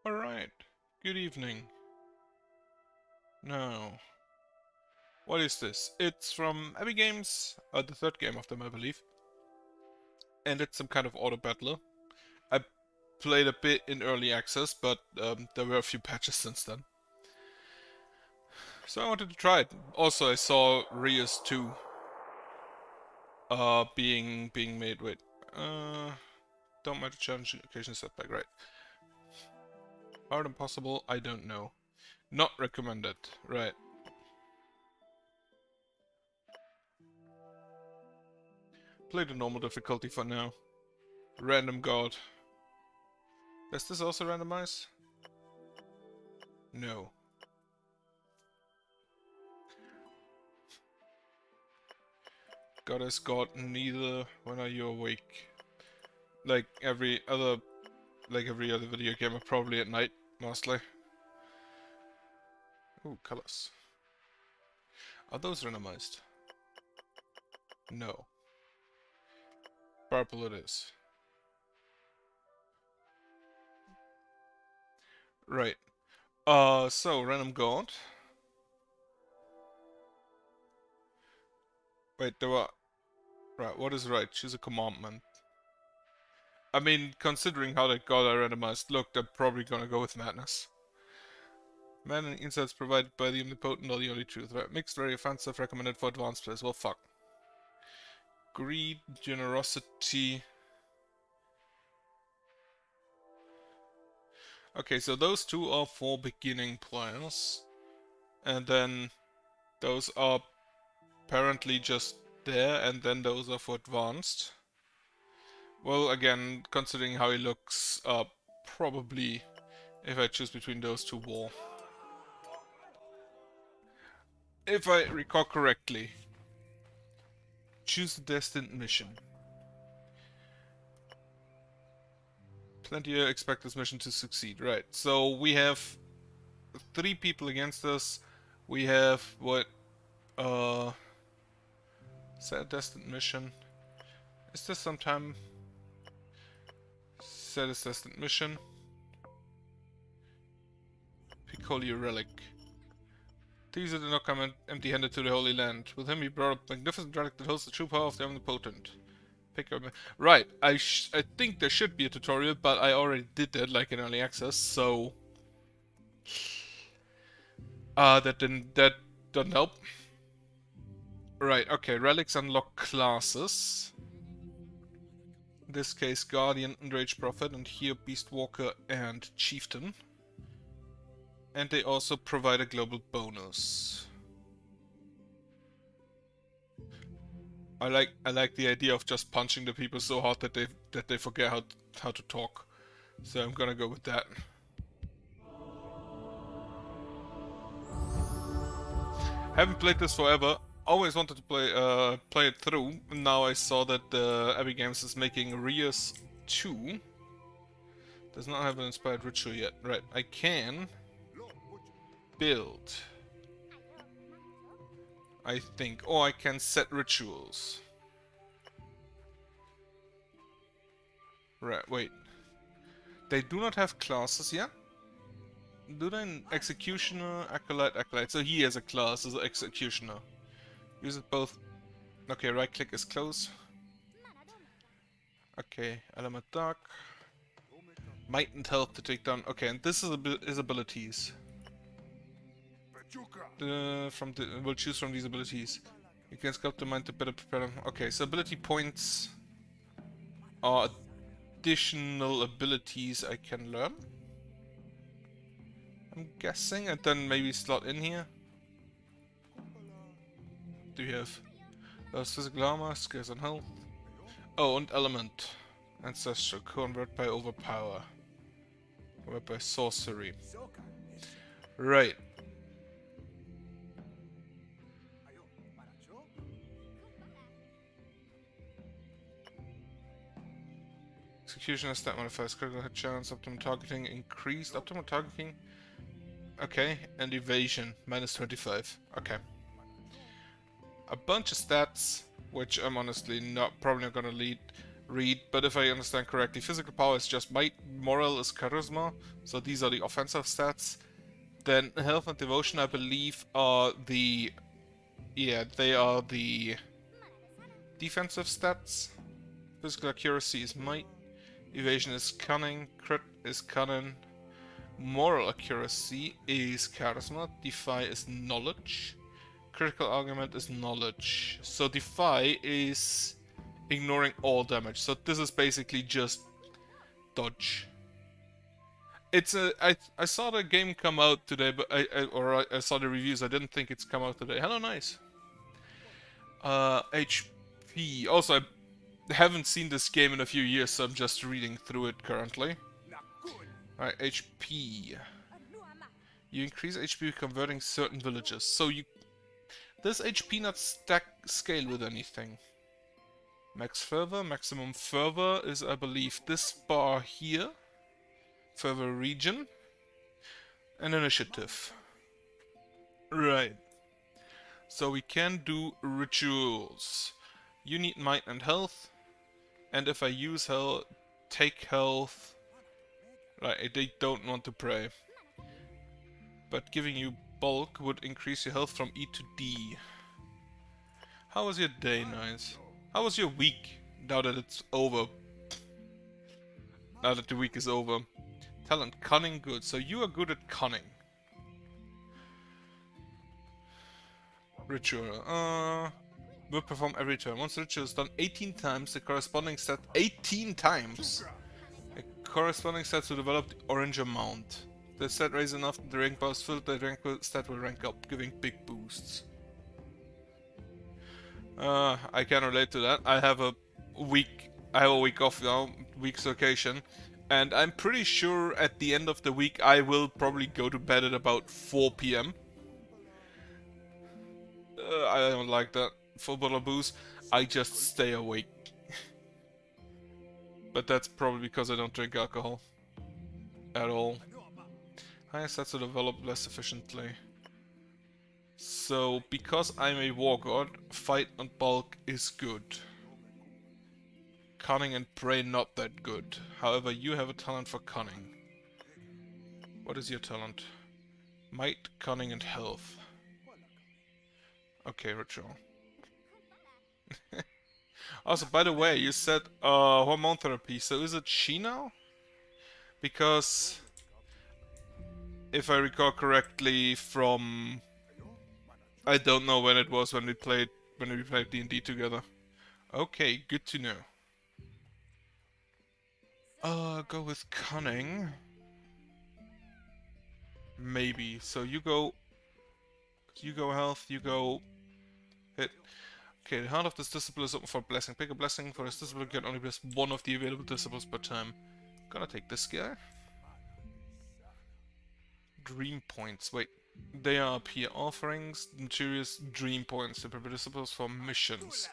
Alright, good evening. Now, what is this? It's from Abby Games, the third game of them, I believe. And it's some kind of auto-battler. I played a bit in early access, but there were a few patches since then. So I wanted to try it. Also, I saw Rias 2 being made. Wait, don't matter challenge occasion setback, right? Hard impossible, I don't know. Not recommended, right. Play the normal difficulty for now. Random god. Does this also randomize? No. God is God, neither when are you awake. Like every other video game, probably at night, mostly. Ooh, colors. Are those randomized? No. Purple it is. Right. So random god. Wait, there were... Right, what is right? Choose a commandment. I mean, considering how that god I randomized looked, I'm probably gonna go with madness. Man and insights provided by the omnipotent are the only truth. Right? Mixed, very offensive, recommended for advanced players. Well, fuck. Greed, generosity. Okay, so those two are for beginning players. And then those are apparently just there, and then those are for advanced. Well, again, considering how he looks, probably if I choose between those two war. If I recall correctly, choose the destined mission. Plenty expect this mission to succeed. Right, so we have 3 people against us. We have what? Set a destined mission. Is this sometime? Set a destined mission. Piccoli relic. These are not come empty-handed to the Holy Land. With him he brought a magnificent relic that holds the true power of the Omnipotent. Right, I think there should be a tutorial, but I already did that, like in early access, so... that doesn't help. Right, okay, relics unlock classes. In this case, Guardian, Enraged Prophet, and here Beast Walker and Chieftain. And they also provide a global bonus. I like the idea of just punching the people so hard that they forget how to talk. So I'm gonna go with that. Haven't played this forever. Always wanted to play it through. Now I saw that Abby Games is making Rias 2. Does not have an inspired ritual yet. Right, I can build. I think. Or I can set rituals. Right, wait. They do not have classes yet? Do they? Executioner, Acolyte, Acolyte. So he has a class as an Executioner. Use it both. Okay, right click is close. Okay, Element Dark. Might and Health to take down. Okay, and this is his abilities. We'll choose from these abilities. You can sculpt the mind to better prepare them. Okay, so ability points are additional abilities I can learn. I'm guessing, and then maybe slot in here. Do you have physical armor, skills and health? Oh, and element. Ancestral, convert by overpower. Convert by sorcery. Right. Executioner stat modifiers, critical hit chance, optimal targeting increased, optimal targeting. Okay, and evasion minus 25. Okay. A bunch of stats, which I'm honestly probably not gonna read, but if I understand correctly, physical power is just might, moral is charisma, so these are the offensive stats. Then health and devotion, I believe, are the... yeah, they are the defensive stats. Physical accuracy is might, evasion is cunning, crit is cunning, moral accuracy is charisma, defy is knowledge, critical argument is knowledge. So defy is ignoring all damage. So this is basically just dodge. It's a I saw the game come out today, but I saw the reviews. I didn't think it's come out today. Hello, nice. HP. Also, I haven't seen this game in a few years, so I'm just reading through it currently. Alright, HP. You increase HP converting certain villages. So you... does HP not scale with anything? Max fervor, maximum fervor is, I believe, this bar here. Fervor region. And initiative. Right. So we can do rituals. You need might and health. And if I use health, take health. Right, they don't want to pray. But giving you bulk would increase your health from E to D. How was your day, nice? How was your week, now that it's over? Now that the week is over. Talent, cunning, good. So you are good at cunning. Ritual. Will perform every turn. Once the ritual is done 18 times, the corresponding stat... 18 times! The corresponding stat to develop the orange amount. The stat raises enough that the rank bar is filled, the rank stat will rank up, giving big boosts. I can relate to that. I have a week off now, week's vacation, and I'm pretty sure at the end of the week I will probably go to bed at about 4 PM. I don't like that. Full bottle of booze, I just stay awake. But that's probably because I don't drink alcohol. At all. Highest stats to develop less efficiently. So, because I'm a war god, fight and bulk is good. Cunning and pray not that good. However, you have a talent for cunning. What is your talent? Might, cunning and health. Okay, ritual. Also, by the way, you said hormone therapy, so is it she now? Because if I recall correctly from... I don't know when it was when we played D&D together. Okay, good to know. Go with cunning. Maybe. So you go health, you go hit. Okay, the heart of this disciple is open for blessing. Pick a blessing. For this disciple, you can only bless one of the available disciples per time. Gonna take this guy. Dream points. Wait, they are up here. Offerings, materials, dream points. The disciples for missions.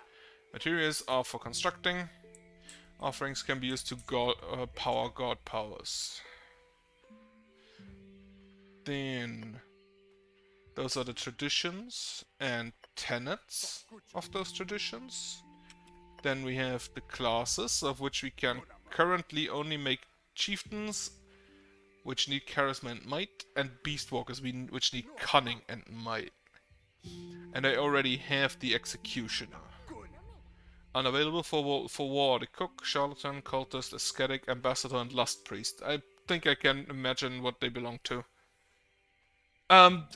Materials are for constructing. Offerings can be used to power god powers. Then those are the traditions and tenets of those traditions. Then we have the classes, of which we can currently only make chieftains, which need charisma and might, and beastwalkers, which need cunning and might. And I already have the executioner. Unavailable for war, the cook, charlatan, cultist, ascetic, ambassador, and lust priest. I think I can imagine what they belong to.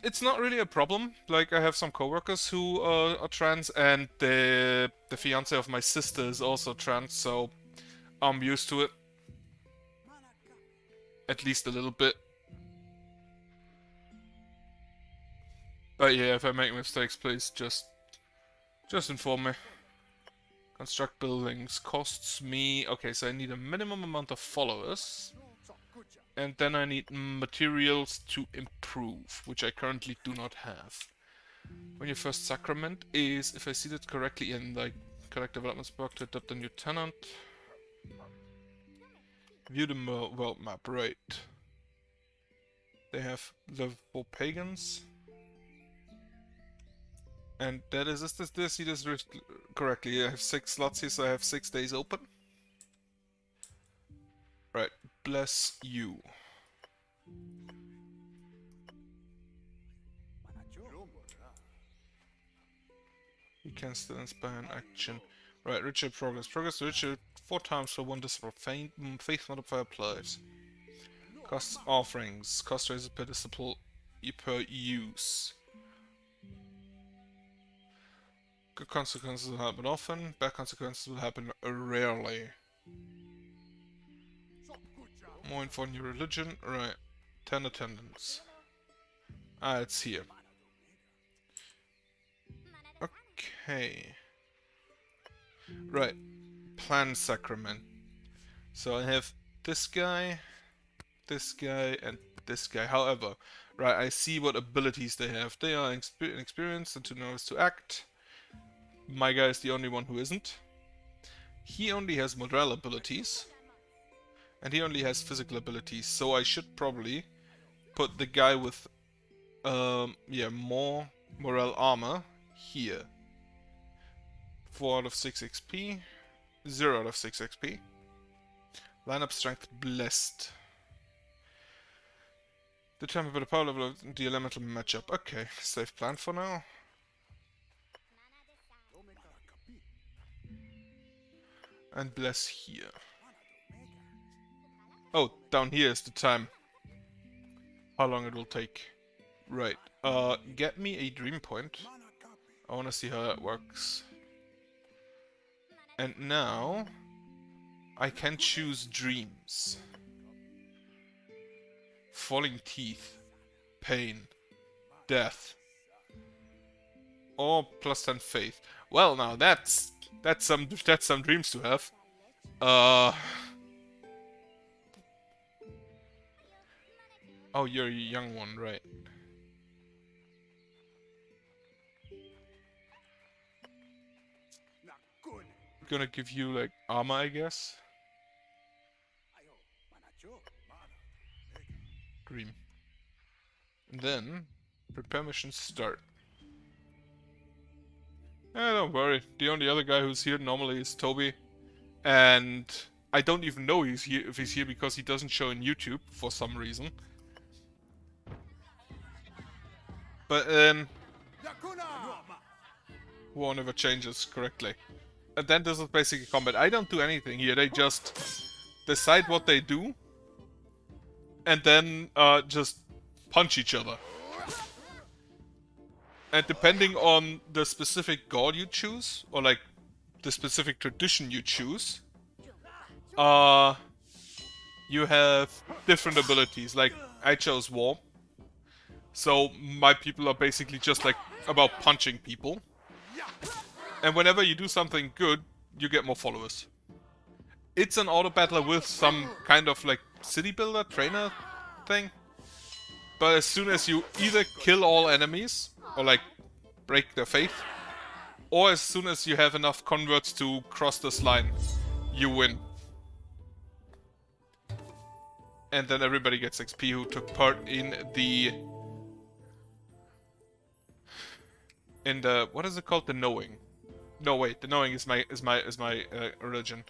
It's not really a problem. Like, I have some coworkers who are trans, and the fiance of my sister is also trans, so I'm used to it. At least a little bit. But yeah, if I make mistakes, please just inform me. Construct buildings costs me... Okay, so I need a minimum amount of followers. And then I need materials to improve, which I currently do not have. When your first sacrament is, if I see that correctly in the correct development work, to adopt a new tenant. View the world map, right. They have level 4 pagans. And that is, did I see this correctly? I have 6 slots here, so I have 6 days open. bless you. You can still inspire an action. Right, ritual progress. Progress the ritual 4 times for 1 disciple. Faith modifier applied. Costs offerings. Cost raises per disciple per use. Good consequences will happen often. Bad consequences will happen rarely. More info on your religion. Right. 10 attendance. Ah, it's here. Okay. Right. Plan sacrament. So I have this guy, and this guy. However, right, I see what abilities they have. They are inexperienced and too nervous to act. My guy is the only one who isn't. He only has morale abilities. And he only has physical abilities. So I should probably put the guy with, yeah, more morale armor here. 4 out of 6 XP. 0 out of 6 XP. Lineup strength blessed. Determined by the power level of the elemental matchup. Okay, safe plan for now. And bless here. Oh, down here is the time. How long it will take. Right. Get me a dream point. I wanna see how that works. And now I can choose dreams. Falling teeth, pain, death, or plus 10 faith. Well, now that's some dreams to have. Oh, you're a young one, right? Gonna give you like armor, I guess. Dream. And then prepare mission start. Don't worry. The only other guy who's here normally is Toby, and I don't even know he's here if he's here because he doesn't show in YouTube for some reason. But war never changes correctly. And then this is basically combat. I don't do anything here. They just decide what they do, and then just punch each other. And depending on the specific god you choose, or like the specific tradition you choose, you have different abilities. Like I chose war, so my people are basically just like about punching people. And whenever you do something good, you get more followers. It's an Autobattler with some kind of like city builder, trainer thing. But as soon as you either kill all enemies, or like break their faith, or as soon as you have enough converts to cross this line, you win. And then everybody gets XP who took part in the... what is it called? The knowing. No, wait, the knowing is my religion.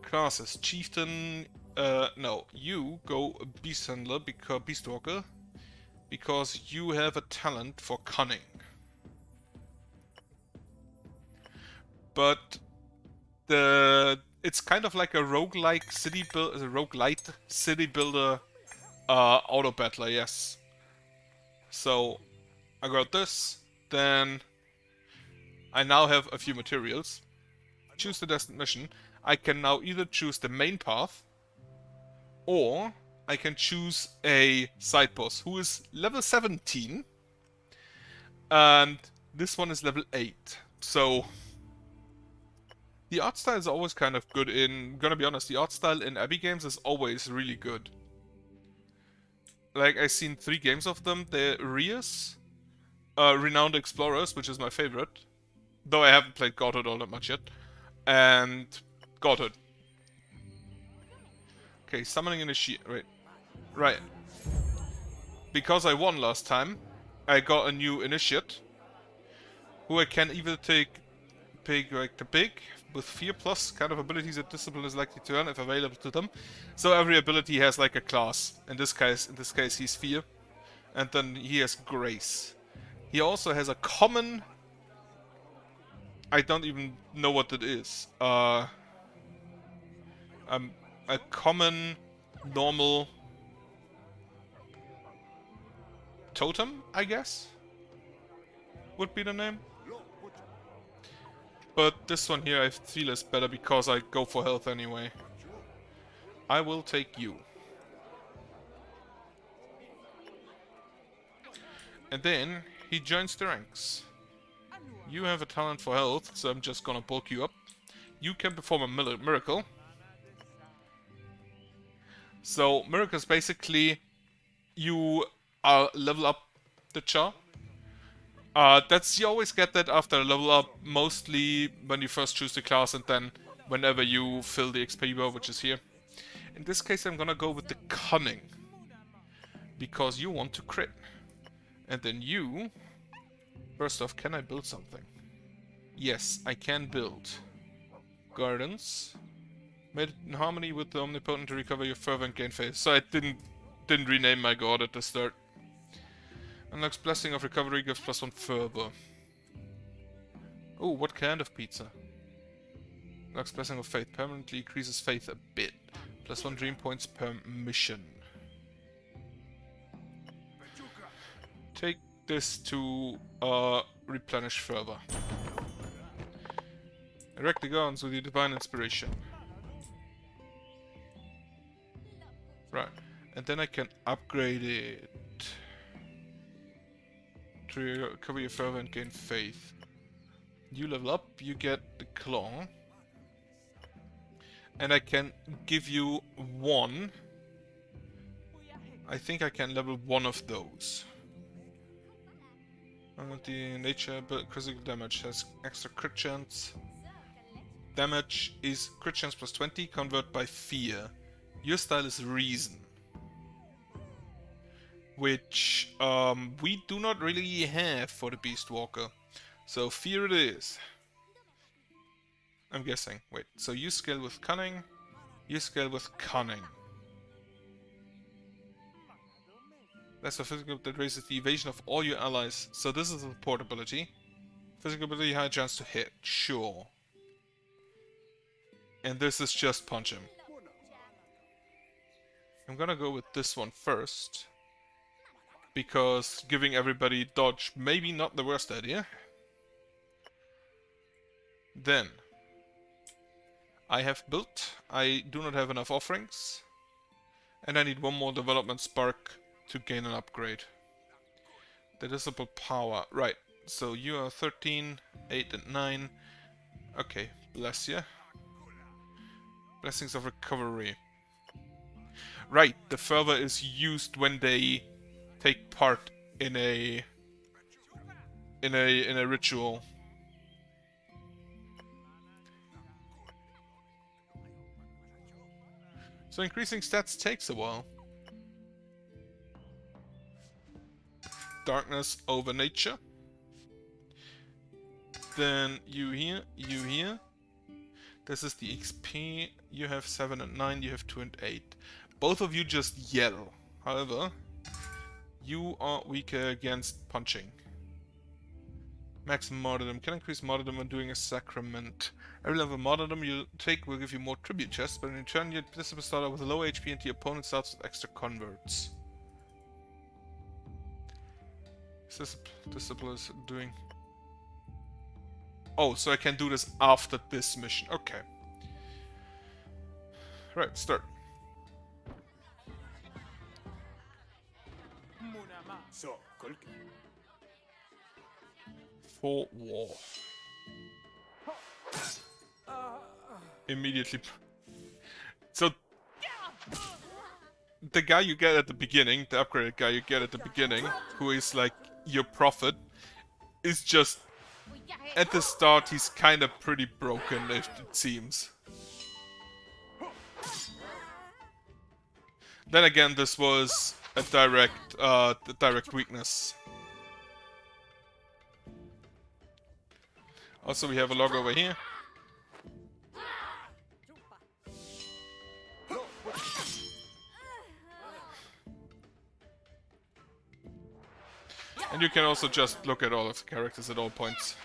Classes. Chieftain, no. You go Beast Handler, because Beast Walker, because you have a talent for cunning. But it's kind of like a roguelike roguelite city builder Autobattler, yes. So I got this, then I now have a few materials. Choose the destined mission. I can now either choose the main path, or I can choose a side boss who is level 17, and this one is level 8. So the art style is always kind of good in... Gonna be honest, the art style in Abbey games is always really good. Like, I've seen 3 games of them. The Rias, Renowned Explorers, which is my favorite. Though I haven't played Godhood all that much yet. And Godhood. Okay, summoning initiate. Right. Because I won last time, I got a new initiate. Who I can either take like the big with Fear plus kind of abilities that Discipline is likely to earn if available to them. So every ability has like a class. In this case, he's Fear, and then he has Grace. He also has a common. I don't even know what it is. A common, normal totem, I guess, would be the name. But this one here I feel is better because I go for health anyway. I will take you. And then he joins the ranks. You have a talent for health, so I'm just gonna bulk you up. You can perform a miracle. So miracles basically you level up the char. You always get that after a level up, mostly when you first choose the class and then whenever you fill the XP bar, which is here. In this case I'm gonna go with the Cunning, because you want to crit. And then you... First off, can I build something? Yes, I can build. Gardens. Made in harmony with the Omnipotent to recover your fervor and gain faith. So I didn't rename my god at the start. Unlocks Blessing of Recovery, gives +1 fervor. Oh, what kind of pizza? Unlocks Blessing of Faith, permanently increases faith a bit. +1 dream points per mission. Take this to replenish fervor. Erect the guns with your divine inspiration. Right, and then I can upgrade it to recover your fervor and gain faith. You level up, you get the claw, and I can give you one. I think I can level one of those. The nature critical damage has extra crit chance. Damage is crit chance +20, convert by fear. Your style is reason, which we do not really have for the Beast Walker. So fear it is. I'm guessing. Wait, so you scale with cunning, you scale with cunning. That's a physical that raises the evasion of all your allies. So this is a support ability. Physical ability, high chance to hit. Sure. And this is just punch him. I'm gonna go with this one first, because giving everybody dodge maybe not the worst idea. Then I have built. I do not have enough offerings, and I need one more development spark to gain an upgrade. The disciple power. Right, so you are 13, 8 and 9. Okay, bless ya. Blessings of recovery. Right, the fervor is used when they take part in a ritual. So increasing stats takes a while. Darkness over nature. Then you here, you here. This is the XP. You have 7 and 9, you have 2 and 8. Both of you just yell. However, you are weaker against punching. Max martyrdom. Can increase martyrdom when doing a sacrament. Every level of martyrdom you take will give you more tribute chests, but in return your disciple starts out with low HP and the opponent starts with extra converts. Disciple is doing... Oh, so I can do this after this mission. Okay. Right, start. For war. Immediately. So the guy you get at the beginning, the upgraded guy you get at the beginning, who is like your prophet, is just at the start he's kind of pretty broken, it seems. Then again, this was a direct weakness. Also, we have a log over here. And you can also just look at all of the characters at all points.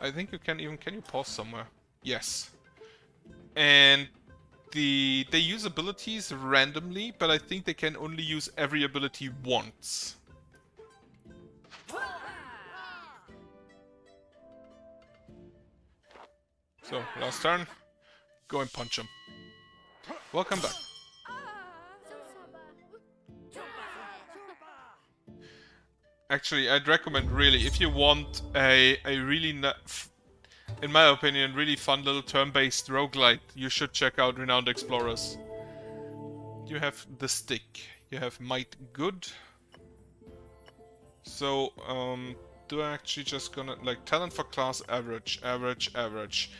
I think you can even... Can you pause somewhere? Yes. And they use abilities randomly, but I think they can only use every ability once. So, last turn. Go and punch him. Welcome back. Actually, I'd recommend really, if you want a really, in my opinion, really fun little turn-based roguelite, you should check out Renowned Explorers. You have the stick. You have Might Good. So, do I actually just gonna, like, talent for class average, average, average.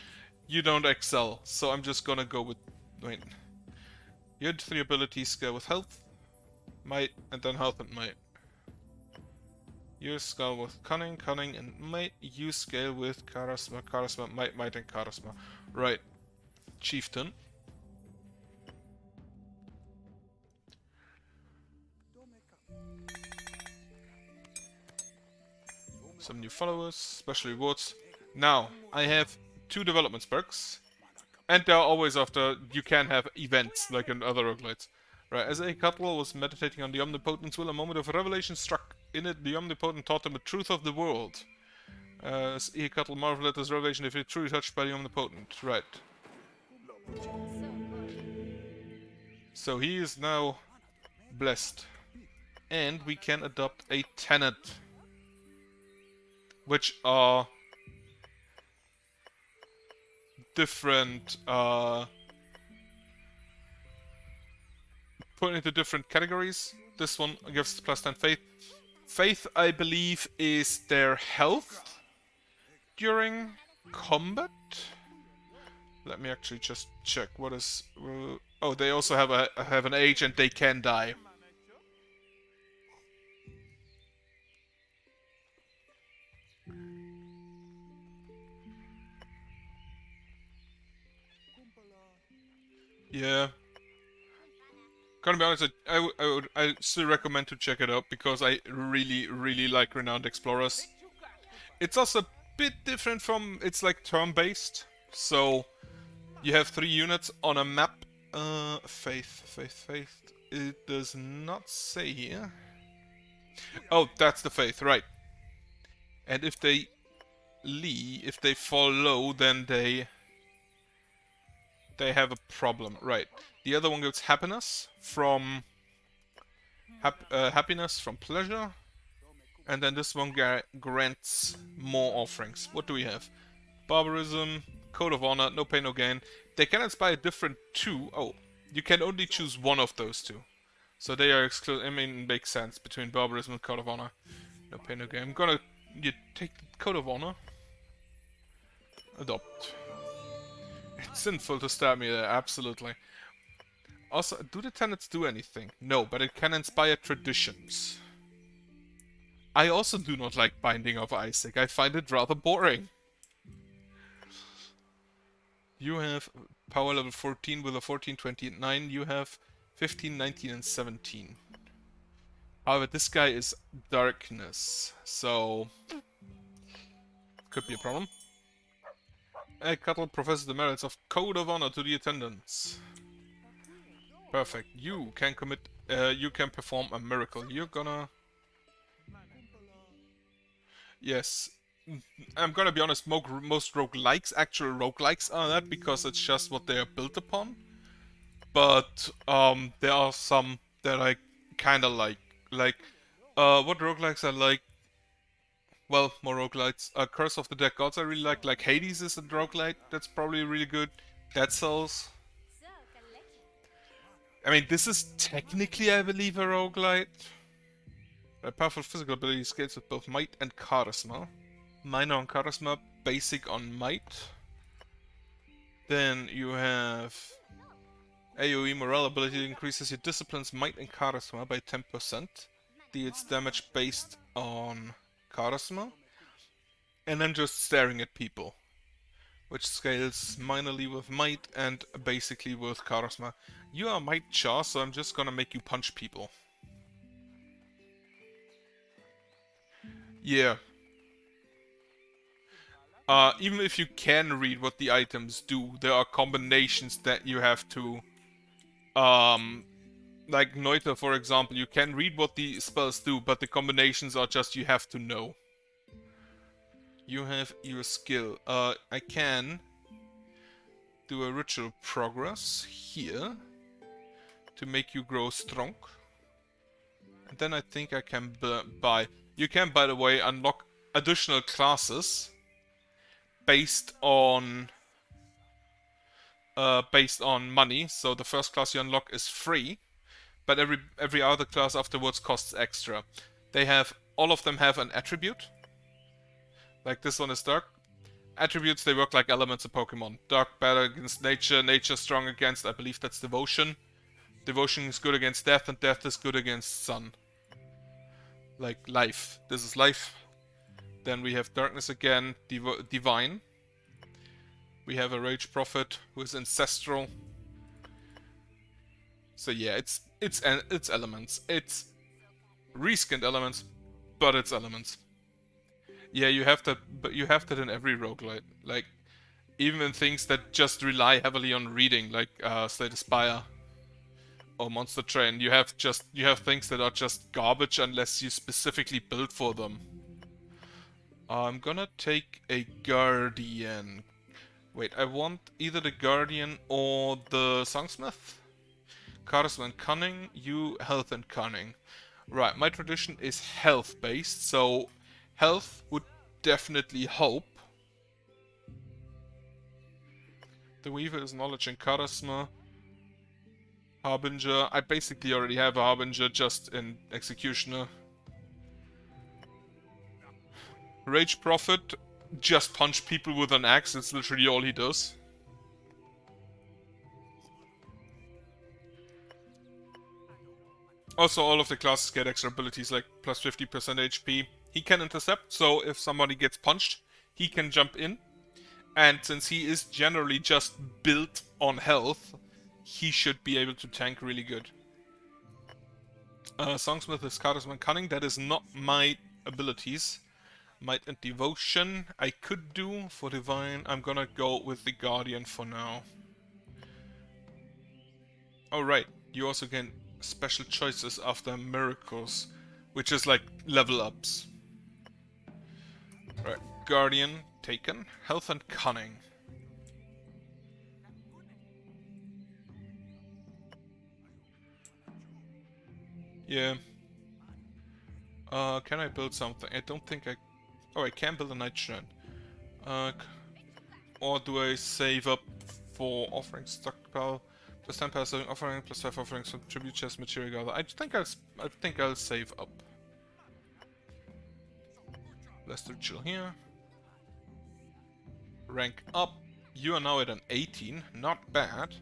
You don't excel, so I'm just gonna go with, wait. You had 3 abilities, scale with health, might, and then health and might. You scale with cunning, cunning, and might. You scale with charisma, charisma, might, might, and charisma. Right. Chieftain. Some new followers, special rewards. Now, I have 2 development perks. And they're always after, you can have events, like in other roguelites. Right, as a couple was meditating on the Omnipotent's will, a moment of revelation struck. In it, the Omnipotent taught them the truth of the world. As Ehecatl marveled at this revelation if it truly touched by the Omnipotent. Right. So he is now blessed. And we can adopt a tenant. Which are different, put into different categories. This one gives plus 10 faith. Faith, I believe, is their health during combat. Let me actually just check what is. Oh, they also have an age and they can die. Yeah. Gonna be honest, I still recommend to check it out because I really like Renowned Explorers. It's also a bit different from, it's like turn-based, so you have 3 units on a map. Faith. It does not say here. Oh, that's the faith, right. And if they fall low, then they have a problem, right. The other one gives happiness from happiness from pleasure, and then this one grants more offerings. What do we have? Barbarism, Code of Honor, no pain, no gain. They can inspire different 2. Oh, you can only choose one of those 2. So they are excluded. I mean, it makes sense between Barbarism and Code of Honor. No pain, no gain. I'm gonna take Code of Honor. Adopt. It's sinful to stab me there, absolutely. Also, do the tenets do anything? No, but it can inspire traditions. I also do not like Binding of Isaac. I find it rather boring. You have power level 14 with a 14, 20, and 9. You have 15, 19, and 17. However, this guy is darkness, so could be a problem. Ehecatl professes the merits of Code of Honor to the attendants. Perfect. You can commit. You can perform a miracle. You're gonna. Yes. I'm gonna be honest. Most roguelikes, actual roguelikes, are that because it's just what they are built upon. But there are some that I kind of like. Like, what roguelikes I like? Well, more roguelites. Curse of the Dead Gods I really like. Like Hades is a roguelike that's probably really good. Dead Cells. I mean, this is technically, I believe, a roguelite. A powerful physical ability scales with both might and charisma. Minor on charisma, basic on might. Then you have AoE morale ability increases your discipline's might and charisma by 10%. Deals damage based on charisma. And then just staring at people, which scales minorly with might and basically with charisma. You are might char, so I'm just gonna make you punch people. Yeah. Even if you can read what the items do, there are combinations that you have to, like Neuter, for example, you can read what the spells do, but the combinations are just you have to know. You have your skill. I can do a ritual progress here to make you grow strong. And then I think I can buy. You can, by the way, unlock additional classes based on money. So the first class you unlock is free, but every other class afterwards costs extra. All of them have an attribute. Like this one is dark. Attributes, they work like elements of Pokemon. Dark better against nature, nature strong against, I believe that's devotion. Devotion is good against death, and death is good against sun. Like life. This is life. Then we have darkness again, divine. We have a rage prophet who is ancestral. So yeah, it's elements. It's reskinned elements, but it's elements. Yeah, you have that, but you have that in every roguelite. Like, even in things that just rely heavily on reading, like Slay the Spire or Monster Train, you have things that are just garbage unless you specifically build for them. I'm gonna take a Guardian. Wait, I want either the Guardian or the Songsmith. Charisma and Cunning, you Health and Cunning. Right, my tradition is health based, so health would definitely help. The Weaver is knowledge and charisma. Harbinger, I basically already have a Harbinger just in Executioner. Rage Prophet, just punch people with an axe, it's literally all he does. Also, all of the classes get extra abilities like plus 50% HP. He can intercept, so if somebody gets punched, he can jump in. And since he is generally just built on health, he should be able to tank really good. Songsmith is Charisma and Cunning, that is not my abilities. Might and Devotion, I could do for Divine. I'm gonna go with the Guardian for now. Oh right, you also get special choices after miracles, which is like level ups. Right, Guardian taken, Health and Cunning. Yeah. Can I build something? I don't think I... Oh, I can build a Night Shrine. Or do I save up for offering stockpile? Plus 10 passive offering, plus 5 offerings from tribute chest material gather. I think I'll save up. Let's do chill here. Rank up. You are now at an 18, not bad.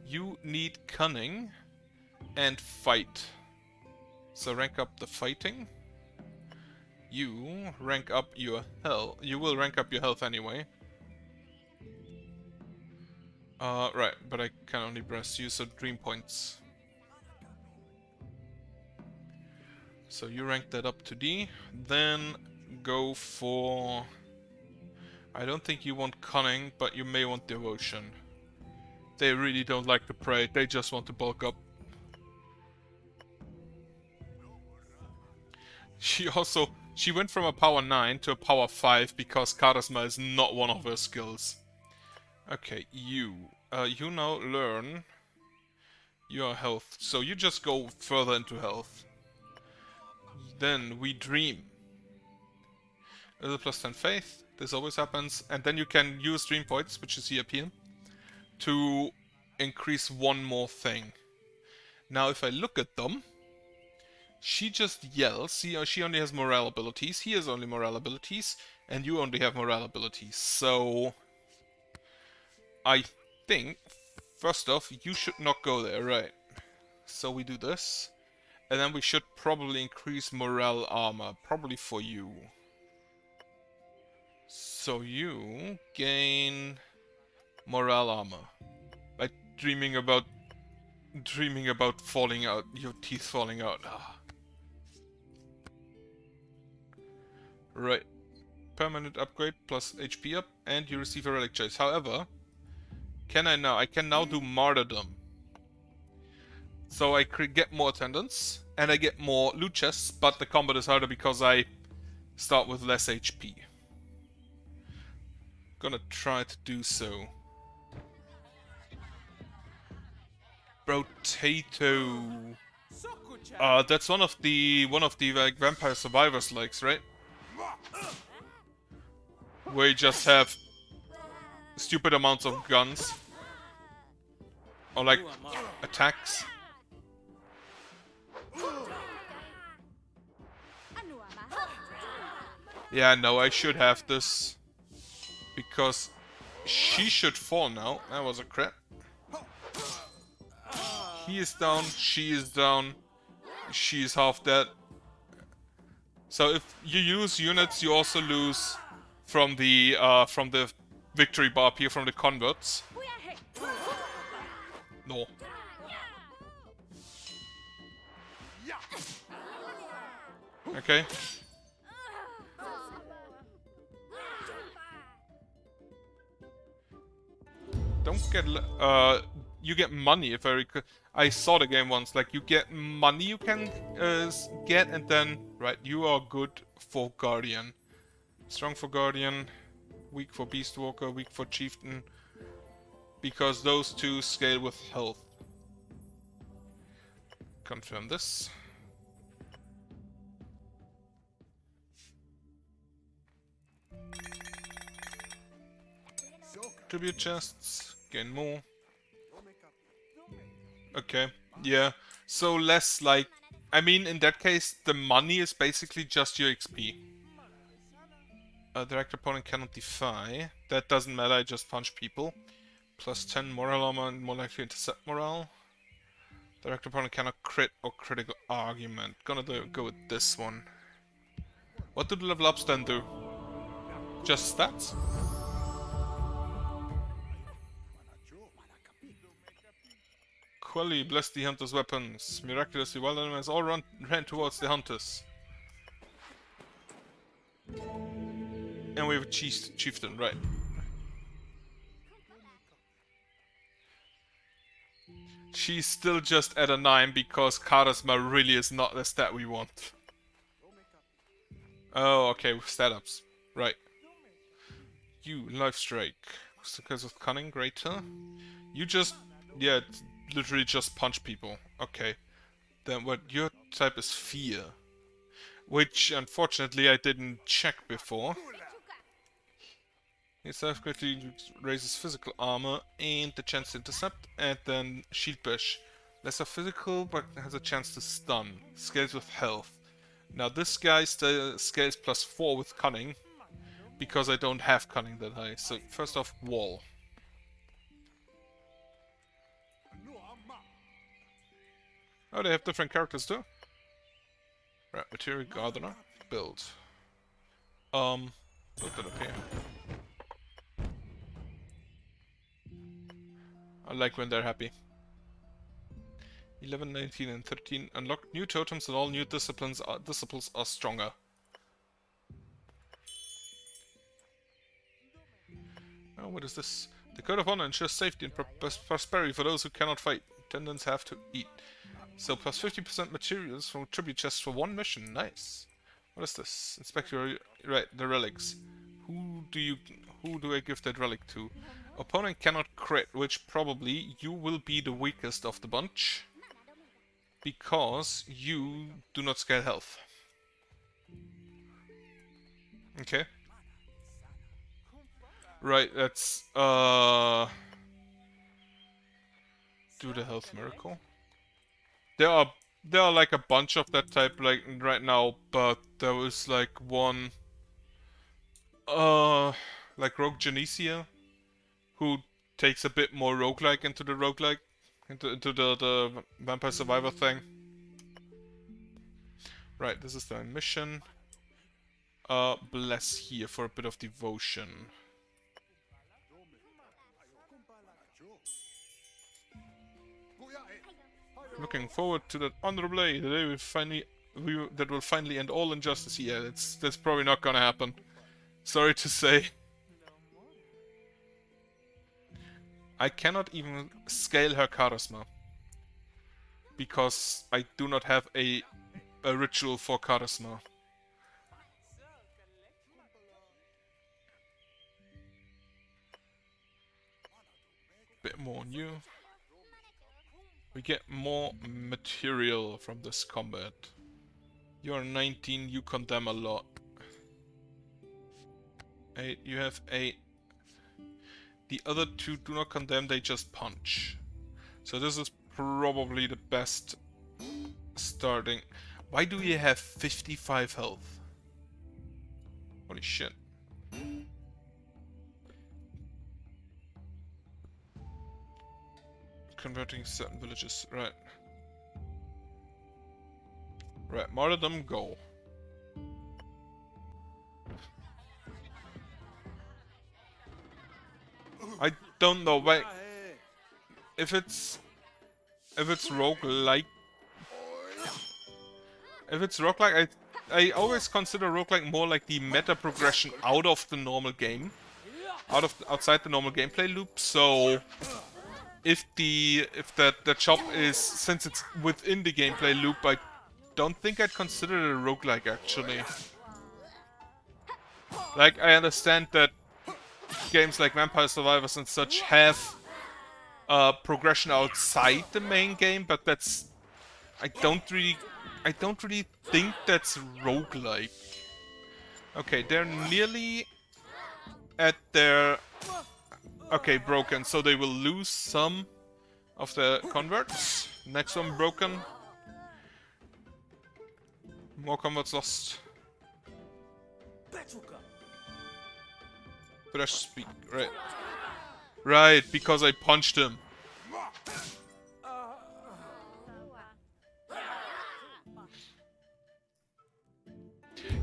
You need cunning and fight. So rank up the fighting. You rank up your health. You will rank up your health anyway. Right, but I can only press you, so dream points. So you rank that up to D. Then go for... I don't think you want cunning, but you may want devotion. They really don't like to pray, they just want to bulk up. She went from a power 9 to a power 5 because charisma is not one of her skills. Okay, you now learn your health, so you just go further into health. Then we dream. There's a plus 10 faith, this always happens, and then you can use dream points, which you see up here, to increase one more thing. Now if I look at them, she just yells. See, she only has morale abilities, he has only morale abilities, and you only have morale abilities. So I think, first off, you should not go there, right? So we do this, and then we should probably increase morale armor, probably for you. So you gain morale armor by dreaming about falling out, your teeth falling out. Right. Permanent upgrade plus HP up, and you receive a relic choice. However, can I now? I can now do martyrdom. So I get more attendance, and I get more loot chests, but the combat is harder because I start with less HP. Gonna try to do so. Potato. That's one of the like Vampire Survivors likes, right? Where you just have stupid amounts of guns. Or like attacks. Yeah, no, I should have this. Because she should fall now. That was a crit. He is down, she is down. She is half dead. So if you use units, you also lose from the victory bar up here, from the converts. No. Okay. Don't get you get money if I saw the game once. Like you get money you can get, and then right, you are good for Guardian, strong for Guardian, weak for Beast Walker, weak for Chieftain, because those two scale with health. Confirm this. Tribute chests, gain more. Okay, yeah. So less like... I mean, in that case, the money is basically just your XP. Direct opponent cannot defy. That doesn't matter, I just punch people. Plus 10 moral armor and more likely intercept morale. Direct opponent cannot crit or critical argument. Gonna go with this one. What do the level ups then do? Just stats? Quelly, bless the hunter's weapons. Miraculously, wild animals all ran towards the hunters. And we have a chieftain, right. She's still just at a 9 because charisma really is not the stat we want. Oh, okay, with stat ups. Right. You, life strike. Because of cunning, greater. You just, yeah, literally just punch people. Okay. Then what your type is fear. Which, unfortunately, I didn't check before. His life greatly raises physical armor and the chance to intercept, and then shield bash. Lesser physical, but has a chance to stun. Scales with health. Now this guy scales +4 with cunning, because I don't have cunning that high. So first off, wall. Oh, they have different characters too. Right, material gardener, build. Build it up here. I like when they're happy. 11, 19, and 13. Unlock new totems and all new disciplines are stronger. Oh, what is this? The Code of Honor ensures safety and prosperity for those who cannot fight. Attendants have to eat. So plus 50% materials from tribute chests for one mission. Nice. What is this? Inspect your... Right, the relics. Who do I give that relic to? Opponent cannot crit, which probably you will be the weakest of the bunch. Because you do not scale health. Okay. Right, let's do the health miracle. There are like a bunch of that type like right now, but there was like one like Rogue Genesia, who takes a bit more roguelike into the roguelike, into the Vampire Survivor thing. Right, this is the mission. Bless here for a bit of devotion. Looking forward to that honorable day, the day we finally that will finally end all injustice. Yeah, that's probably not gonna happen. Sorry to say. I cannot even scale her charisma because I do not have a ritual for charisma. Bit more new. We get more material from this combat. You're 19, you condemn a lot. 8, you have 8. The other 2 do not condemn, they just punch. So this is probably the best starting. Why do you have 55 health? Holy shit. Converting certain villages, right. Right, martyrdom, go. I don't know why. If it's roguelike, I always consider roguelike more like the meta progression out of the normal game, outside the normal gameplay loop. So if the chop is, since it's within the gameplay loop, I don't think I'd consider it a roguelike actually. Like, I understand that games like Vampire Survivors and such have progression outside the main game, but that's I don't really think that's roguelike. Okay, they're nearly at their broken, so they will lose some of the converts. Next one broken. More converts lost. Fresh speak, right. Right, because I punched him.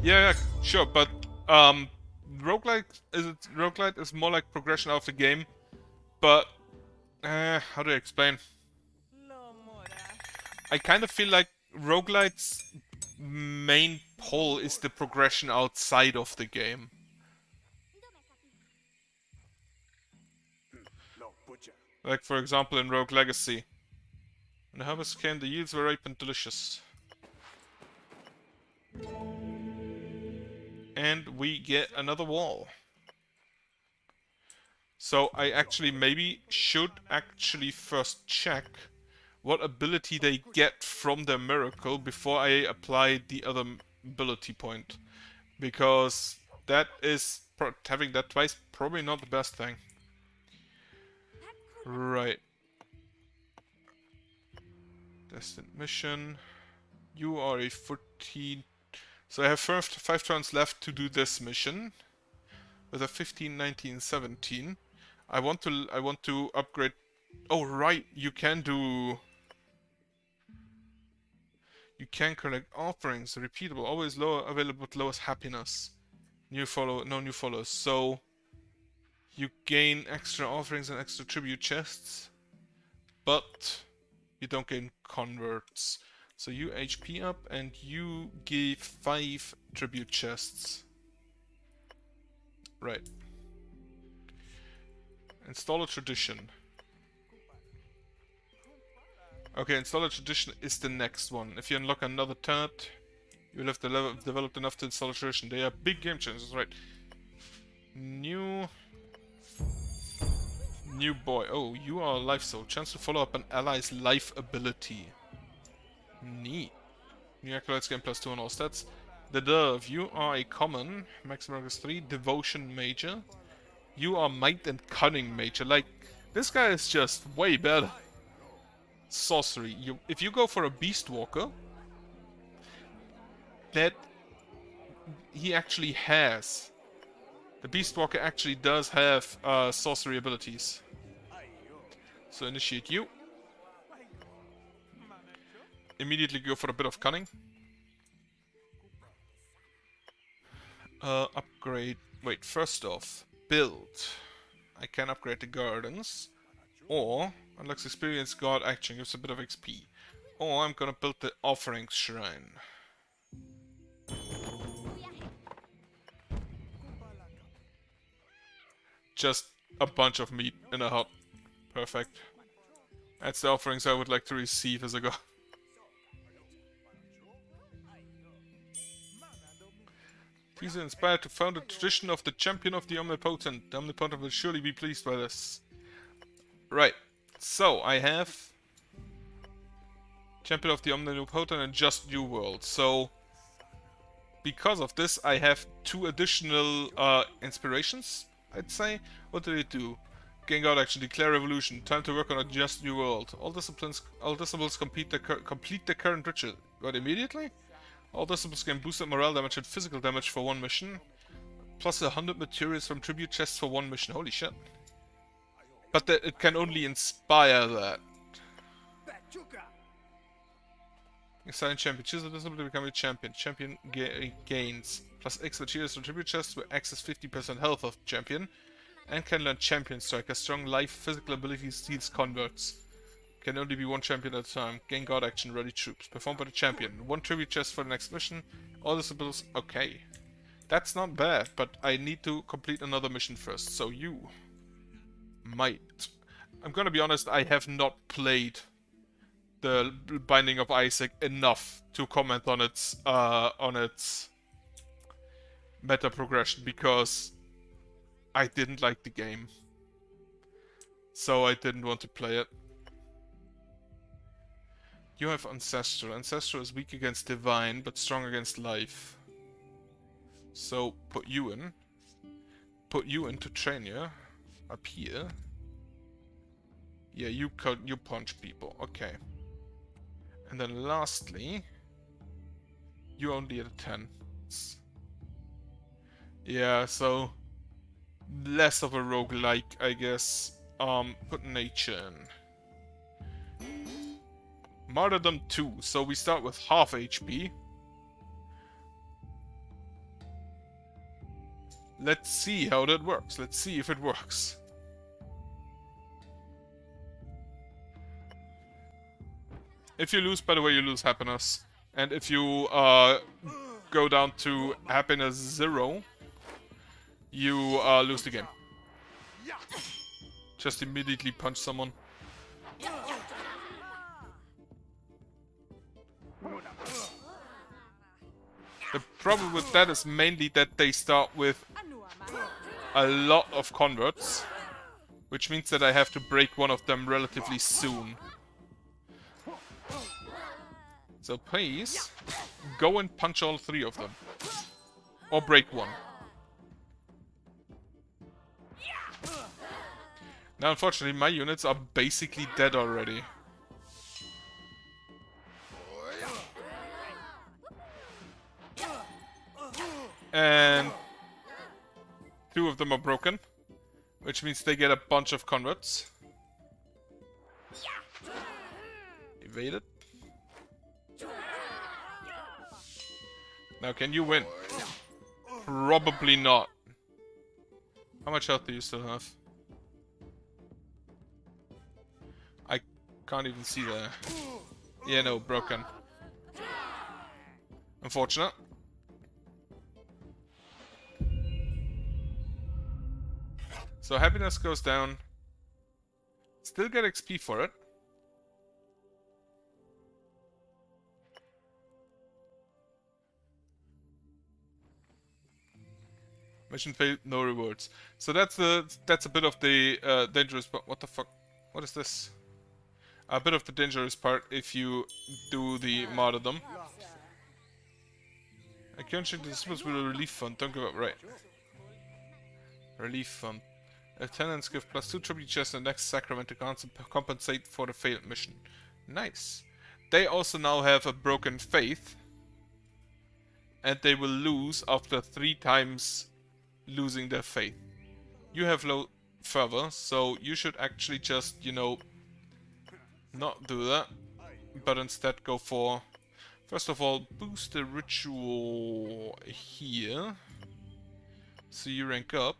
Yeah, sure, but roguelike is more like progression of the game, but how do I explain? I kind of feel like roguelike's main pull is the progression outside of the game. Like, for example, in Rogue Legacy. When the harvest came, the yields were ripe and delicious. And we get another wall. So I actually maybe should actually first check what ability they get from their miracle before I apply the other ability point. Because that is, having that twice, probably not the best thing. Right. Destined mission. You are a 14. So I have 5 turns left to do this mission. With a 15, 19, 17. I want to upgrade. Oh right, you can collect offerings, repeatable, always lower available with lowest happiness. No new followers. So you gain extra offerings and extra tribute chests, but you don't gain converts. So you HP up and you give 5 tribute chests. Right. Install a tradition. Okay, install a tradition is the next one. If you unlock another talent, you will have developed enough to install a tradition. They are big game changers, right? New boy. Oh, you are a life soul. Chance to follow up an ally's life ability. Neat. New acolytes gain +2 on all stats. The Dove. You are a common. Maximum is 3. Devotion major. You are might and cunning major. Like, this guy is just way better. Sorcery. If you go for a beast walker, that he actually has. The beast walker actually does have sorcery abilities. So initiate you. Immediately go for a bit of cunning. Upgrade. Wait, first off, build. I can upgrade the gardens. Or, unlocks experience guard action, gives a bit of XP. Or I'm gonna build the offerings shrine. just a bunch of meat in a hut. Perfect. That's the offerings I would like to receive as a god. He's inspired to found a tradition of the champion of the omnipotent. The omnipotent will surely be pleased by this. Right. So, I have champion of the omnipotent and just New World. So, because of this, I have 2 additional inspirations, I'd say. What do they do? Gain God action, declare revolution. Time to work on a just New World. All disciplines complete the current ritual. What, immediately? All disciplines gain boosted morale damage and physical damage for 1 mission. Plus 100 materials from tribute chests for 1 mission. Holy shit. But it can only inspire that. Silent champion. Choose a discipline to become a champion. Champion gains plus X materials from tribute chests with access 50% health of champion. And can learn champion strike. A strong life physical ability steals converts. Can only be 1 champion at a time. Gain God action, ready troops. Performed by the champion. 1 tribute chest for the next mission. All disciplines. Okay. That's not bad, but I need to complete another mission first. So you might. I'm gonna be honest, I have not played the Binding of Isaac enough to comment on its meta progression because I didn't like the game. So I didn't want to play it. You have Ancestral. Ancestral is weak against Divine, but strong against Life. So put you in. Put you into train you. Up here. Yeah, you punch people. Okay. And then lastly, you only at a 10. Yeah, so less of a roguelike, I guess. Put nature in. Martyrdom 2, so we start with half HP. Let's see how that works. Let's see if it works. If you lose, by the way, you lose happiness. And if you go down to happiness 0, you lose the game. Just immediately punch someone. The problem with that is mainly that they start with a lot of converts, which means that I have to break one of them relatively soon. So please, go and punch all 3 of them. Or break one. Now unfortunately my units are basically dead already. And 2 of them are broken, which means they get a bunch of converts. Evaded. Now can you win? Probably not. How much health do you still have? I can't even see there. Yeah, no, broken. Unfortunate. So happiness goes down. Still get XP for it. Mission failed, no rewards. So that's a bit of the dangerous part. What the fuck? What is this? A bit of the dangerous part if you do the martyrdom. I can't check the disciples with a relief fund. Don't give up. Right. Relief fund. Attendants give +2 tribute chests in the next sacrament to compensate for the failed mission. Nice. They also now have a broken faith. And they will lose after 3 times losing their faith. You have low fervor, so you should actually just, you know, not do that. But instead go for, first of all, boost the ritual here. So you rank up.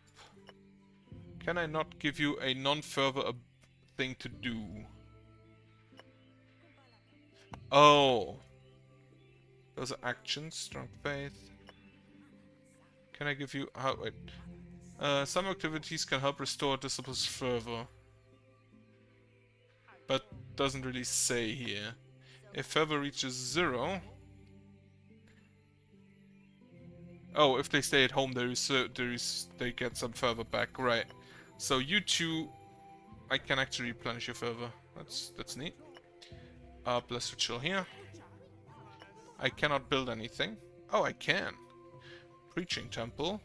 Can I not give you a non-fervor thing to do? Oh. Those are actions, strong faith. Can I give you... Oh, wait. Some activities can help restore disciples further. But doesn't really say here. If fervor reaches 0... Oh, if they stay at home, they get some fervor back, right? So you two, I can actually replenish your fervor. That's neat. Bless ritual here. I cannot build anything. Oh, I can. Preaching temple.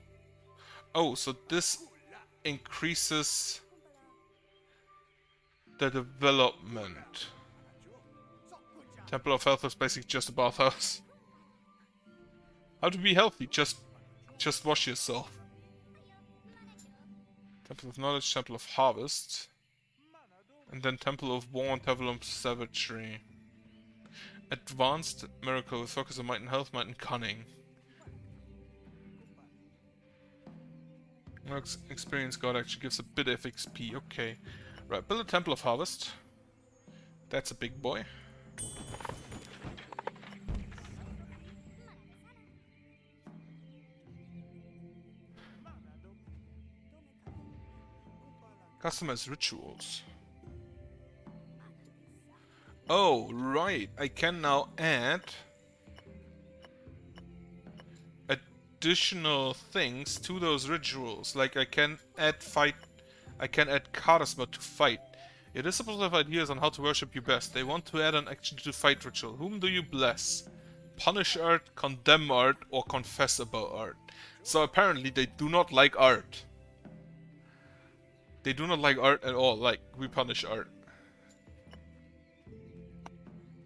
Oh, so this increases the development. Temple of Health is basically just a bathhouse. How to be healthy? Just wash yourself. Temple of Knowledge, Temple of Harvest. And then Temple of War and Temple of Savagery. Advanced Miracle with focus on Might and Health, Might and Cunning. Experience God actually gives a bit of XP, okay. Right, build a Temple of Harvest. That's a big boy. Customize rituals. Oh, right. I can now add additional things to those rituals. Like I can add charisma to fight. Your disciples have ideas on how to worship you best. They want to add an action to fight ritual. Whom do you bless? Punish art, condemn art, or confess about art. So apparently they do not like art. They do not like art at all. Like, we punish art.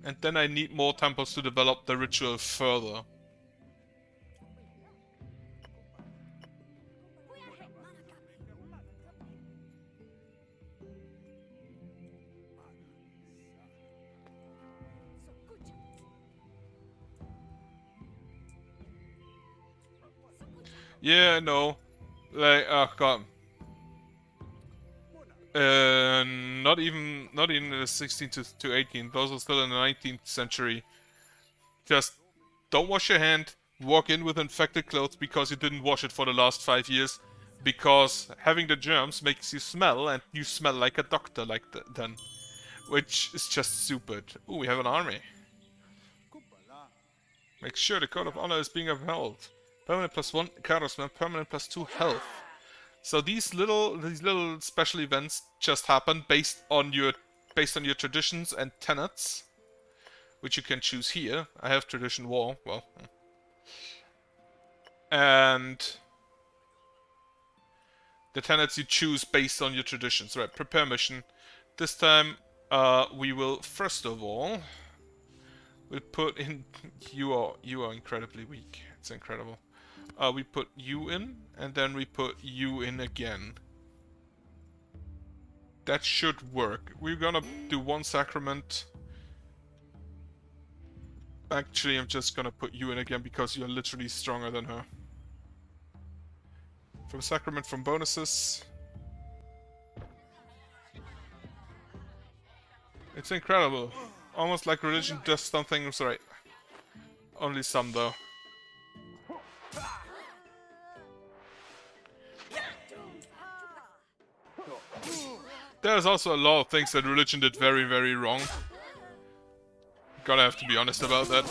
And then I need more temples to develop the ritual further. Yeah, no. Like, oh god. Not even in the 16th to 18th. Those are still in the 19th century. Just don't wash your hand. Walk in with infected clothes because you didn't wash it for the last 5 years. Because having the germs makes you smell, and you smell like a doctor then. Which is just stupid. Ooh, we have an army. Make sure the code of honor is being upheld. Permanent +1 charisma, permanent +2 health. So these little special events just happen based on your traditions and tenets, which you can choose here. I have tradition war, well, and the tenets you choose based on your traditions. Right, prepare mission. This time we will first of all we put in you are incredibly weak. It's incredible. We put you in, and then we put you in again. That should work. We're gonna do one sacrament. Actually, I'm just gonna put you in again because you're literally stronger than her. From sacrament, from bonuses. It's incredible. Almost like religion does some things right. Only some though. There's also a lot of things that religion did very, very wrong. Gotta have to be honest about that.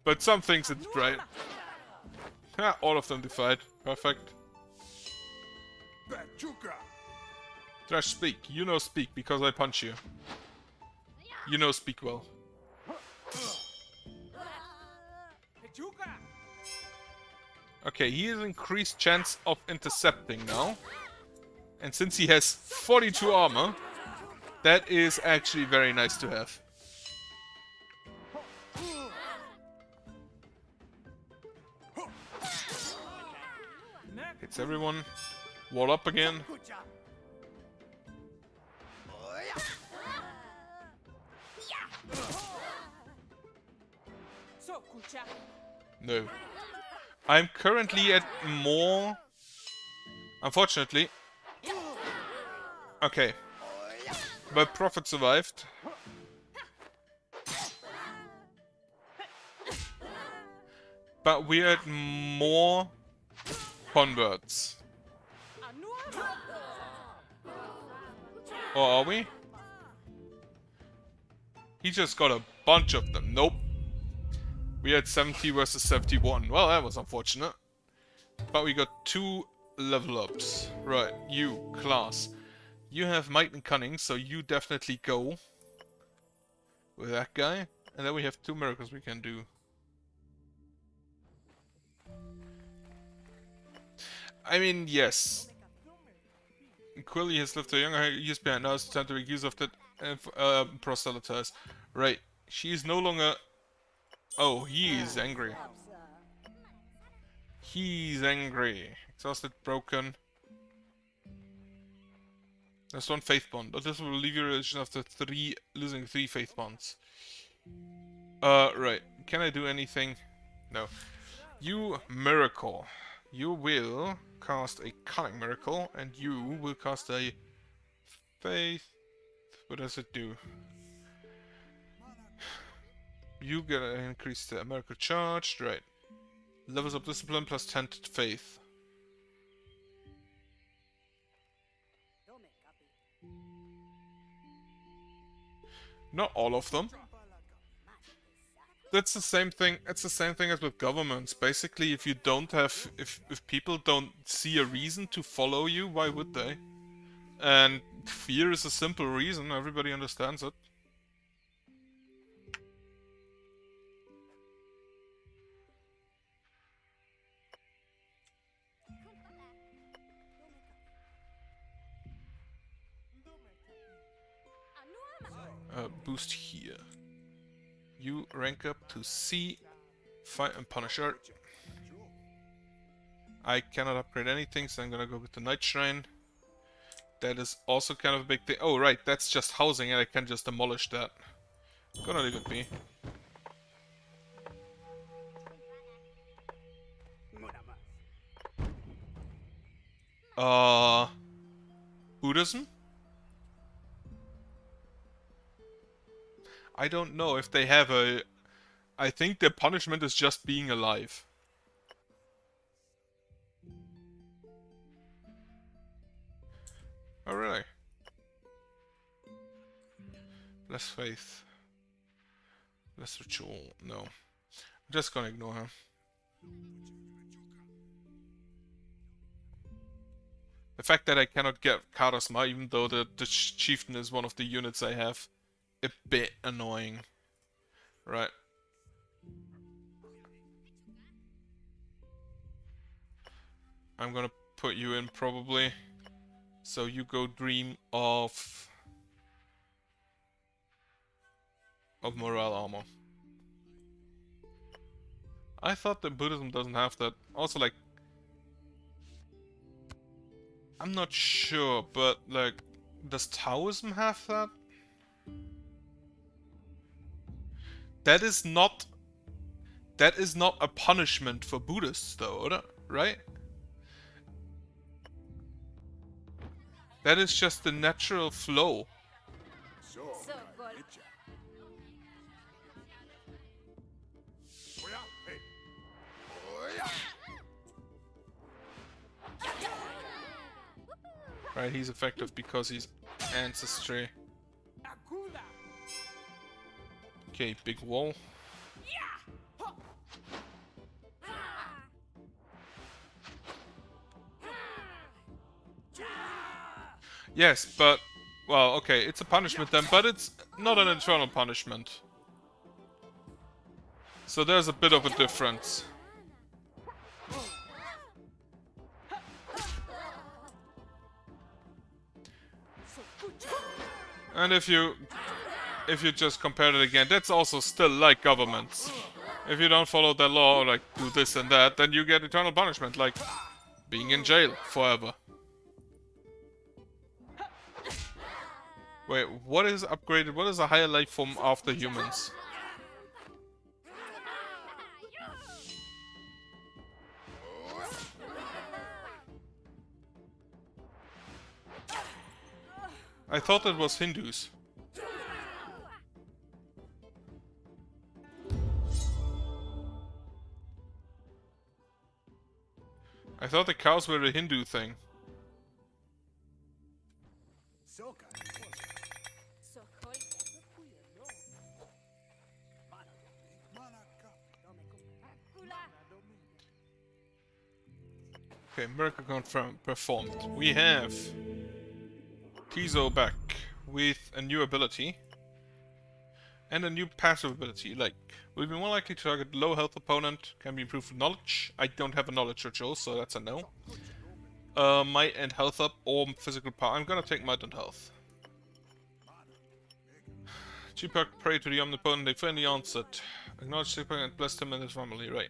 But some things it did right. Yeah, all of them defied. Perfect. Thrash, speak. You know speak, because I punch you. You know speak well. Okay, he has increased chance of intercepting now. And since he has 42 armor, that is actually very nice to have. Hits everyone. Wall up again. No. I'm currently at more... Unfortunately. Okay. My prophet survived. But we're at more converts. Or are we? He just got a bunch of them. Nope. We had 70 versus 71. Well, that was unfortunate. But we got 2 level ups. Right, you, class. You have might and cunning, so you definitely go with that guy. And then we have 2 miracles we can do. I mean, yes. Quilly has left her younger years behind. Now it's time to make use of that proselytize. Right. She is no longer... Oh, he is angry. He's angry. Exhausted, broken. There's 1 faith bond, but this will leave your religion after losing 3 faith bonds. Right. Can I do anything? No. You miracle. You will cast a cunning miracle, and you will cast a faith. What does it do? You get an increase the miracle charge, right? Levels of discipline plus 10 to faith. Not all of them. That's the same thing. It's the same thing as with governments. Basically, if you don't have, if people don't see a reason to follow you, why would they? And fear is a simple reason. Everybody understands it. Boost here. You rank up to C. Fight and Punisher. I cannot upgrade anything, so I'm gonna go with the Night Shrine. That is also kind of a big thing. Oh, right, that's just housing, and I can just demolish that. Gonna leave it be. Buddhism? I don't know if they have a... I think their punishment is just being alive. Oh, really? Less faith. Less ritual. No. I'm just gonna ignore her. The fact that I cannot get Charisma, even though the chieftain is one of the units I have, a bit annoying. Right. I'm gonna put you in probably. So you go dream of morale armor. I thought that Buddhism doesn't have that. Also, like, I'm not sure, but like, does Taoism have that? That is not a punishment for Buddhists, though, right? That is just the natural flow. Right, he's effective because he's ancestry. Okay, big wall. Yes, but... Well, okay, it's a punishment then, but it's not an eternal punishment. So there's a bit of a difference. And if you just compare it again, that's also still like governments. If you don't follow the law, like do this and that, then you get eternal punishment, like being in jail forever. Wait, what is upgraded? What is a higher life form after humans? I thought it was Hindus. I thought the cows were a Hindu thing. Okay, miracle confirmed, performed. We have Tizo back with a new ability and a new passive ability. Like, will be more likely to target low health opponent. Can be improved with knowledge. I don't have a knowledge ritual, so that's a no. Might and health up or physical power. I'm gonna take might and health. Chipak prayed to the omnipotent. They finally answered. Acknowledge Chipak and blessed him and his family. Right.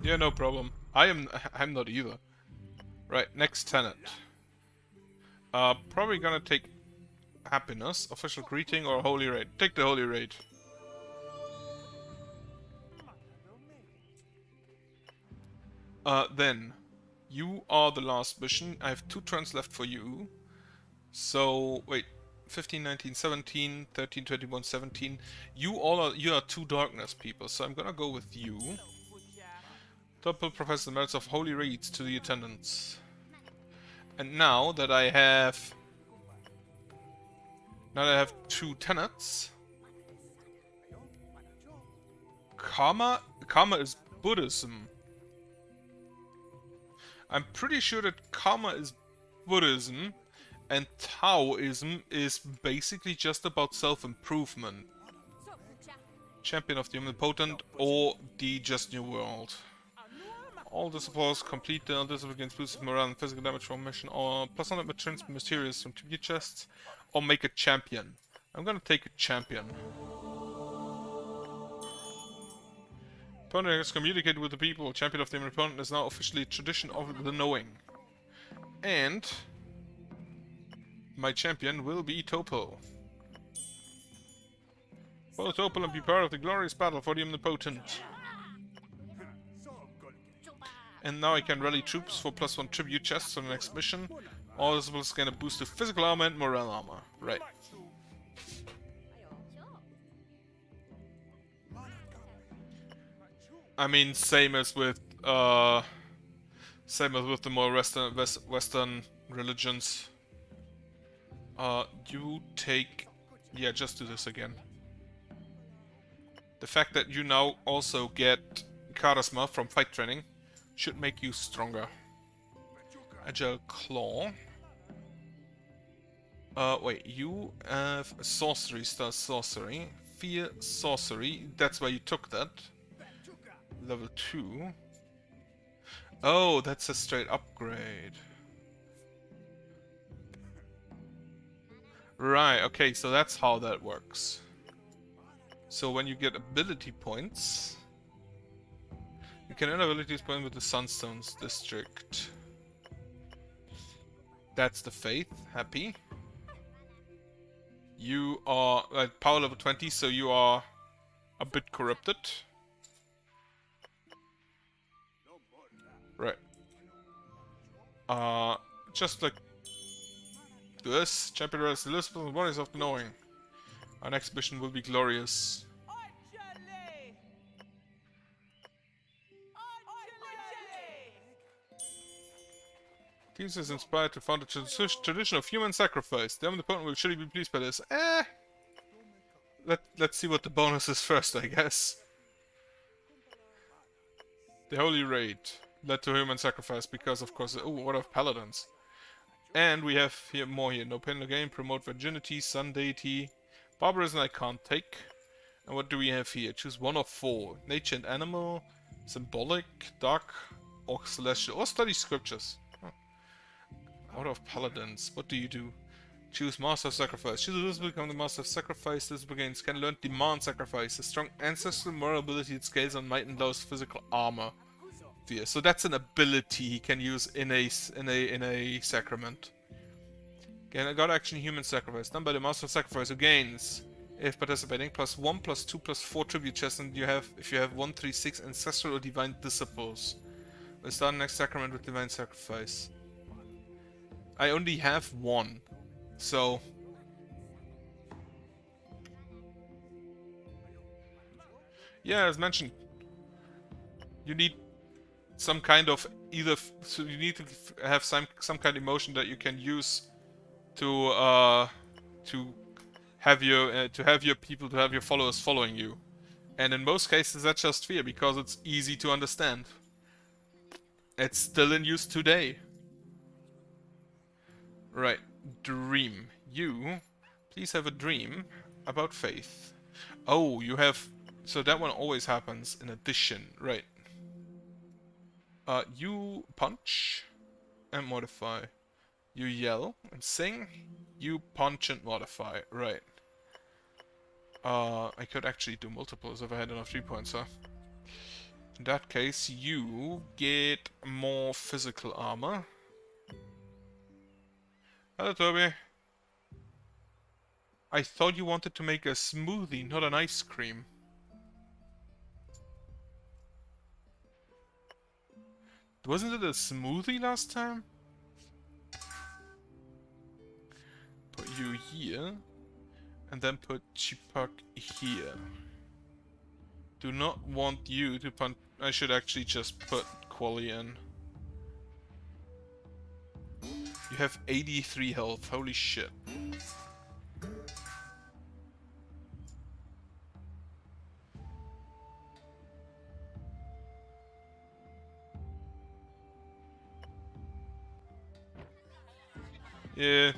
Yeah, no problem. I'm not either. Right, next tenant. Probably gonna take happiness, official greeting, or holy raid. Take the holy raid. Then you are the last mission. I have 2 turns left for you. So wait, 15, 19, 17, 13, 21, 17. You are 2 darkness people. So I'm gonna go with you. Double profess the merits of holy raids to the attendants. And now that I have 2 tenets, karma is Buddhism. I'm pretty sure that karma is Buddhism and Taoism is basically just about self-improvement. Champion of the Omnipotent or the Just New World. All disciplines complete the discipline against boosts morale and physical damage from mission, or plus 100 returns materials from tribute chests, or make a champion. I'm gonna take a champion. Opponent has communicated with the people. Champion of the Omnipotent is now officially a tradition of the knowing. And my champion will be Topo. Follow Topo and be part of the glorious battle for the Omnipotent. And now I can rally troops for +1 tribute chests on the next mission. All this is gonna boost to physical armor and morale armor. Right. I mean, same as with the more Western religions. You take... Yeah, just do this again. The fact that you now also get charisma from fight training should make you stronger. Agile Claw. Wait, you have a sorcery, star sorcery. Fear sorcery, that's why you took that. Level 2. Oh, that's a straight upgrade. Right, okay, so that's how that works. So when you get ability points, you can earn abilities point with the Sunstones district. That's the Faith. Happy. You are at power level 20, so you are a bit corrupted. Right. Just like this, Champion Red Elizabeth and Warriors of the Knowing. Our next mission will be glorious. Teams is inspired to found a tradition of human sacrifice. The Omnipotent will surely be pleased by this. Let's see what the bonus is first, I guess. The Holy Raid led to human sacrifice because, of course, what of paladins? And we have here more here. No pain, no gain. Promote virginity, sun deity. Barbarism I can't take. And what do we have here? Choose 1 of 4. Nature and animal, symbolic, dark, or celestial, or study scriptures. Out of paladins, what do you do? Choose Master of Sacrifice. Choose this to become the Master of Sacrifice. This begins can learn Demand Sacrifice. A strong ancestral moral ability that scales on might and lows physical armor. Fear. So that's an ability he can use in a sacrament. Again, I got action human sacrifice done by the Master of Sacrifice who gains, if participating, +1, +2, +4 tribute chests, and if you have 1, 3, 6 ancestral or divine disciples. We'll start next sacrament with divine sacrifice. I only have 1, so yeah, as mentioned, you need some kind of so you need to have some kind of emotion that you can use to have your people, to have your followers following you. And in most cases that's just fear, because it's easy to understand. It's still in use today. Right, dream. You, please have a dream about faith. Oh, you have... So that one always happens in addition, right. You punch and modify. You yell and sing. You punch and modify, right. I could actually do multiples if I had enough 3 points, huh? In that case, you get more physical armor. Hello, Toby. I thought you wanted to make a smoothie, not an ice cream. Wasn't it a smoothie last time? Put you here. And then put Chipak here. Do not want you to punch... I should actually just put Quali in. You have 83 health, holy shit. Yeah.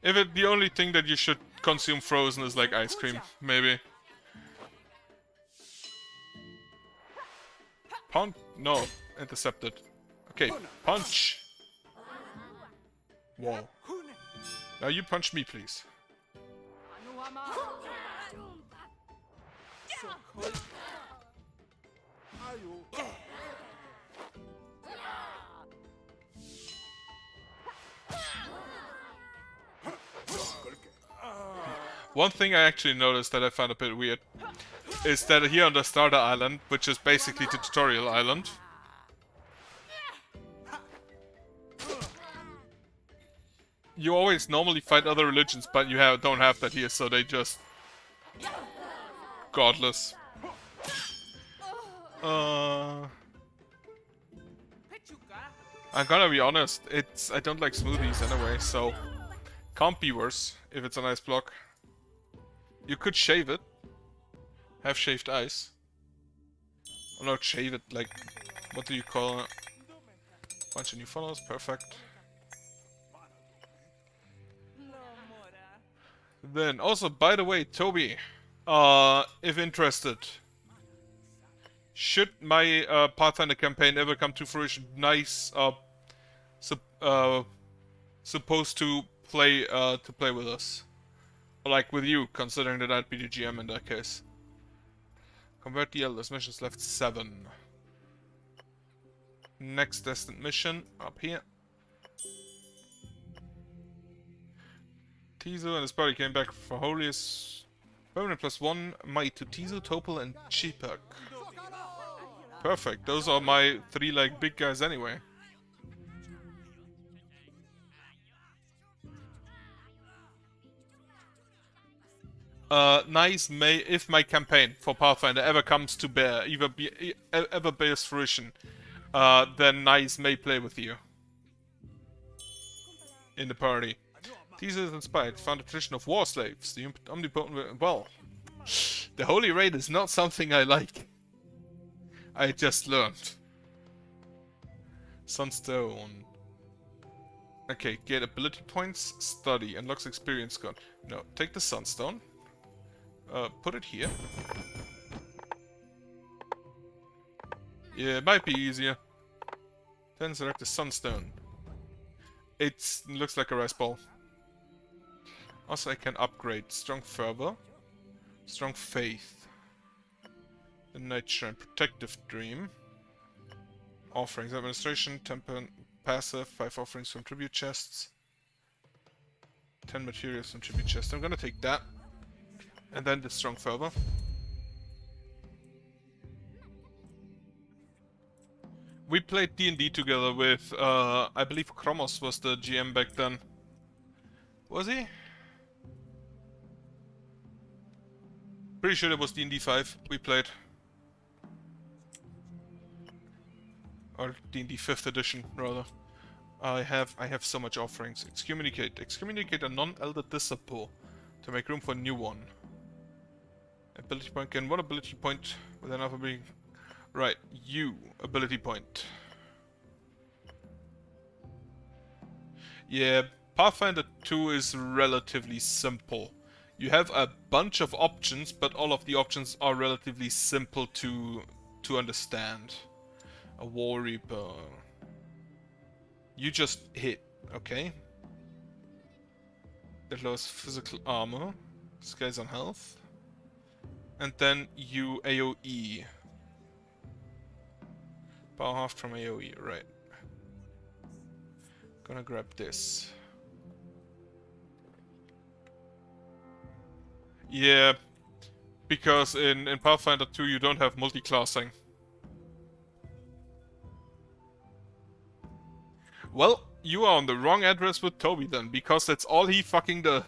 If it the only thing that you should consume frozen is like ice cream, maybe. Punch? No, intercepted. Okay, punch! Whoa. Now you punch me, please. One thing I actually noticed that I found a bit weird is that here on the starter island, which is basically the tutorial island, you always normally fight other religions, but you don't have that here, so they just godless. I'm gonna be honest, I don't like smoothies anyway, so can't be worse if it's a nice block. You could shave it. Have shaved ice. Or not shave it, like, what do you call it? Bunch of new funnels, perfect. Then, also, by the way, Toby, if interested, should my Pathfinder campaign ever come to fruition, nice, supposed to play with us. Or like with you, considering that I'd be the GM in that case. Convert the Elders, missions left 7. Next destined mission, up here. Tizu and his party came back for Holiest. Permanent +1, might to Tizu, Topal and Chipak. Perfect, those are my 3 like big guys anyway. Nice may, if my campaign for Pathfinder ever comes to bear, ever bears fruition, then Nice may play with you. In the party. Teaser is inspired, found a tradition of war slaves. The omnipotent, well, the Holy Raid is not something I like. I just learned. Sunstone. Okay, get ability points, study, unlocks experience card. No, take the Sunstone. Put it here. Yeah, it might be easier. Then select the Sunstone. It looks like a rice ball. Also, I can upgrade Strong Fervor, Strong Faith, the Night Shrine, Protective Dream, Offerings, Administration, Temper, Passive, 5 offerings from Tribute Chests, 10 materials from Tribute Chests. I'm gonna take that. And then the Strong Fervor. We played D&D together with, I believe Kromos was the GM back then. Was he? Pretty sure it was D&D 5 we played. Or D&D 5th edition, rather. I have so much offerings. Excommunicate. Excommunicate a non-elder disciple to make room for a new one. Ability point gain 1 ability point with another being. Right, you ability point. Yeah, Pathfinder 2 is relatively simple. You have a bunch of options, but all of the options are relatively simple to understand. A War Reaper. You just hit, okay? That lowers physical armor, scales on health. And then you AoE. Power half from AoE, right. Gonna grab this. Yeah, because in Pathfinder 2 you don't have multi-classing. Well, you are on the wrong address with Toby then, because that's all he fucking does.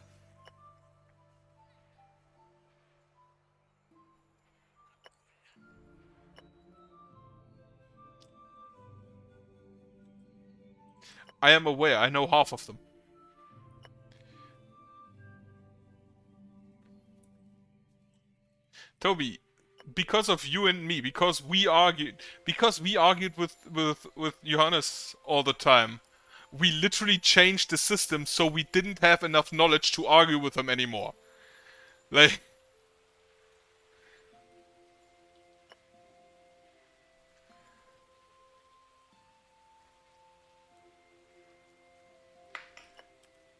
I am aware, I know half of them. Toby, because of you and me, because we argued with Johannes all the time, we literally changed the system so we didn't have enough knowledge to argue with him anymore. Like,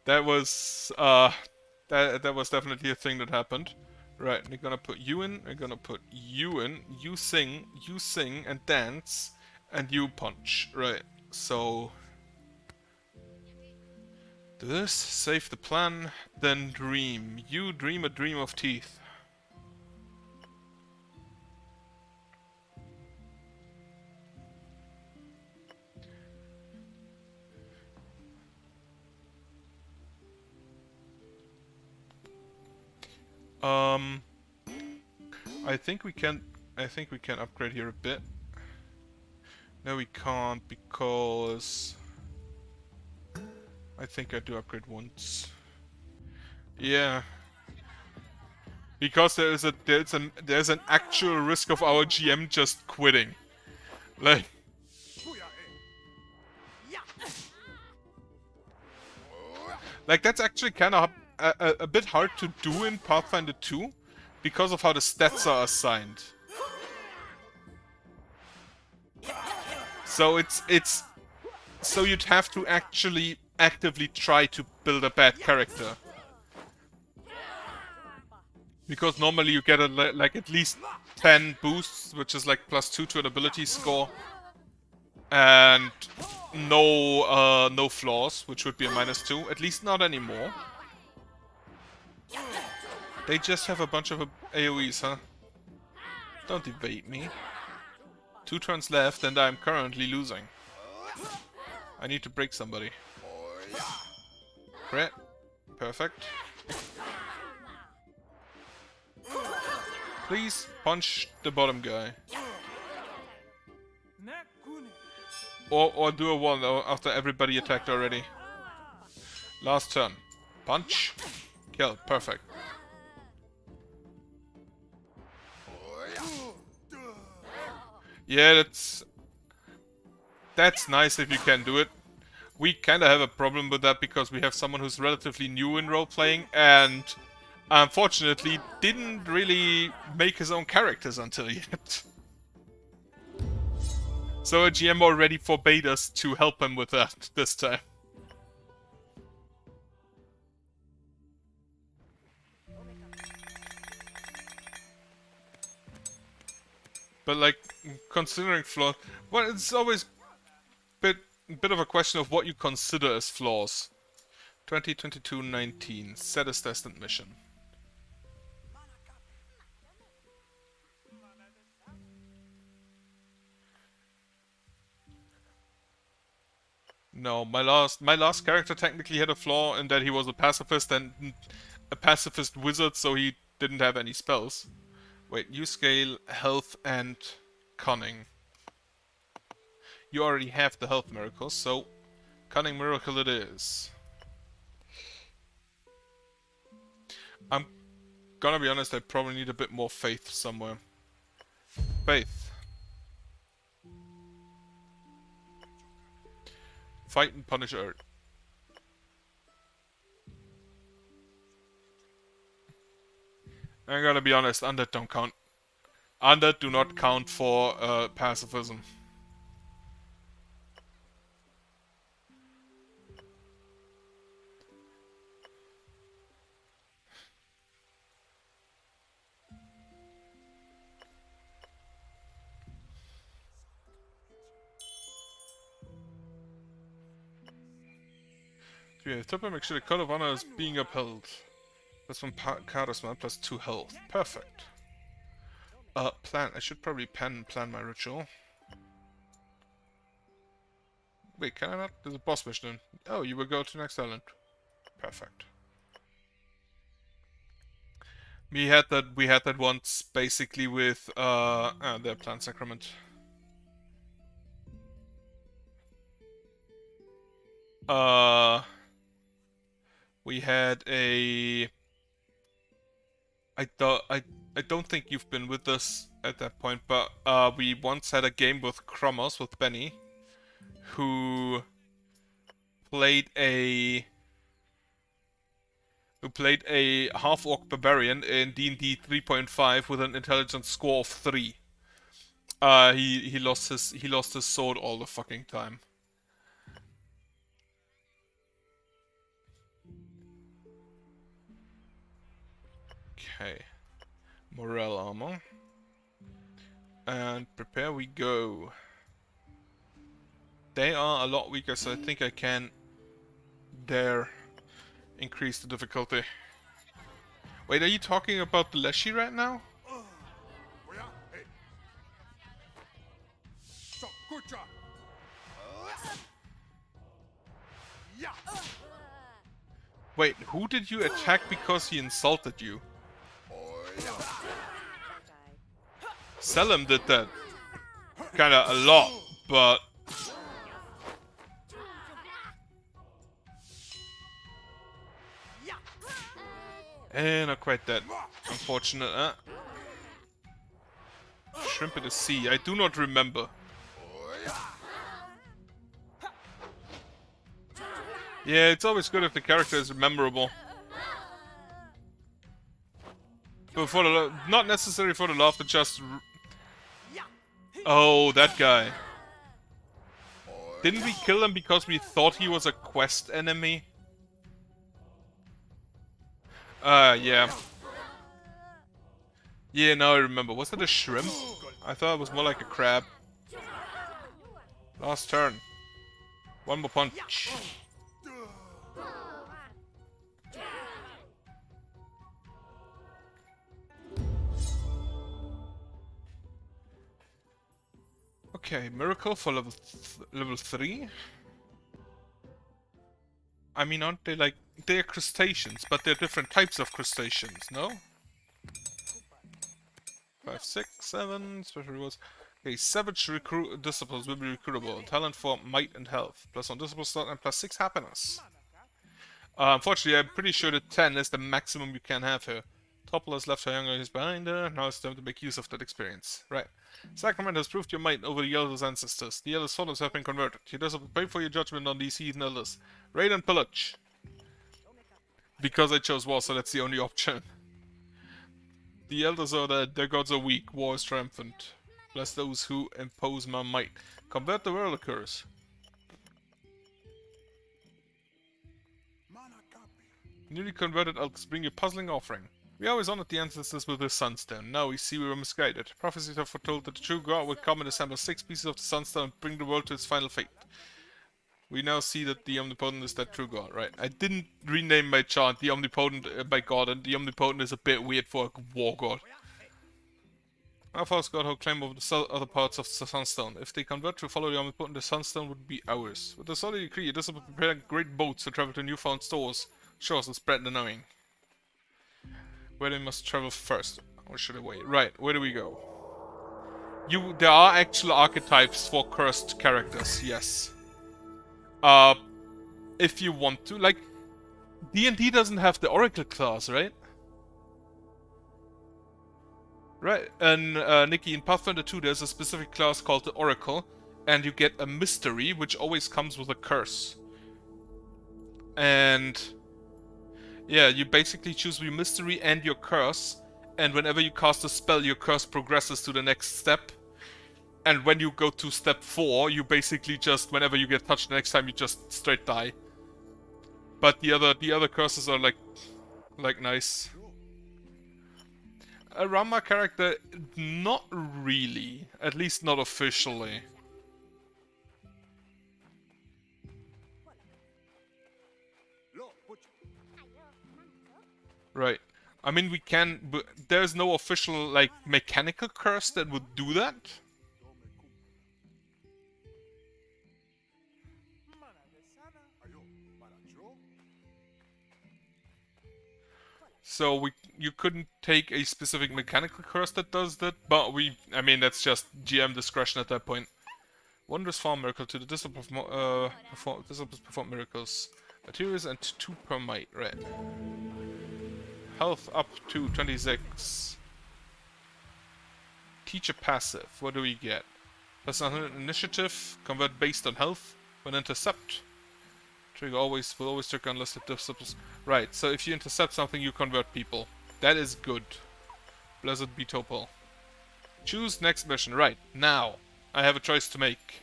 that was that was definitely a thing that happened. Right, we're gonna put you in, we're gonna put you in, you sing and dance, and you punch. Right, so this, save the plan, then dream. You dream a dream of teeth. I think we can upgrade here a bit. No, we can't because I think I do upgrade once. Yeah, because there's an actual risk of our GM just quitting. Like that's actually kind of a bit hard to do in Pathfinder 2 because of how the stats are assigned. So so you'd have to actually actively try to build a bad character. Because normally you get like at least 10 boosts, which is like +2 to an ability score. And no flaws, which would be a -2. At least not anymore. They just have a bunch of AoEs, huh? Don't evade me. 2 turns left and I'm currently losing. I need to break somebody. Crit. Perfect. Please punch the bottom guy. Or do a 1 after everybody attacked already. Last turn. Punch. Kill. Perfect. Yeah, that's nice if you can do it. We kinda have a problem with that because we have someone who's relatively new in role-playing and unfortunately didn't really make his own characters until yet. So a GM already forbade us to help him with that this time. But like, considering flaws, well, it's always bit of a question of what you consider as flaws. 2022-19, set as destined mission. No, my last character technically had a flaw in that he was a pacifist and a pacifist wizard, so he didn't have any spells. Wait, you scale health and cunning. You already have the health miracle, so cunning miracle it is. I'm gonna be honest, I probably need a bit more faith somewhere. Faith. Fight and punish Earth. I'm gonna be honest, undead don't count. Undead do not count for pacifism. Yeah, Tupper, make sure the code of honor is being upheld. Plus 1 charisma, plus 2 health. Perfect. Plan. I should probably plan my ritual. Wait, can I not? There's a boss mission. Oh, you will go to next island. Perfect. We had that once, basically with the plant sacrament. We had a... I don't think you've been with us at that point, but we once had a game with Kromos, with Benny, who played a half-orc barbarian in D&D 3.5 with an intelligence score of 3. He lost his sword all the fucking time. Okay. Morale armor. And prepare we go. They are a lot weaker, so I think I can dare increase the difficulty. Wait, are you talking about the Leshy right now? Wait, who did you attack because he insulted you? Selim did that kinda a lot, but... not quite that. Unfortunate, huh? Shrimp in the sea, I do not remember. Yeah, it's always good if the character is memorable. But for the not necessary for the laughter, just... Oh, that guy. Didn't we kill him because we thought he was a quest enemy? Yeah. Yeah, now I remember. Was that a shrimp? I thought it was more like a crab. Last turn. One more punch. Okay, miracle for level 3. I mean, aren't they like... They're crustaceans, but they're different types of crustaceans, no? 5, 6, 7, special rewards. Okay, savage disciples will be recruitable. Talent for might and health. +1 discipline slot and +6 happiness. Unfortunately, I'm pretty sure that 10 is the maximum you can have here. Topple has left her younger is behind her. Now it's time to make use of that experience. Right. Sacrament has proved your might over the elders' ancestors. The elders' fathers have been converted. You deserve to pay for your judgment on these heathen elders. Raid and pillage. Because I chose war, so that's the only option. The elders are dead, their gods are weak, war is triumphant. Bless those who impose my might. Convert the world occurs. Newly converted elders bring you puzzling offering. We always honored the ancestors with the sunstone. Now we see we were misguided. Prophecies have foretold that the true god would come and assemble 6 pieces of the sunstone and bring the world to its final fate. We now see that the Omnipotent is that true god, right? I didn't rename my chant the Omnipotent by god, and the Omnipotent is a bit weird for a war god. Our false god hold claim over the other parts of the sunstone. If they convert to follow the Omnipotent, the sunstone would be ours. With the solid decree, this will prepare great boats to travel to newfound shores and spread the knowing. Where they must travel first. Or should I wait? Right, where do we go? There are actual archetypes for cursed characters, yes. If you want to, like, D&D doesn't have the Oracle class, right? Right, and Nikki, in Pathfinder 2 there's a specific class called the Oracle, and you get a mystery which always comes with a curse. And yeah, you basically choose your mystery and your curse, and whenever you cast a spell, your curse progresses to the next step. And when you go to step 4, you basically just, whenever you get touched the next time, you just straight die. But the other curses are like nice. A Rama character, not really. At least not officially. Right. I mean, we can, but there's no official, like, mechanical curse that would do that. So you couldn't take a specific mechanical curse that does that, but I mean, that's just GM discretion at that point. Wondrous farm miracle to the disciples perform miracles. Materials and 2 per might, right. Health up to 26. Teacher passive, what do we get? Plus 100 initiative, convert based on health. When intercept, trigger will always trigger unless the disciples. Right, so if you intercept something, you convert people. That is good. Blessed be Topol. Choose next mission. Right, now I have a choice to make.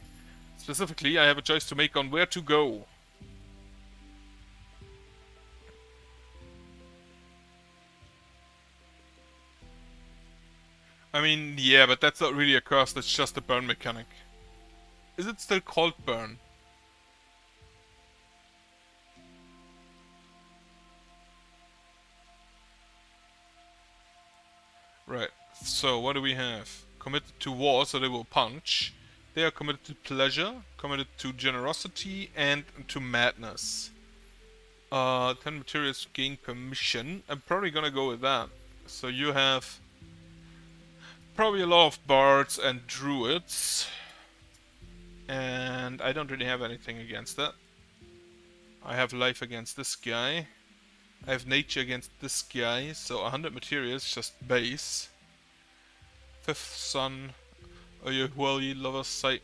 Specifically, I have a choice to make on where to go. I mean, yeah, but that's not really a curse, that's just a burn mechanic. Is it still called burn? Right, so what do we have? Committed to war, so they will punch. They are committed to pleasure, committed to generosity, and to madness. 10 materials gain permission. I'm probably gonna go with that. So you have probably a lot of bards and druids. And I don't really have anything against that. I have life against this guy. I have nature against this guy, so 100 materials, just base. 5th Sun. Oh, you lover's sight.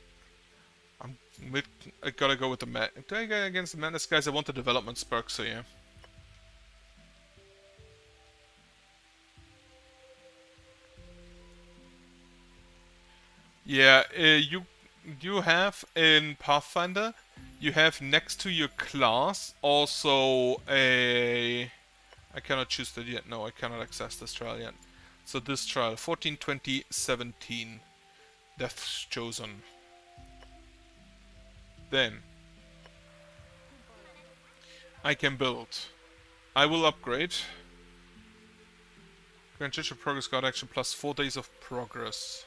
I gotta go with the Do I go against the madness guys? I want the development spark, so yeah. Yeah, you have in Pathfinder, you have next to your class also a... I cannot choose that yet. No, I cannot access this trial yet. So this trial, 14, 20, 17. Death's chosen. Then I can build. I will upgrade. Grant Church of Progress God action plus 4 days of progress.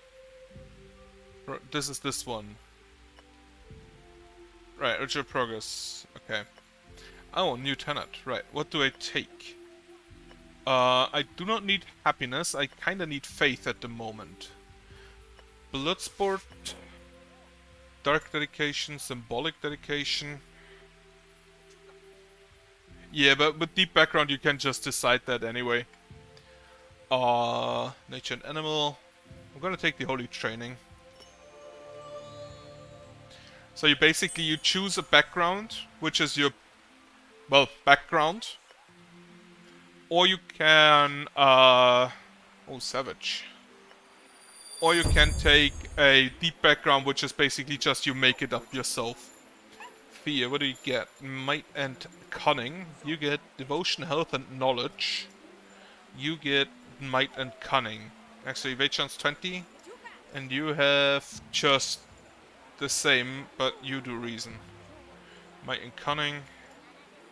This is this one. Right, Urge of Progress. Okay. Oh, new tenant. Right, what do I take? I do not need happiness. I kinda need faith at the moment. Bloodsport. Dark dedication, symbolic dedication. Yeah, but with deep background you can just decide that anyway. Nature and animal. I'm gonna take the holy training. So you basically you choose a background, which is your background. Or you can oh, savage. Or you can take a deep background, which is basically just you make it up yourself. Fear, what do you get? Might and cunning. You get devotion, health, and knowledge. You get might and cunning. Actually, evade chance 20. And you have just the same, but you do reason. Might and cunning.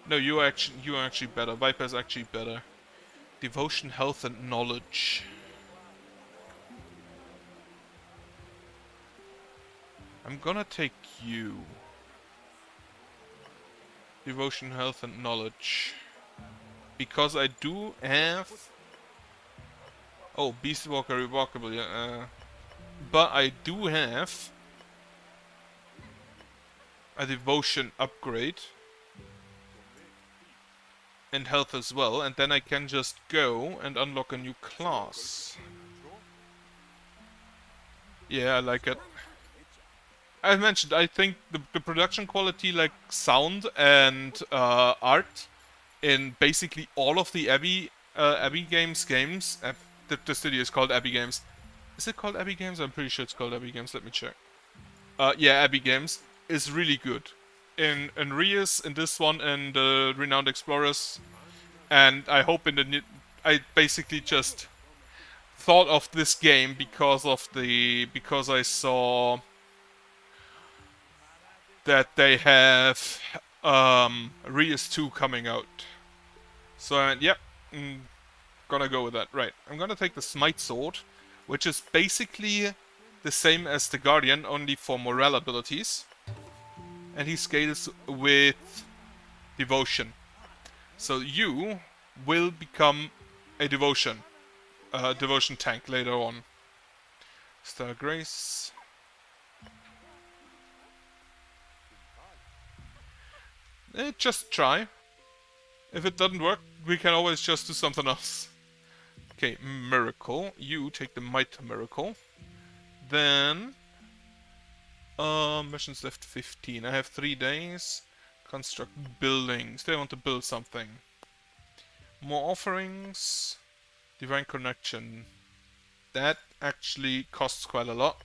No, you are actually better. Viper's actually better. Devotion, health, and knowledge. I'm gonna take you. Devotion, health, and knowledge. Because I do have... Oh, Beast Walker Revocable, yeah. But I do have a devotion upgrade. And health as well. And then I can just go and unlock a new class. Yeah, I like it. As mentioned, I think the production quality, like sound and art, in basically all of the Abbey games. The studio is called Abbey Games. Is it called Abbey Games? I'm pretty sure it's called Abbey Games. Let me check. Yeah, Abbey Games is really good. In Rias, in this one, and Renowned Explorers, and I hope in the I basically just thought of this game because I saw that they have Rias 2 coming out. So yep, gonna go with that. Right, I'm gonna take the Smite Sword, which is basically the same as the Guardian, only for morale abilities. And he scales with Devotion. So you will become a Devotion tank later on. Star Grace. Just try. If it doesn't work, we can always just do something else. Okay, Miracle. You take the Might Miracle. Then... missions left 15. I have 3 days. Construct buildings. They want to build something. More offerings. Divine Connection. That actually costs quite a lot.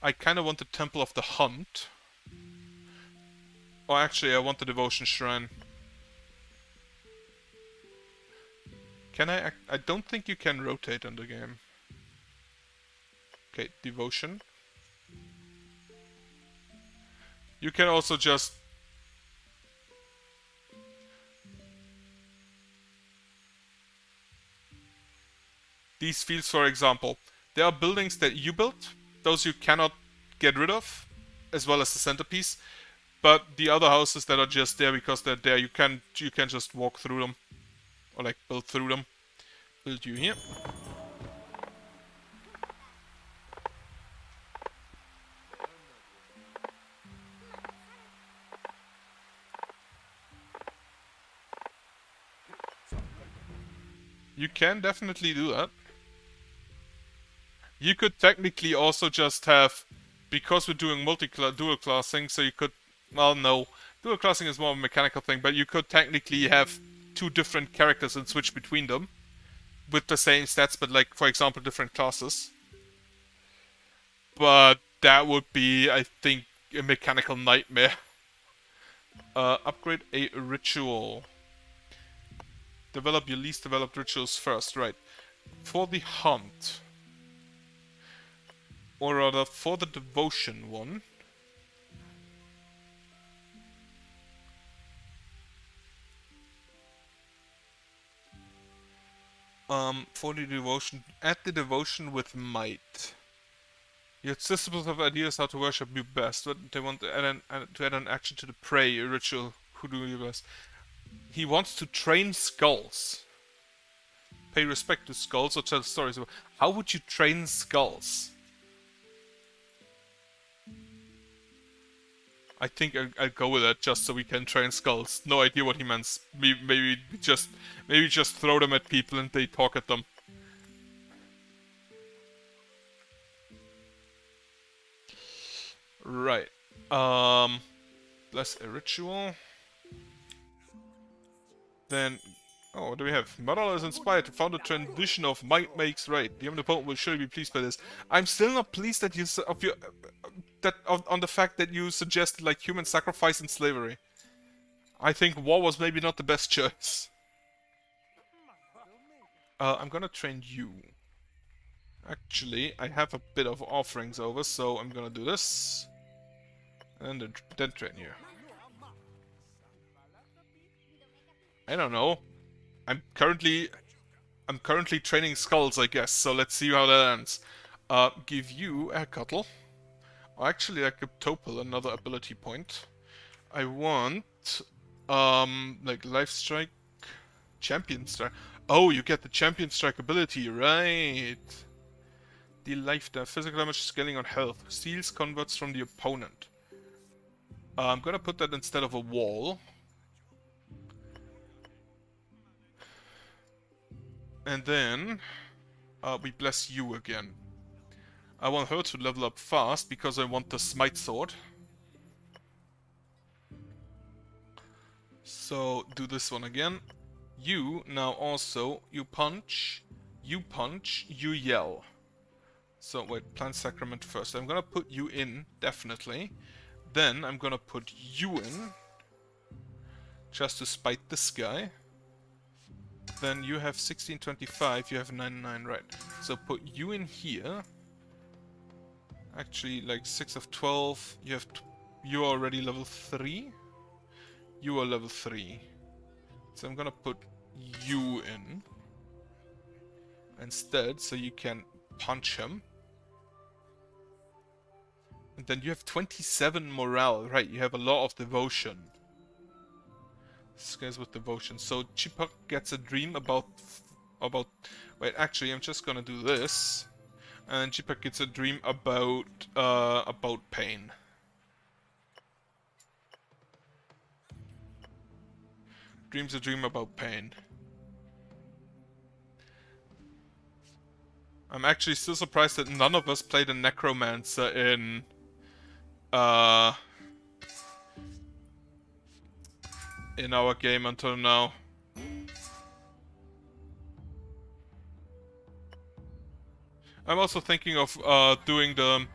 I kind of want the Temple of the Hunt. Or actually, I want the Devotion Shrine. Can I... I don't think you can rotate in the game. Okay, Devotion. You can also just... These fields, for example. There are buildings that you built. Those you cannot get rid of. As well as the centerpiece. But the other houses that are just there because they're there, you can just walk through them. Or like build through them. Build you here. You can definitely do that. You could technically also just have, because we're doing dual classing, so you could, well, no, dual classing is more of a mechanical thing, but you could technically have 2 different characters and switch between them with the same stats, but like, for example, different classes. But that would be, I think, a mechanical nightmare. Upgrade a ritual. Develop your least developed rituals first, right. For the hunt. Or rather, for the devotion one. For the devotion, add the devotion with might. Your systems have ideas how to worship you best. But they want to add an action to the pray ritual. Who do you best? He wants to train skulls. Pay respect to skulls or tell stories about. How would you train skulls? I think I'll go with that just so we can train skulls. No idea what he means. Maybe just throw them at people and they talk at them. Right. Bless a ritual. Then, oh, what do we have? Madala is inspired to found a tradition of might makes right. The omnipotent will surely be pleased by this. I'm still not pleased that on the fact that you suggested like human sacrifice and slavery. I think war was maybe not the best choice. I'm gonna train you. Actually, I have a bit of offerings over, so I'm gonna do this. And then train you. I don't know. I'm currently training skulls, I guess, so let's see how that ends. Give you a Cuttle. Or actually, I could Topple another ability point. I want, like Life Strike, Champion Strike. Oh, you get the Champion Strike ability, right. The physical damage scaling on health. Steals converts from the opponent. I'm gonna put that instead of a wall. And then, we bless you again. I want her to level up fast because I want the smite sword. So do this one again. You now also, you punch, you yell. So wait, plant sacrament first. I'm gonna put you in, definitely. Then I'm gonna put you in, just to spite this guy. Then you have 1625, you have 99, right. So put you in here. Actually, like 6 of 12, you are already level 3. You are level 3. So I'm gonna put you in instead, so you can punch him. And then you have 27 morale, right, you have a lot of devotion. This guy's with devotion. So Chipak gets a dream about... Wait, actually, I'm just gonna do this. And Chipak gets a dream about pain. Dreams a dream about pain. I'm actually still surprised that none of us played a necromancer in our game until now. I'm also thinking of doing the...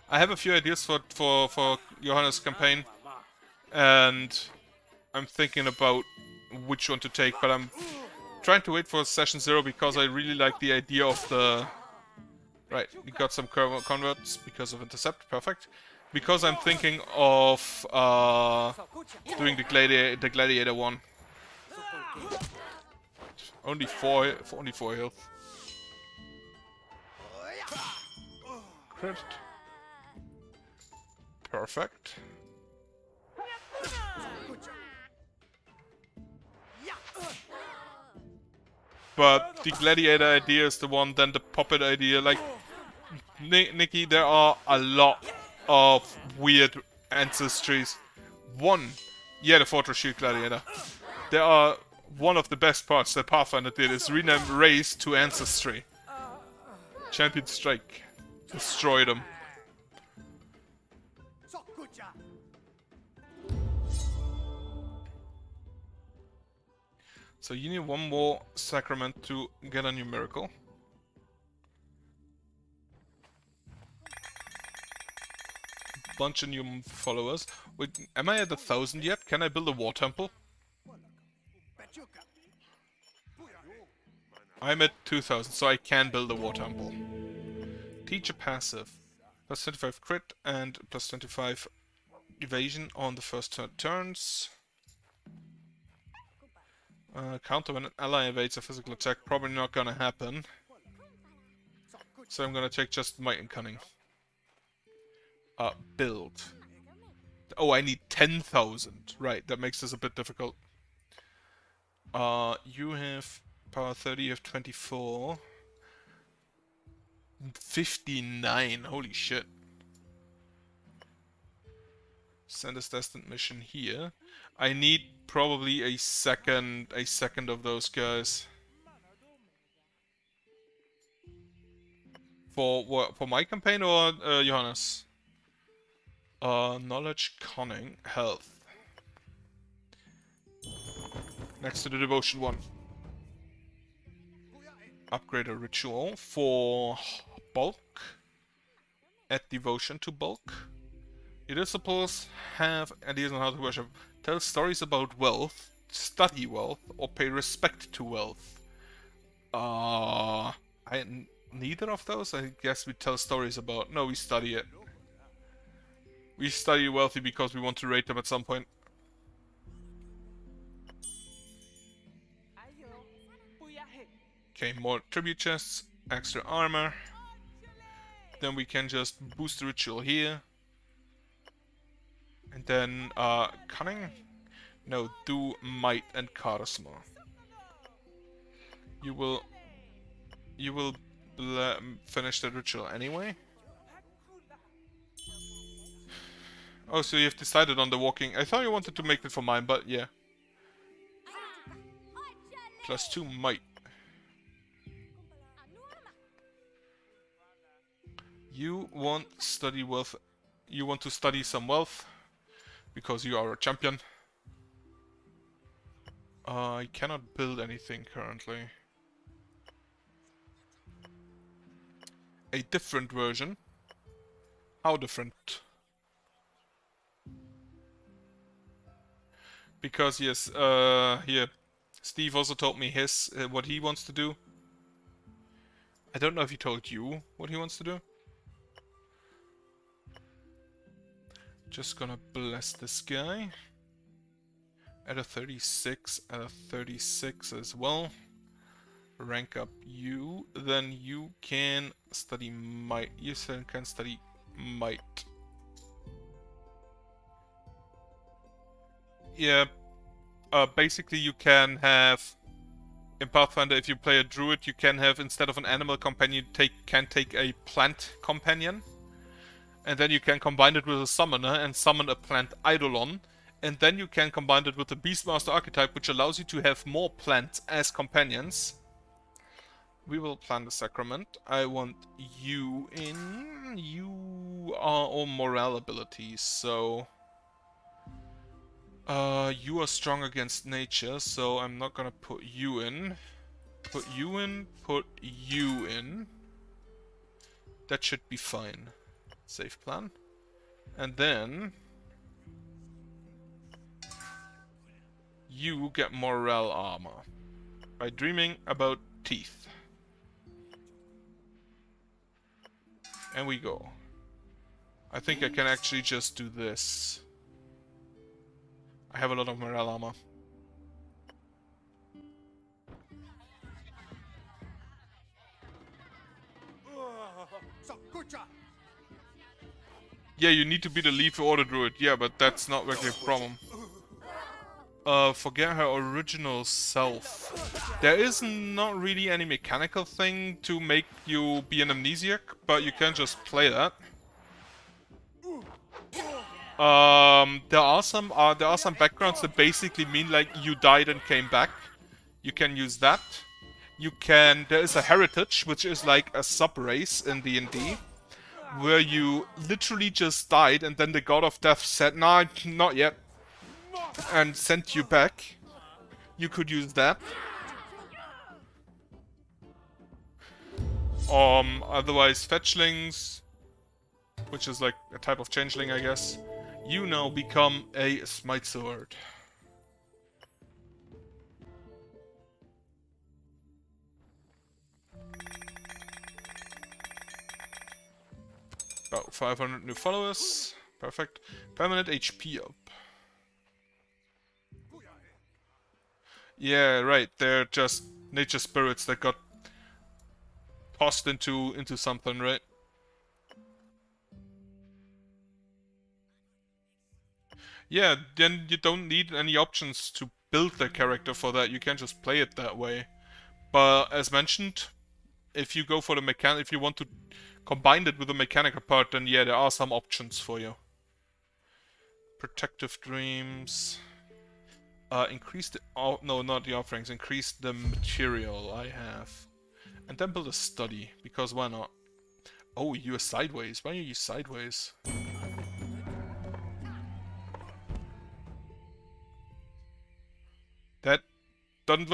I have a few ideas for Johannes' campaign, and I'm thinking about which one to take, but I'm trying to wait for session 0 because I really like the idea of the... Right, we got some converts because of intercept, perfect. Because I'm thinking of doing the gladiator one. Only four health. Crit. Perfect. But the gladiator idea is the one, then the puppet idea. Like, Nikki, there are a lot of weird ancestries. Yeah, the Fortress Shield Gladiator. There are one of the best parts that Pathfinder did is rename race to ancestry. Champion Strike. Destroy them. So you need one more sacrament to get a new miracle. Bunch of new followers. Wait, am I at 1,000 yet? Can I build a war temple? I'm at 2,000, so I can build a war temple. Teach a passive. Plus 25 crit and plus 25 evasion on the first turns. Counter when an ally evades a physical attack. Probably not gonna happen. So I'm gonna take just Might and Cunning. Build. Oh, I need 10,000. Right, that makes this a bit difficult. You have power 30, you have 24. 59, holy shit. Send a destined mission here. I need probably a second of those guys. For what? For my campaign or Johannes? Knowledge, Cunning, Health. Next to the Devotion one. Upgrade a ritual for bulk. Add devotion to bulk. It is supposed to have ideas on how to worship. Tell stories about wealth, study wealth, or pay respect to wealth. Neither of those? I guess we tell stories about... No, we study it. We study wealthy because we want to rate them at some point. Okay, more tribute chests, extra armor. Then we can just boost the ritual here. And then, Cunning? No, do Might and Charisma. You will finish the ritual anyway. Oh, so you've decided on the walking. I thought you wanted to make it for mine, but yeah. Plus 2 Might. You want study wealth. You want to study some wealth because you are a champion. I cannot build anything currently. A different version. How different? Because yes, here, Steve also told me his what he wants to do. I don't know if he told you what he wants to do. Just gonna bless this guy. At a 36, at a 36 as well. Rank up you, then you can study might. You can study might. Yeah, basically you can have in Pathfinder, if you play a druid, you can have, instead of an animal companion, can take a plant companion, and then you can combine it with a summoner and summon a plant eidolon, and then you can combine it with the Beastmaster archetype, which allows you to have more plants as companions. We will plant the sacrament. I want you in. You are all morale abilities, so you are strong against nature, so I'm not gonna put you in. Put you in, put you in. That should be fine. Save plan. And then you get morale armor by dreaming about teeth. And we go. I think I can actually just do this. I have a lot of morale armor. Yeah, you need to be the lead for Order Druid. Yeah, but that's not really a problem. Forget her original self. There is not really any mechanical thing to make you be an amnesiac, but you can just play that. There are some backgrounds that basically mean like you died and came back. You can use that. There is a heritage, which is like a sub-race in D&D, where you literally just died and then the God of Death said, "Nah, not yet," and sent you back. You could use that. Otherwise fetchlings, which is like a type of changeling, I guess. You now become a smite sword. About 500 new followers. Perfect. Permanent HP up. Yeah, right. They're just nature spirits that got tossed into something, right? Yeah, then you don't need any options to build the character for that. You can just play it that way. But as mentioned, if you go for the if you want to combine it with the mechanical part, then yeah, there are some options for you. Protective dreams. Increase the... Oh, no, not the offerings. Increase the material I have. And then build a study, because why not? Oh, you are sideways. Why are you sideways? That doesn't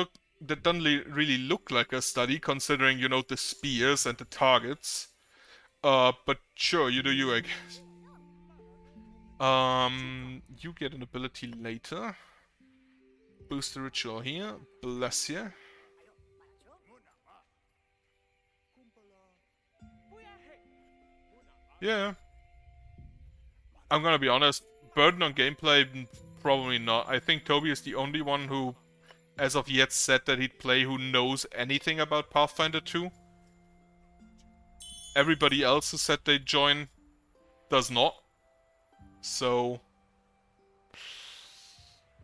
really look like a study, considering, you know, the spears and the targets. But sure, you do you, I guess. You get an ability later. Boost the ritual here. Bless you. Yeah. I'm gonna be honest. Burden on gameplay, probably not. I think Toby is the only one who, as of yet, said that he'd play who knows anything about Pathfinder 2. Everybody else who said they'd join does not. So...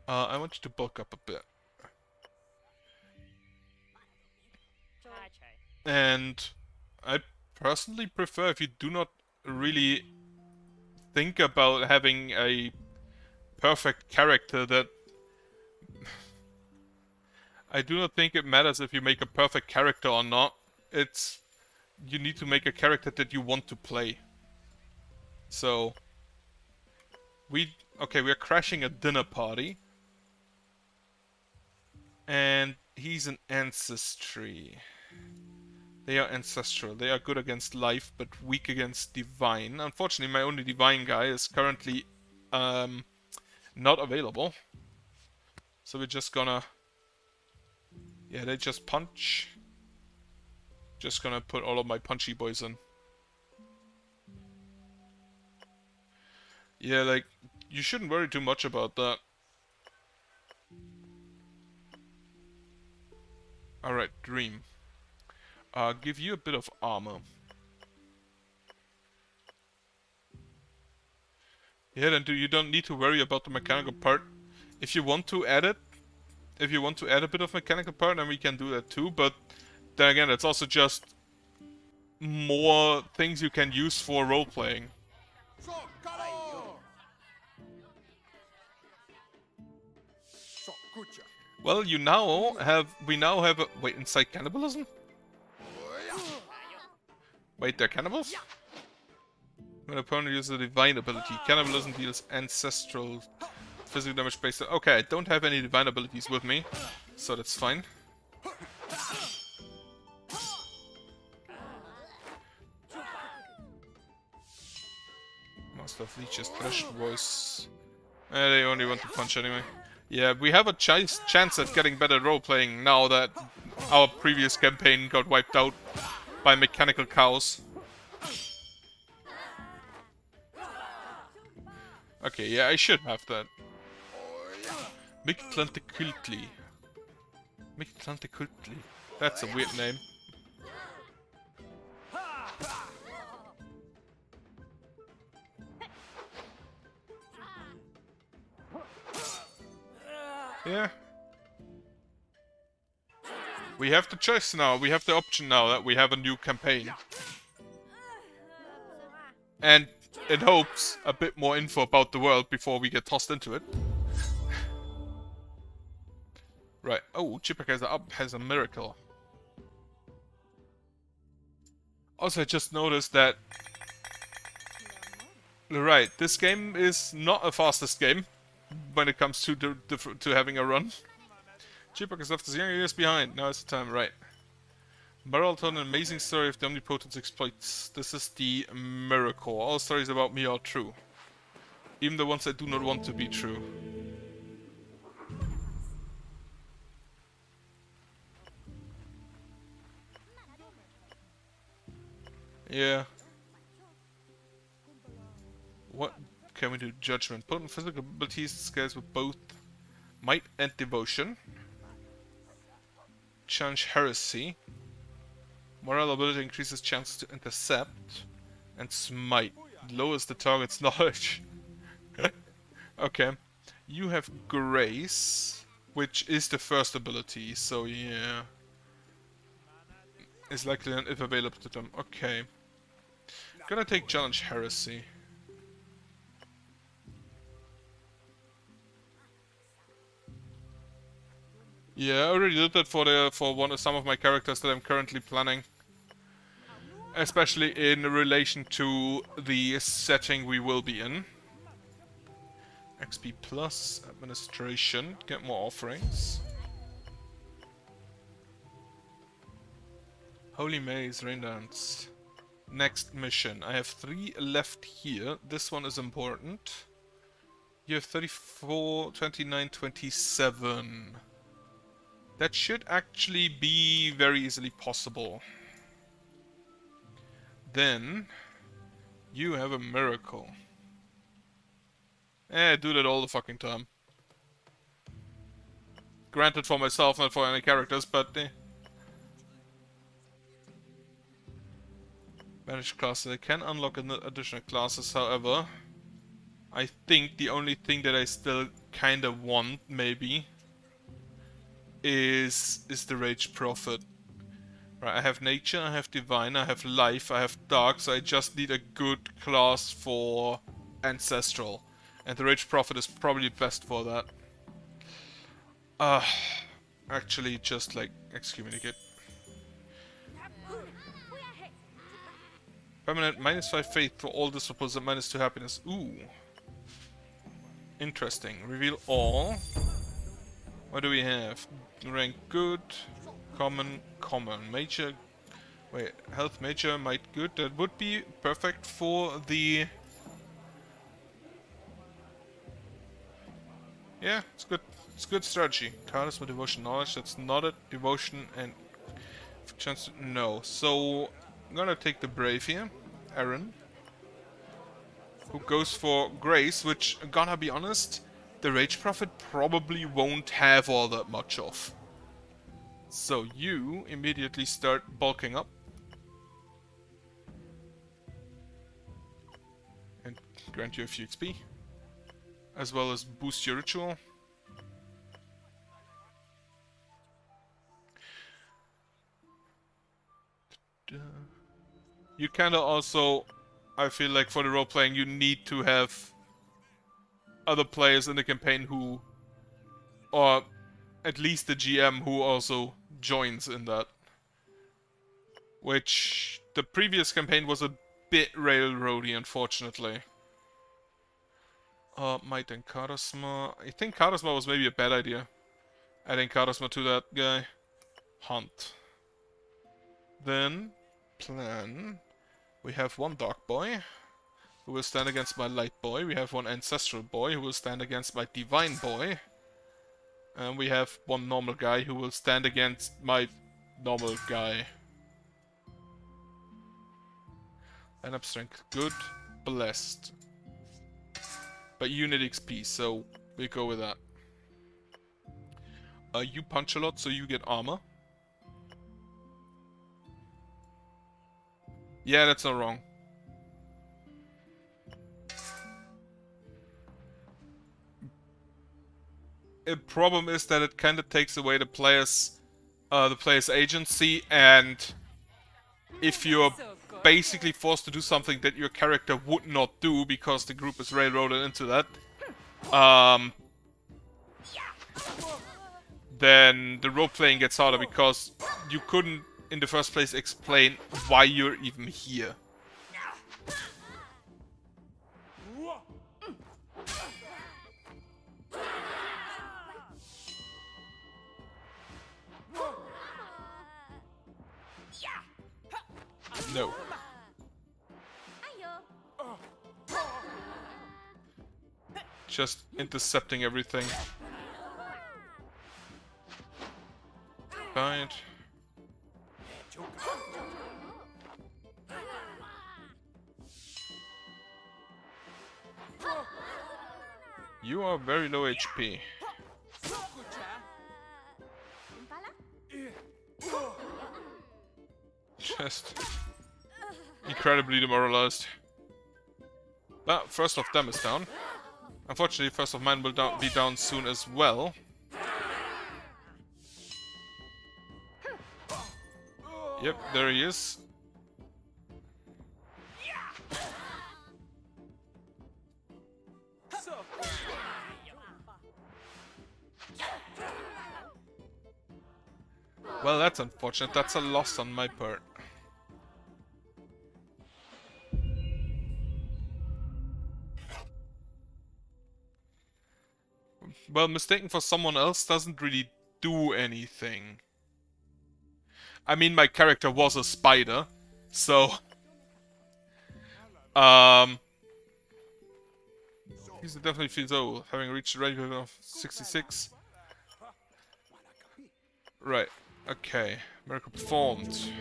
I want you to bulk up a bit. And I personally prefer if you do not really think about having a perfect character that... I do not think it matters if you make a perfect character or not. It's you need to make a character that you want to play. So we're crashing a dinner party. And he's an ancestry. They are ancestral. They are good against life, but weak against divine. Unfortunately, my only divine guy is currently not available. So we're just gonna... Yeah, they just punch. Just gonna put all of my punchy boys in. Yeah, like, you shouldn't worry too much about that. Alright, Dream. Give you a bit of armor. Yeah, then you don't need to worry about the mechanical part. If you want to add it, if you want to add a bit of mechanical part, then we can do that too, but then again, it's also just more things you can use for role-playing. Well, we now have a... Wait, inside cannibalism? Wait, they're cannibals? When an opponent uses a divine ability, cannibalism deals ancestral physical damage based on... Okay, I don't have any divine abilities with me, so that's fine. Master of Leech's Threshed Voice. They only want to punch anyway. Yeah, we have a chance at getting better role-playing now that our previous campaign got wiped out by mechanical cows. Okay, yeah, I should have that. Mictlantecultli. Mictlantecultli. That's a weird name. Yeah. We have the choice now, we have the option now that we have a new campaign. And in hopes, a bit more info about the world before we get tossed into it. Right, oh, Chipaka has a miracle. Also, I just noticed that... Right, this game is not a fastest game when it comes to having a run. Chipaka is left us young years behind. Now is the time, right. Burrell told an amazing story of the omnipotent's exploits. This is the miracle. All stories about me are true. Even the ones I do not want to be true. Yeah. What can we do? Judgment. Potent physical abilities scales with both might and devotion. Challenge heresy. Moral ability increases chances to intercept. And smite. Lowers the target's knowledge. Okay. You have grace, which is the first ability, so yeah. It's likely if available to them. Okay. Gonna take challenge heresy. Yeah, I already did that for some of my characters that I'm currently planning. Especially in relation to the setting we will be in. XP plus, administration, get more offerings. Holy Maze, Rain Dance. Next mission. I have 3 left here. This one is important. You have 34, 29, 27. That should actually be very easily possible. Then, you have a miracle. I do that all the fucking time. Granted for myself, not for any characters, but Managed classes. I can unlock additional classes, however. I think the only thing that I still kinda want, maybe, is the Rage Prophet. Right, I have Nature, I have Divine, I have Life, I have Dark, so I just need a good class for Ancestral. And the Rage Prophet is probably best for that. Actually, just like excommunicate. Permanent -5 faith for all disciples and -2 happiness. Ooh. Interesting. Reveal all. What do we have? Rank good. Common. Common. Major. Wait. Health major. Might good. That would be perfect for the... Yeah, it's good. It's good strategy. Charisma, devotion, knowledge. That's not it. Devotion and chance. No. So I'm gonna take the brave here, Aaron, who goes for grace, which gonna be honest, the rage prophet probably won't have all that much of. So you immediately start bulking up and grant you a few XP, as well as boost your ritual. You kinda also, I feel like for the role playing, you need to have other players in the campaign who, or at least the GM who also joins in that. Which the previous campaign was a bit railroady, unfortunately. Might and Charisma. I think Charisma was maybe a bad idea. Adding Charisma to that guy. Hunt. Then, plan. We have one Dark Boy, who will stand against my Light Boy. We have one Ancestral Boy, who will stand against my Divine Boy. And we have one normal guy, who will stand against my normal guy. Lineup strength, good. Blessed. But unit XP, so we go with that. You punch a lot, so you get armor. Yeah, that's not wrong. The problem is that it kind of takes away the player's agency, and if you're basically forced to do something that your character would not do because the group is railroaded into that, then the role-playing gets harder because you couldn't, in the first place, explain why you're even here. No. Just intercepting everything. Right. You are very low HP. Just incredibly demoralized. But first of them is down. Unfortunately, first of mine will be down soon as well. Yep, there he is. Well, that's unfortunate. That's a loss on my part. Well, mistaken for someone else doesn't really do anything. I mean, my character was a spider, so... He definitely feels old, having reached the rate of 66. Right, okay. Miracle performed.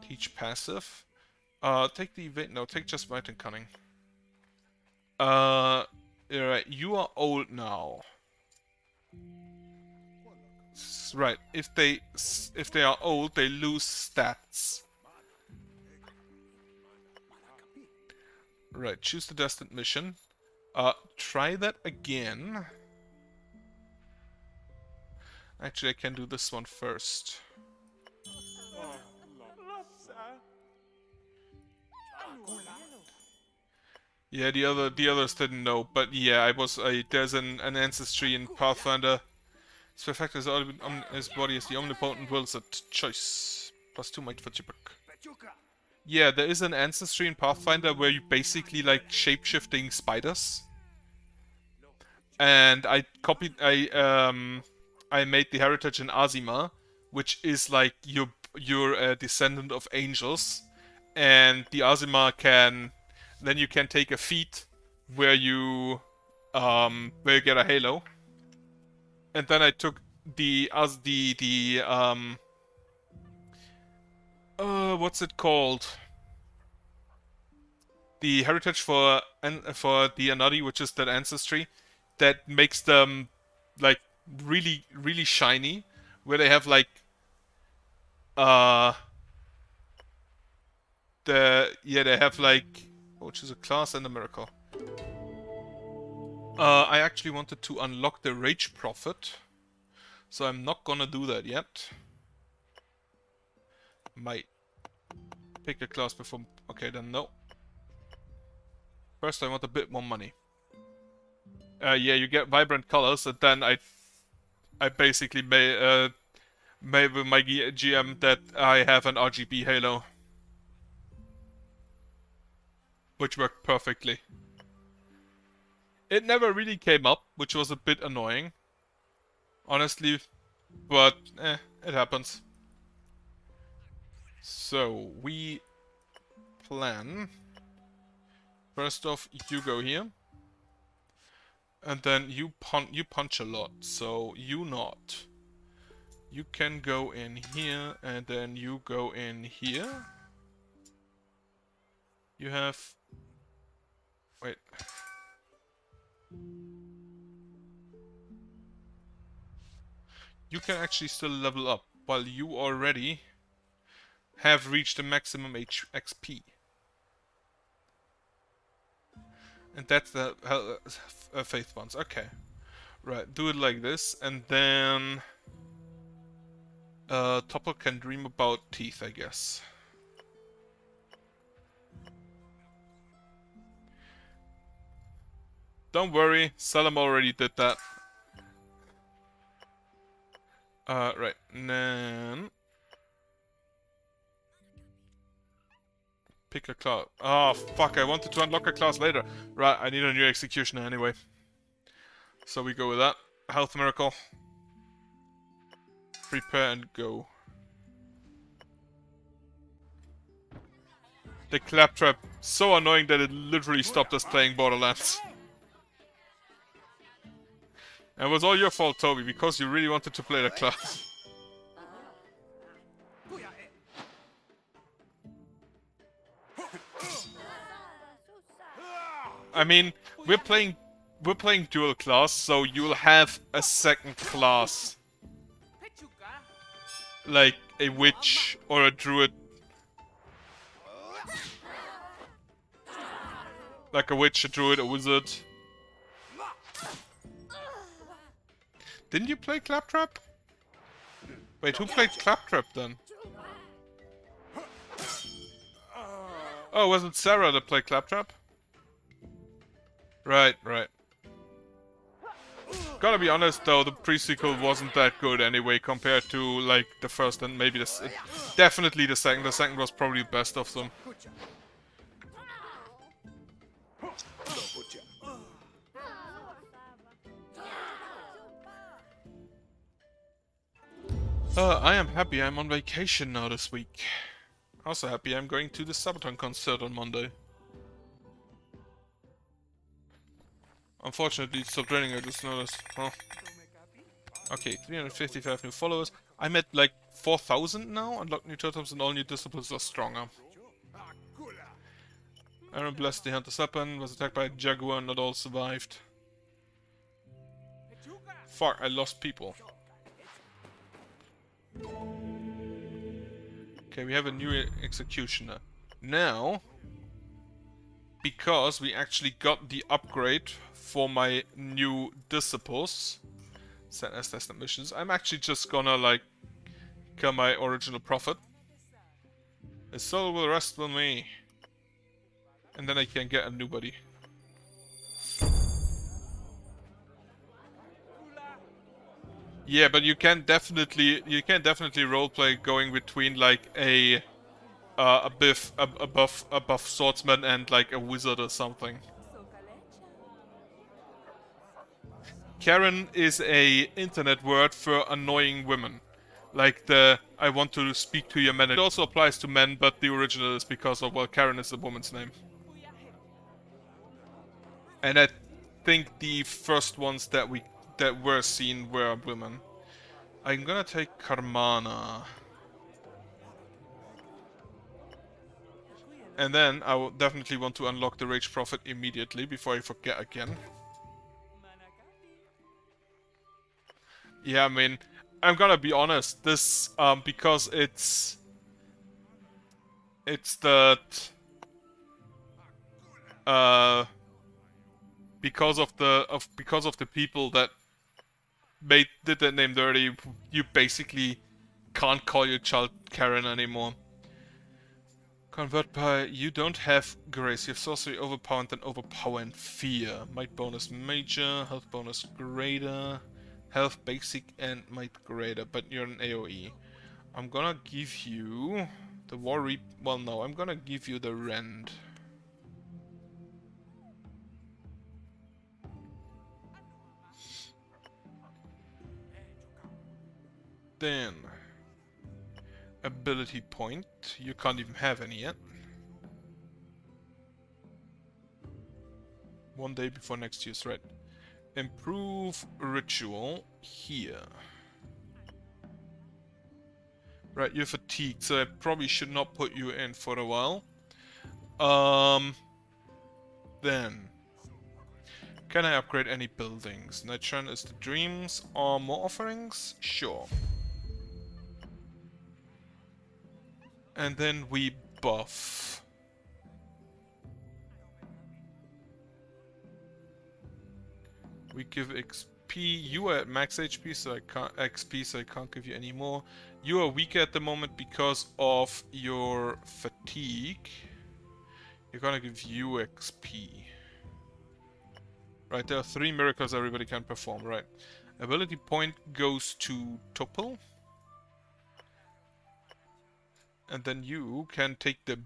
Teach passive. Take the evade. No, take just might and cunning. Right, you are old now. Right, if they are old, they lose stats. Right, choose the destined mission. Try that again. Actually, I can do this one first. Yeah, the others didn't know, but yeah, there's an ancestry in Pathfinder. It's perfect as his body is the omnipotent wills at choice. +2 might for Chipuk. Yeah, there is an ancestry in Pathfinder where you basically like shape-shifting spiders. And I made the heritage in Azima, which is like you're a descendant of angels, and the Azima then you can take a feat where you get a halo, and then I took the as the what's it called? The heritage for the Anadi, which is that ancestry, that makes them like really shiny, where they have like uh they have like, which is a class and a miracle. I actually wanted to unlock the Rage Prophet, so I'm not gonna do that yet. Might pick a class before. Okay, then no. First, I want a bit more money. Yeah, you get vibrant colors, and then I basically made with my GM that I have an RGB halo, which worked perfectly. It never really came up, which was a bit annoying, honestly, but it happens. So we plan. First off, you go here, and then you punch a lot, so you not. You can go in here, and then you go in here. You have... Wait. You can actually still level up, while you already have reached the maximum XP. And that's the faith ones. Okay. Right, do it like this, and then... Topple can dream about teeth, I guess. Don't worry, Salam already did that. Right, and then... Pick a class. Oh, fuck, I wanted to unlock a class later. Right, I need a new executioner anyway. So we go with that. Health miracle. Prepare and go. The claptrap, so annoying that it literally stopped us playing Borderlands. And it was all your fault, Toby, because you really wanted to play the class. I mean, we're playing dual class, so you'll have a second class. Like a witch or a druid. Like a witch, a druid, a wizard. Didn't you play Claptrap? Wait, who played Claptrap then? Oh, was it Sarah that played Claptrap? Right, right. Gotta be honest though, the pre-sequel wasn't that good anyway compared to like the first and maybe definitely the second. The second was probably the best of them. I am happy I'm on vacation now this week. Also happy I'm going to the Sabaton concert on Monday. Unfortunately, it stopped raining, I just noticed. Huh. Okay, 355 new followers. I'm at like 4,000 now. Unlock new totems and all new disciplines are stronger. Aaron blessed the hunter's weapon, was attacked by a jaguar, not all survived. Fuck, I lost people. Okay, we have a new executioner. Now, because we actually got the upgrade for my new disciples, set as tested missions, I'm actually just gonna like kill my original prophet. His soul will rest with me. And then I can get a new buddy. Yeah, but you can definitely roleplay going between like a a buff swordsman and like a wizard or something. Karen is a internet word for annoying women. Like the I want to speak to your man. It also applies to men, but the original is because of, well, Karen is a woman's name. And I think the first ones that were seen were women. I'm gonna take Karmana. And then I will definitely want to unlock the Rage Prophet immediately before I forget again. Yeah, I mean, I'm gonna be honest. This because it's that because of the people that did that name dirty, you basically can't call your child Karen anymore. Convert by you don't have grace. You have sorcery, overpower, and then overpower and fear. Might bonus major, health bonus greater, health basic, and might greater. But you're an AOE. I'm gonna give you the War Reap. Well, no, I'm gonna give you the Rend. Then ability point. You can't even have any yet. One day before next year's right. Improve ritual here. Right, you're fatigued, so I probably should not put you in for a while. Then can I upgrade any buildings? Nitron is the dreams or more offerings? Sure. And then we buff. We give XP. You are at max HP, so I can't give you any more. You are weaker at the moment because of your fatigue. You're gonna give you XP. Right, there are 3 miracles everybody can perform, right. Ability point goes to Topol. And then you can take the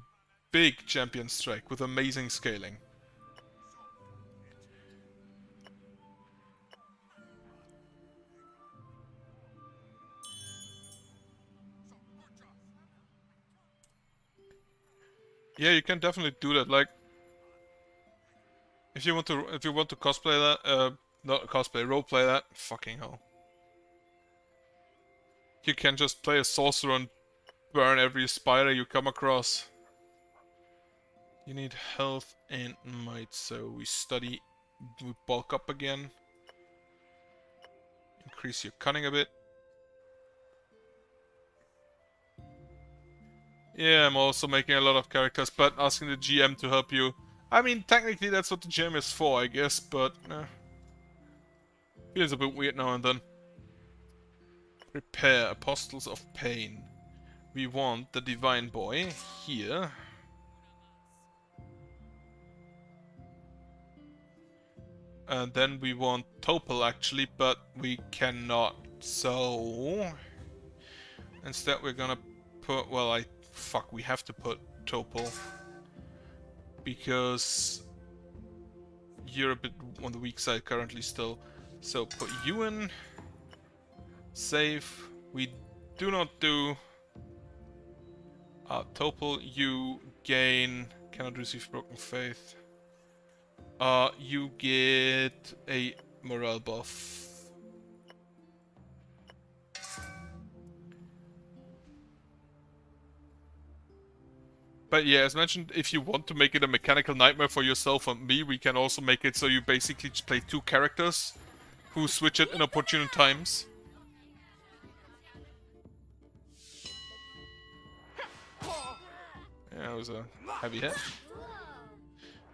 big champion strike with amazing scaling. Yeah, you can definitely do that. Like, if you want to cosplay that, not cosplay, roleplay that, fucking hell. You can just play a sorcerer and burn every spider you come across. You need health and might, so we bulk up again. Increase your cunning a bit. Yeah, I'm also making a lot of characters, but asking the GM to help you. I mean, technically that's what the GM is for, I guess, but feels a bit weird now and then. Prepare Apostles of Pain. We want the Divine Boy here. And then we want Topol actually, but we cannot. So instead we're gonna put, well, we have to put Topol. Because you're a bit on the weak side currently still. So put you in. Save. We do not do Topol. You gain, cannot receive broken faith. You get a morale buff. But yeah, as mentioned, if you want to make it a mechanical nightmare for yourself and me, we can also make it so you basically just play 2 characters who switch at inopportune times. Yeah, it was a heavy hit.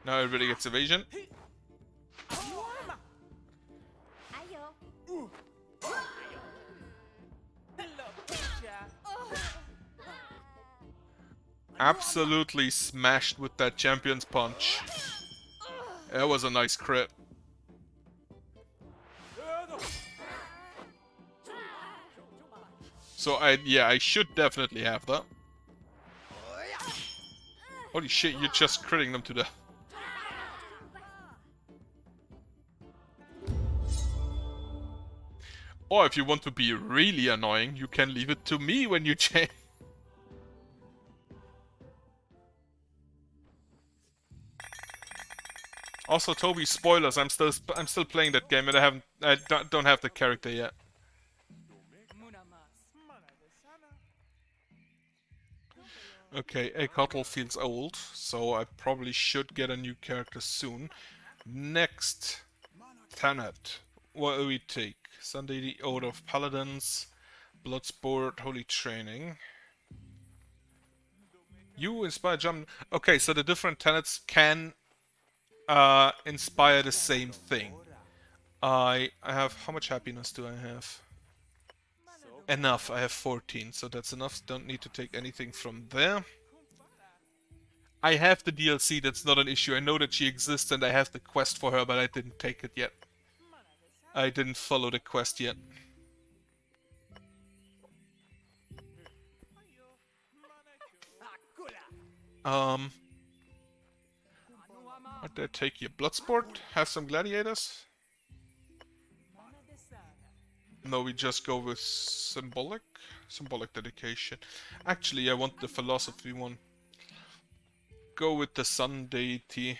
Now everybody gets evasion. Absolutely smashed with that champion's punch. That was a nice crit. So I should definitely have that. Holy shit, you're just critting them to death. Or if you want to be really annoying, you can leave it to me when you change. Also, Toby, spoilers. I'm still playing that game, and I don't have the character yet. Okay, a couple feels old, so I probably should get a new character soon. Next, Thanet. What do we take? Sunday, the Order of Paladins, Bloodsport, Holy Training. You inspire jump. Okay, so the different Thanets can inspire the same thing. I have, how much happiness do I have? Enough, I have 14, so that's enough. Don't need to take anything from there. I have the DLC, that's not an issue. I know that she exists and I have the quest for her, but I didn't take it yet. I didn't follow the quest yet. What did I take here? Bloodsport? Have some gladiators? No, we just go with symbolic? Symbolic dedication. Actually, I want the philosophy one. Go with the sun deity.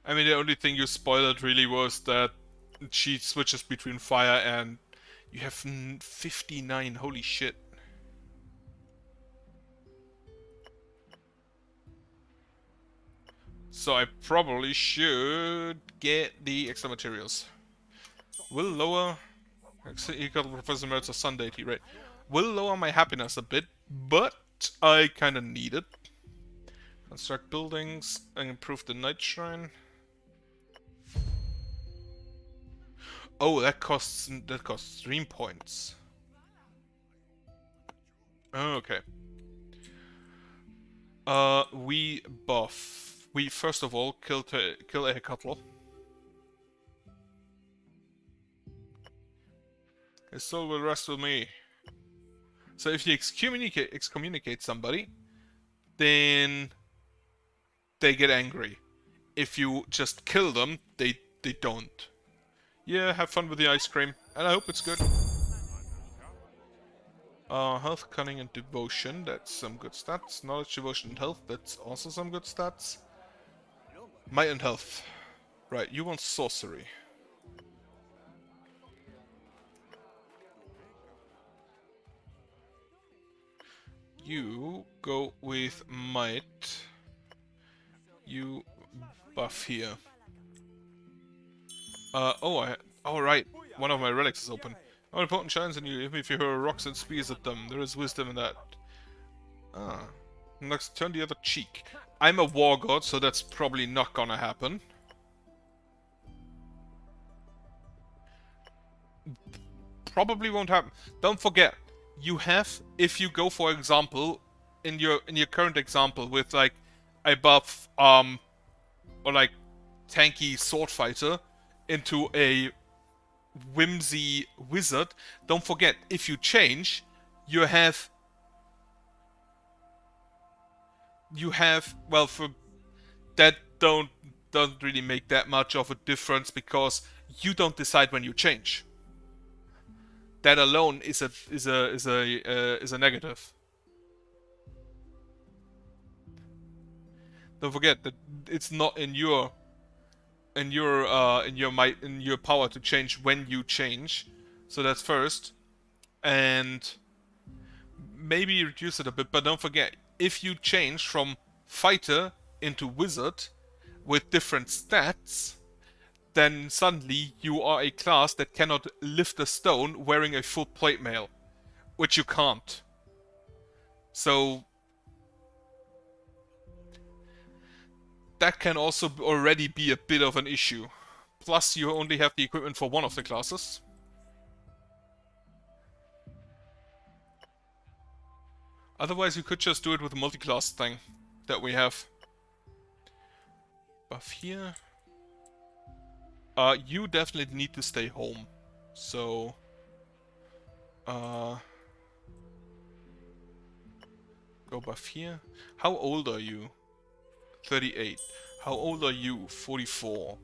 I mean, the only thing you spoiled really was that she switches between fire and you have 59, holy shit. So I probably should get the extra materials. Will lower... Equal Professor Mert's sun deity, right? Will lower my happiness a bit, but I kinda need it. Construct buildings and improve the night shrine. Oh, that costs stream points. Oh, okay. We buff. We first of all kill a Hecatl. His soul will rest with me. So if you excommunicate somebody, then they get angry. If you just kill them, they don't. Yeah, have fun with the ice cream, and I hope it's good. Health, cunning, and devotion, that's some good stats. Knowledge, devotion, and health, that's also some good stats. Might and health. Right, you want sorcery. You go with might. You buff here. Oh right, one of my relics is open. All important shines in you, even if you hurl rocks and spears at them. There is wisdom in that. Ah. Next, turn the other cheek. I'm a war god, so that's probably not gonna happen. Probably won't happen. Don't forget, you have, if you go for example, in your current example with like a buff or like tanky sword fighter into a whimsy wizard, don't forget, if you change, you have well, for that don't really make that much of a difference because you don't decide when you change. That alone is a negative. Don't forget that it's not in your power to change when you change. So that's first, and maybe reduce it a bit. But don't forget, if you change from fighter into wizard with different stats, then suddenly you are a class that cannot lift a stone wearing a full plate mail, which you can't. So that can also already be a bit of an issue. Plus, you only have the equipment for one of the classes. Otherwise, you could just do it with the multi-class thing that we have. Buff here. You definitely need to stay home. So Go buff here. How old are you? 38. How old are you? 44.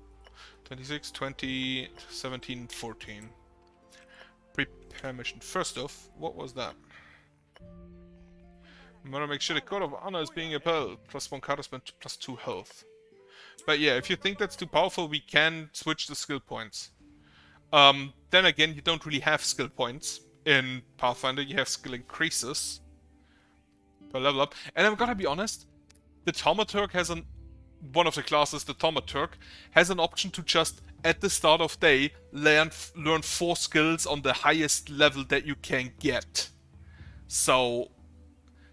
26, 20, 17, 14. Prepare mission. First off, what was that? I'm gonna make sure the code of honor is being upheld. +1 counterspell, +2 health. But yeah, if you think that's too powerful, we can switch the skill points. Then again, you don't really have skill points in Pathfinder. You have skill increases per level up. And I'm gonna be honest, the Thaumaturg has one of the classes, the Thaumaturg, has an option to just, at the start of day, learn 4 skills on the highest level that you can get. So,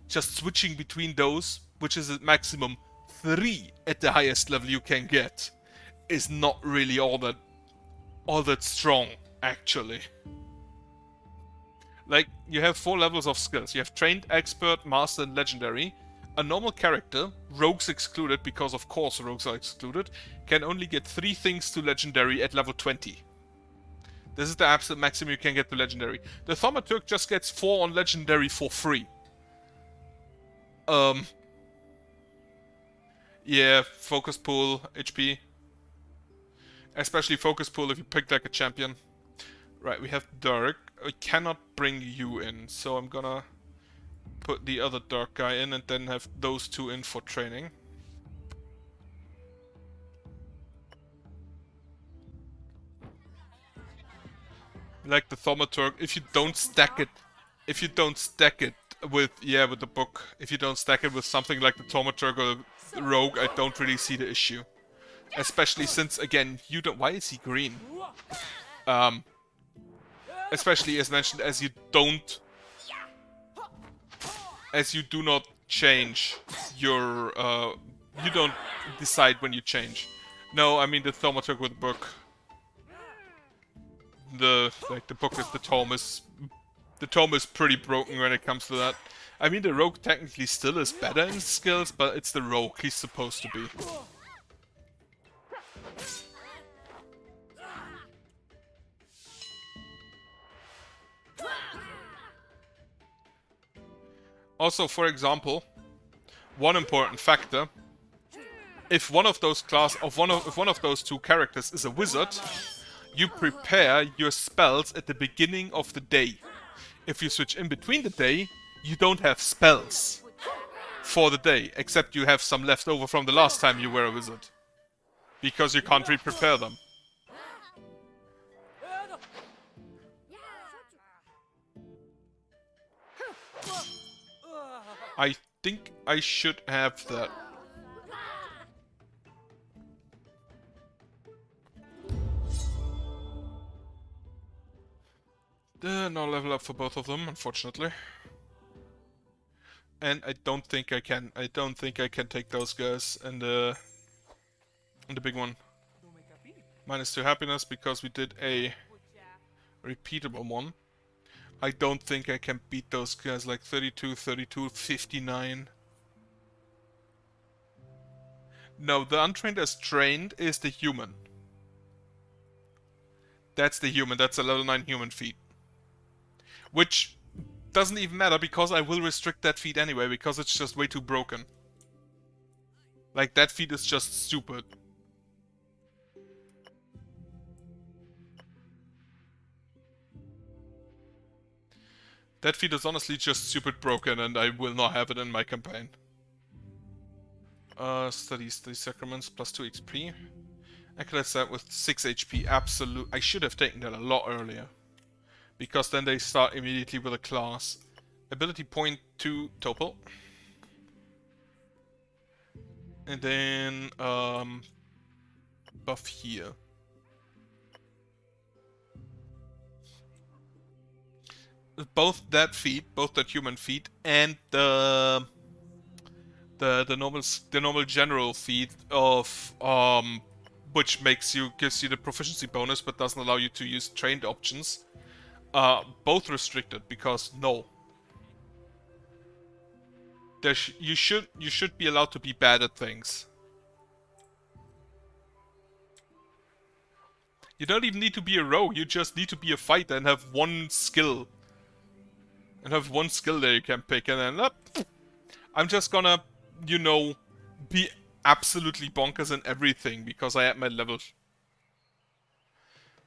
just switching between those, which is a maximum 3 at the highest level you can get, is not really all that strong, actually. Like, you have 4 levels of skills. You have Trained, Expert, Master, and Legendary. A normal character, rogues excluded, because of course rogues are excluded, can only get 3 things to Legendary at level 20. This is the absolute maximum you can get to Legendary. The Thaumaturg just gets 4 on Legendary for free. Yeah, Focus Pool, HP. Especially Focus Pool if you pick like a champion. Right, we have Dark. I cannot bring you in, so I'm gonna put the other Dark guy in and then have those 2 in for training. Like the Thaumaturg, if you don't stack it with the book, if you don't stack it with something like the Thaumaturg or the Rogue, I don't really see the issue. Especially since, again, you don't... Why is he green? Especially as mentioned, as you do not change your, you don't decide when you change. No, I mean the Thaumaturg with the book. The book with the tome is pretty broken when it comes to that. I mean, the Rogue technically still is better in skills, but it's the Rogue he's supposed to be. Also, for example, one important factor: if one of those if one of those 2 characters is a wizard, you prepare your spells at the beginning of the day. If you switch in between the day, you don't have spells for the day, except you have some left over from the last time you were a wizard, because you can't re-prepare them. I think I should have that. No level up for both of them, unfortunately. And I don't think I can. I don't think I can take those guys in the big one. -2 happiness because we did a repeatable one. I don't think I can beat those guys like 32, 32, 59. No, the untrained as trained is the human. That's the human. That's a level 9 human feat. Which doesn't even matter because I will restrict that feat anyway because it's just way too broken. Like, that feat is just stupid. That feat is honestly just stupid broken and I will not have it in my campaign. Studies the sacraments +2 XP. I could have that with 6 HP. Absolute. I should have taken that a lot earlier. Because then they start immediately with a class. Ability point 2 Topol. And then buff here. Both that feat, both that human feat, and the normal general feat of which gives you the proficiency bonus but doesn't allow you to use trained options. Both restricted because no. You should be allowed to be bad at things. You don't even need to be a rogue, you just need to be a fighter and have 1 skill And have one skill there you can pick, and then I'm just gonna, you know, be absolutely bonkers in everything because I had my levels.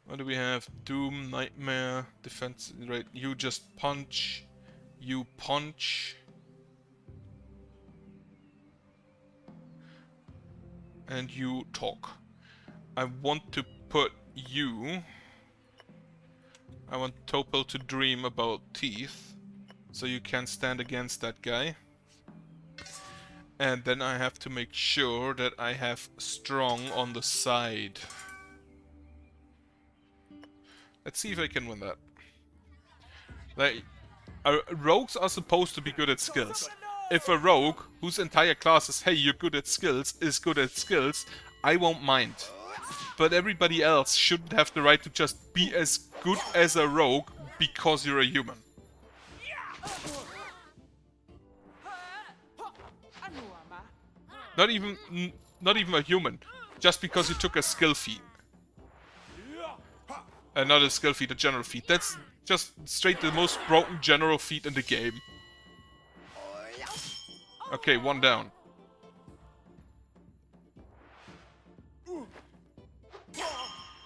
What do we have? Doom, Nightmare, Defense, right? You just punch. You punch. And you talk. I want to put you... I want Topel to dream about teeth. So you can stand against that guy. And then I have to make sure that I have strong on the side. Let's see if I can win that. Like, rogues are supposed to be good at skills. If a rogue, whose entire class is, hey, you're good at skills, is good at skills, I won't mind. But everybody else shouldn't have the right to just be as good as a rogue because you're a human. Not even a human. Just because you took a skill feat. Not a skill feat, a general feat. That's just straight the most broken general feat in the game. Okay, one down.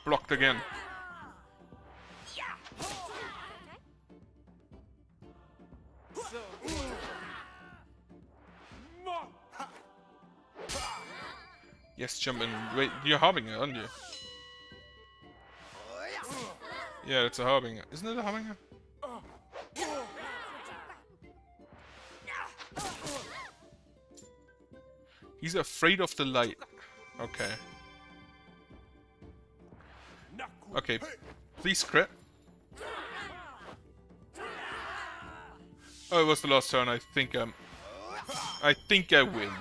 Blocked again. Yes, jump in. Wait, you're Harbinger, aren't you? Yeah, it's a Harbinger. Isn't it a Harbinger? He's afraid of the light. Okay. Okay, please crit. Oh, it was the last turn. I think I win.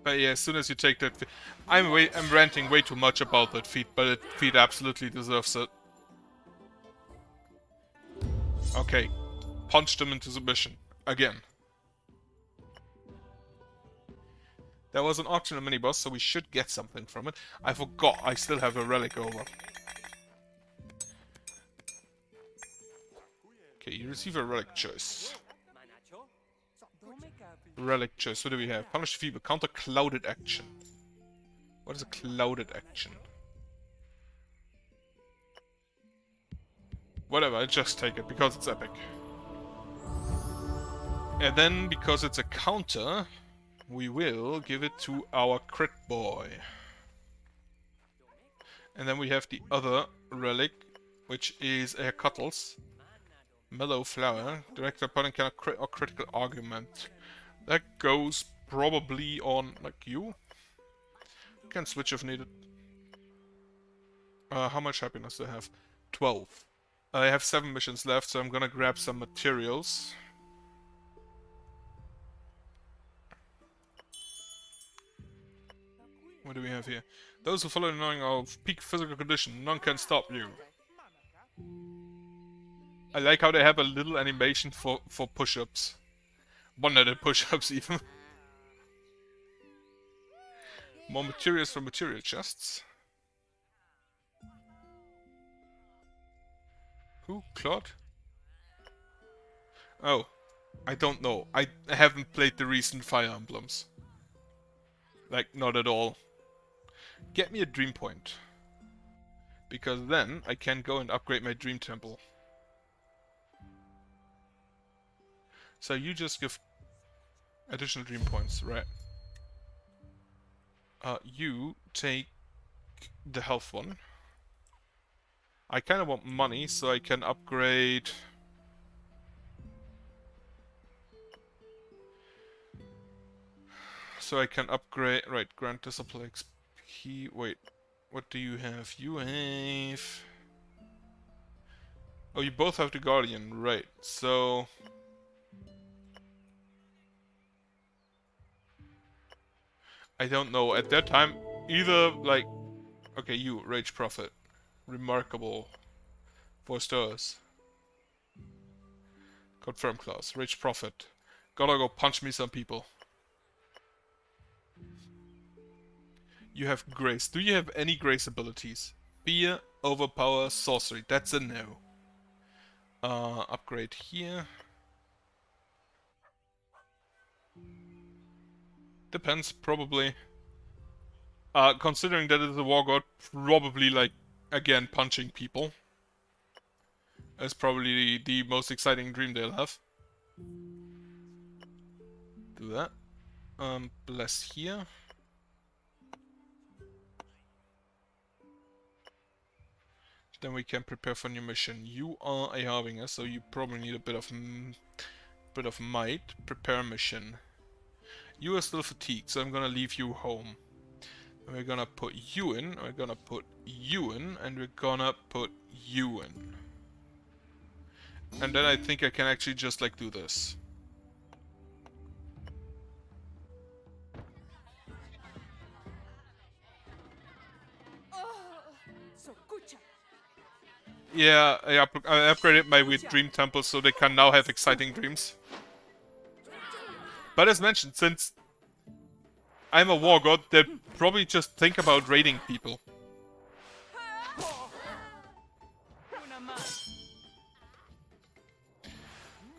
But yeah, as soon as you take that, I'm ranting way too much about that feat, but that feat absolutely deserves it. Okay, punched him into submission again. There was an auction, a mini boss, so we should get something from it. I forgot I still have a relic over. Okay, you receive a relic choice. Relic choice. What do we have? Punish feeble. Counter clouded action. What is a clouded action? Whatever, I just take it because it's epic. And then, because it's a counter, we will give it to our crit boy. And then we have the other relic, which is a Cuttles. Mellow Flower. Direct opponent cannot crit or critical argument. That goes probably on, like, you. Can switch if needed. How much happiness do I have? 12. I have 7 missions left, so I'm gonna grab some materials. What do we have here? Those who follow the knowing of peak physical condition, none can stop you. I like how they have a little animation for push-ups. One-handed push-ups even. More materials from material chests. Who? Claude? Oh, I don't know. I haven't played the recent Fire Emblems. Like, not at all. Get me a dream point. Because then I can go and upgrade my dream temple. So you just give additional dream points, right? You take the health one. I kind of want money so I can upgrade... Right, grant discipline XP. Wait, what do you have? You have... Oh, you both have the Guardian, right. So... I don't know. At that time, either, like... Okay, you, Rage Prophet. Remarkable. 4 stars. Confirm class. Rage Prophet. Gotta go punch me some people. You have grace. Do you have any grace abilities? Fear, overpower, sorcery. That's a no. Upgrade here. Depends, probably. Considering that it's a war god, probably like, again, punching people. Is probably the most exciting dream they'll have. Do that. Bless here. Then we can prepare for new mission. You are a harbinger, so you probably need a bit of might. Prepare mission. You are still fatigued, so I'm gonna leave you home. And we're gonna put you in, we're gonna put you in, and we're gonna put you in. And then I think I can actually just like do this. Yeah, I upgraded my weird dream temple so they can now have exciting dreams. But as mentioned, since I'm a war god, they probably just think about raiding people.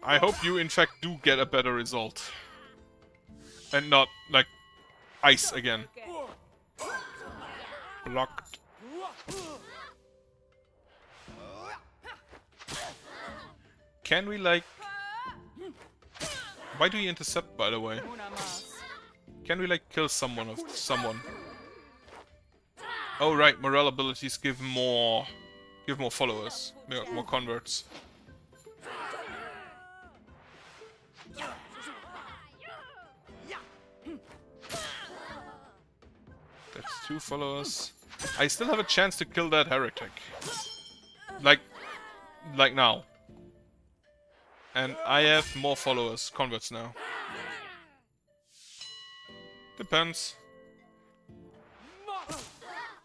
I hope you in fact do get a better result. And not, like, ice again. Blocked. Can we, like... Why do you intercept, by the way? Can we, like, kill someone of someone? Oh, right, morale abilities give more followers. More converts. That's 2 followers. I still have a chance to kill that heretic. Like now. And I have more followers, converts now. Depends.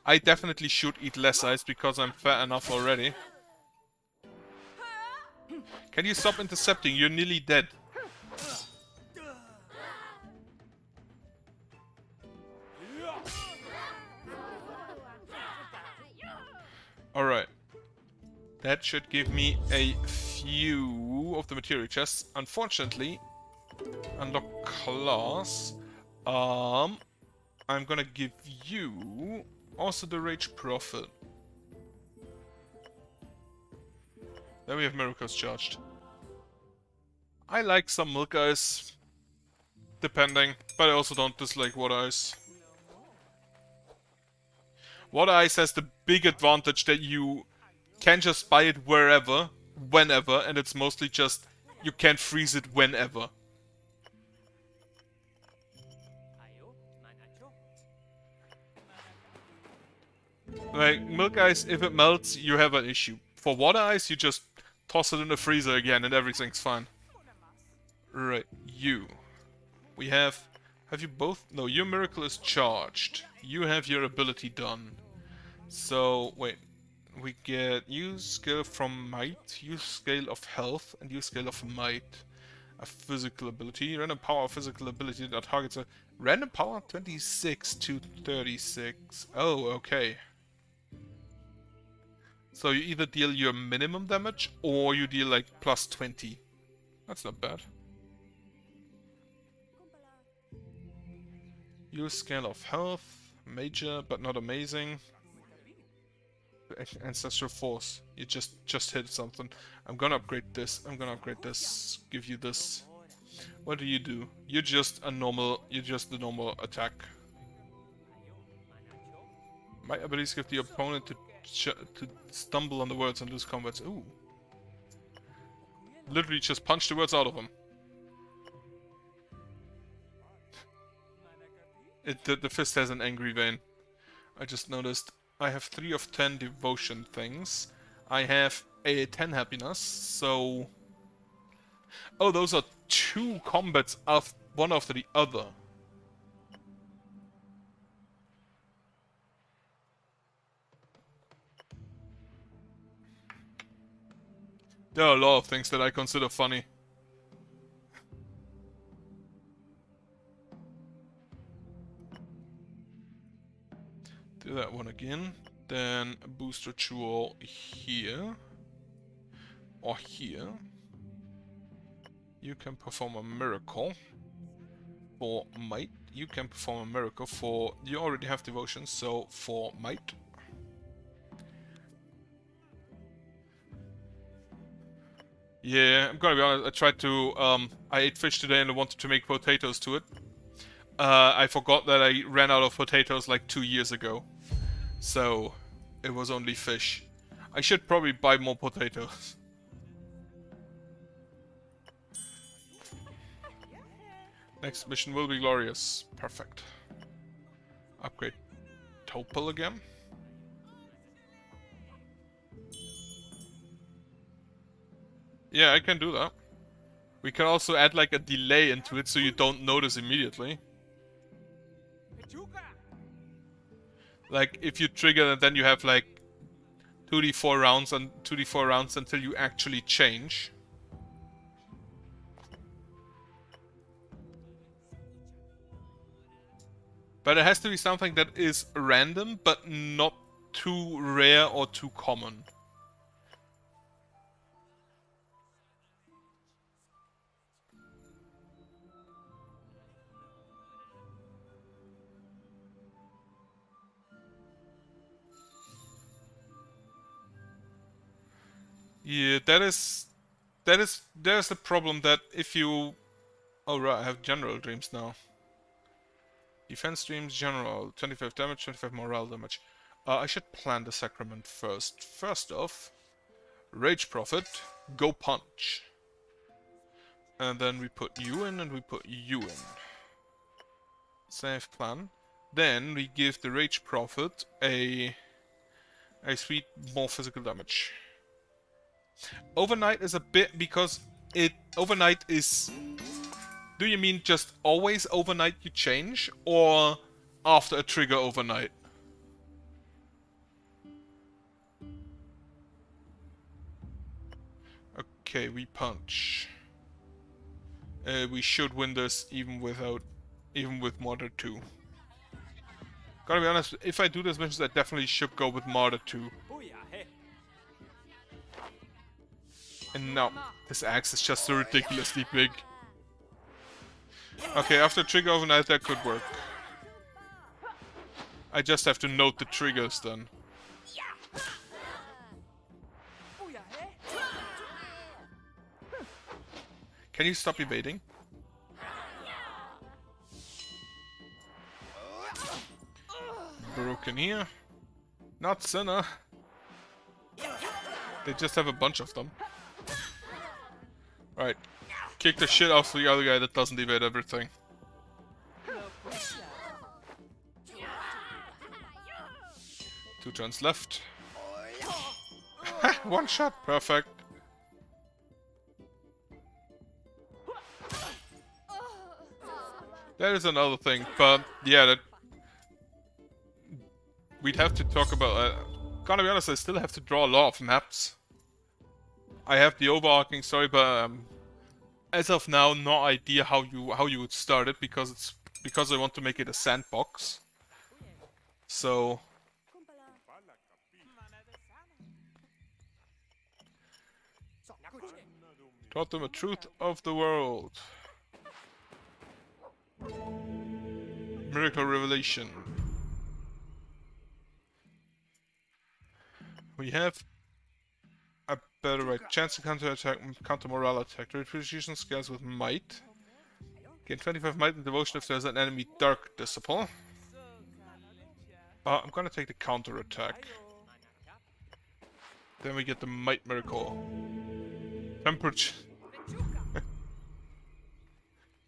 I definitely should eat less ice because I'm fat enough already. Can you stop intercepting? You're nearly dead. Alright. That should give me a few of the material chests. Unfortunately, unlock class. I'm gonna give you also the Rage Prophet. Then we have Miracles charged. I like some milk ice, depending, but I also don't dislike water ice. Water ice has the big advantage that you can just buy it wherever, whenever, and it's mostly just you can't freeze it whenever. Like, milk ice, if it melts, you have an issue. For water ice, you just toss it in the freezer again and everything's fine. Right, you. We have you both? No, your miracle is charged. You have your ability done. So, wait. We get use skill from might, use scale of health, and use scale of might. A physical ability. Random power physical ability that targets a random power 26 to 36. Oh, okay. So you either deal your minimum damage or you deal like plus 20. That's not bad. Use scale of health, major but not amazing. Ancestral force. You just hit something. I'm gonna upgrade this. I'm gonna upgrade this. Give you this. What do? You're just a normal. You're just the normal attack. My abilities give the opponent to stumble on the words and lose combats. Ooh. Literally just punch the words out of them. The fist has an angry vein. I just noticed. I have 3 of 10 devotion things. I have a 10 happiness, so... Oh, those are 2 combats of one after the other. There are a lot of things that I consider funny. Do that one again. Then a booster jewel here. Or here. You can perform a miracle for might. You can perform a miracle for... You already have devotion, so for might. Yeah, I'm gonna be honest, I tried to... I ate fish today and I wanted to make potatoes to it. I forgot that I ran out of potatoes like 2 years ago. So, it was only fish. I should probably buy more potatoes. Next mission will be glorious. Perfect. Upgrade Topal again. Yeah, I can do that. We can also add like a delay into it so you don't notice immediately. Like if you trigger and then you have like 2d4 rounds and 2d4 rounds until you actually change. But it has to be something that is random, but not too rare or too common. Yeah, there's the problem that if you... Oh right, I have general dreams now. Defense dreams, general, 25 damage, 25 morale damage. I should plan the sacrament first. First off, Rage Prophet, go punch. And then we put you in and we put you in. Save plan. Then we give the Rage Prophet a sweet more physical damage. Overnight is a bit because overnight is... Do you mean just always overnight you change, or after a trigger overnight? Okay, we punch. We should win this even with Martyr 2. Gotta be honest, if I do this mission, I definitely should go with Martyr 2. And no, this axe is just so ridiculously big. Okay, after trigger overnight that could work. I just have to note the triggers then. Can you stop evading? Broken here. Not Sinner. They just have a bunch of them. Right. Kick the shit off the other guy that doesn't evade everything. 2 turns left. One shot, perfect. That is another thing, but yeah, that we'd have to talk about. Gotta be honest, I still have to draw a lot of maps. I have the overarching story, but as of now, no idea how you would start it because I want to make it a sandbox. So taught them a truth of the world. Miracle revelation. We have a better right chance to counter attack, counter morale attack. Retribution scales with might. Gain 25 might and devotion if there's an enemy dark disciple. I'm gonna take the counter attack. Then we get the might miracle. Temperature.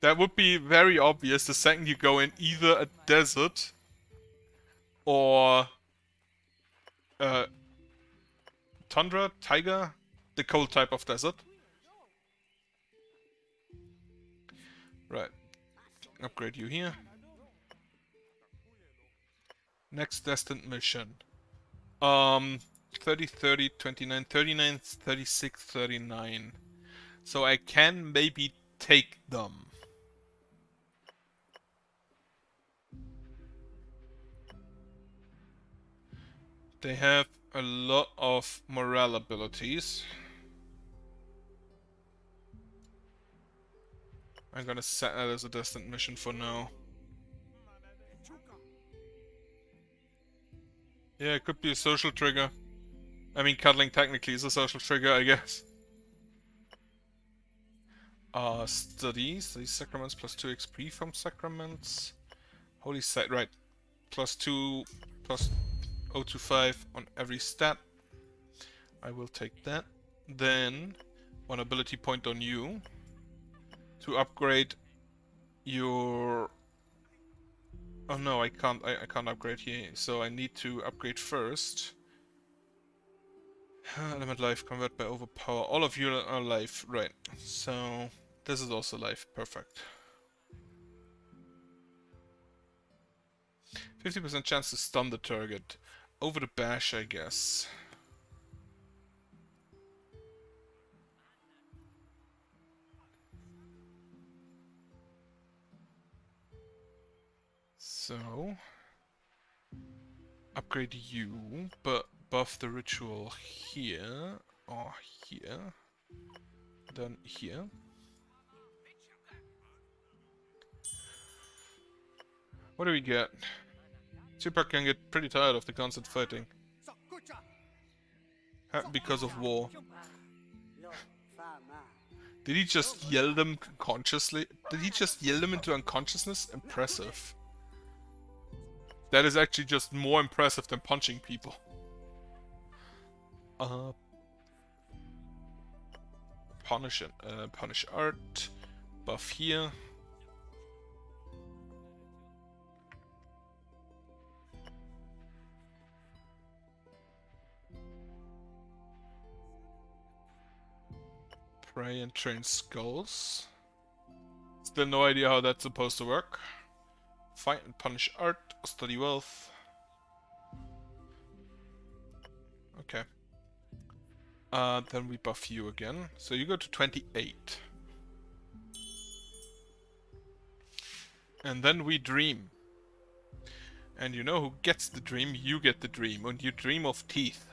That would be very obvious the second you go in either a desert or tundra, taiga, the cold type of desert. Right. Upgrade you here. Next destined mission. 30, 30, 29, 39, 36, 39. So I can maybe take them. They have a lot of morale abilities. I'm gonna set that as a distant mission for now. Yeah, it could be a social trigger. I mean, cuddling technically is a social trigger, I guess. Studies. These sacraments plus 2 XP from sacraments. Holy site, right. Plus 2, plus 025 on every stat. I will take that. Then, one ability point on you. To upgrade your... Oh no, I can't upgrade here, so I need to upgrade first. Element life, convert by overpower. All of you are life, right. So, this is also life, perfect. 50% chance to stun the target. Over the bash, I guess. So, upgrade you, but buff the ritual here, or here, then here. What do we get? Tupac can get pretty tired of the constant fighting. Because of war. Did he just yell them consciously? Did he just yell them into unconsciousness? Impressive. That is actually just more impressive than punching people. Punish art. Buff here. Pray and train skulls. Still no idea how that's supposed to work. Fight and punish art. Study wealth. Okay. Then we buff you again. So you go to 28. And then we dream. And you know who gets the dream? You get the dream. And you dream of teeth.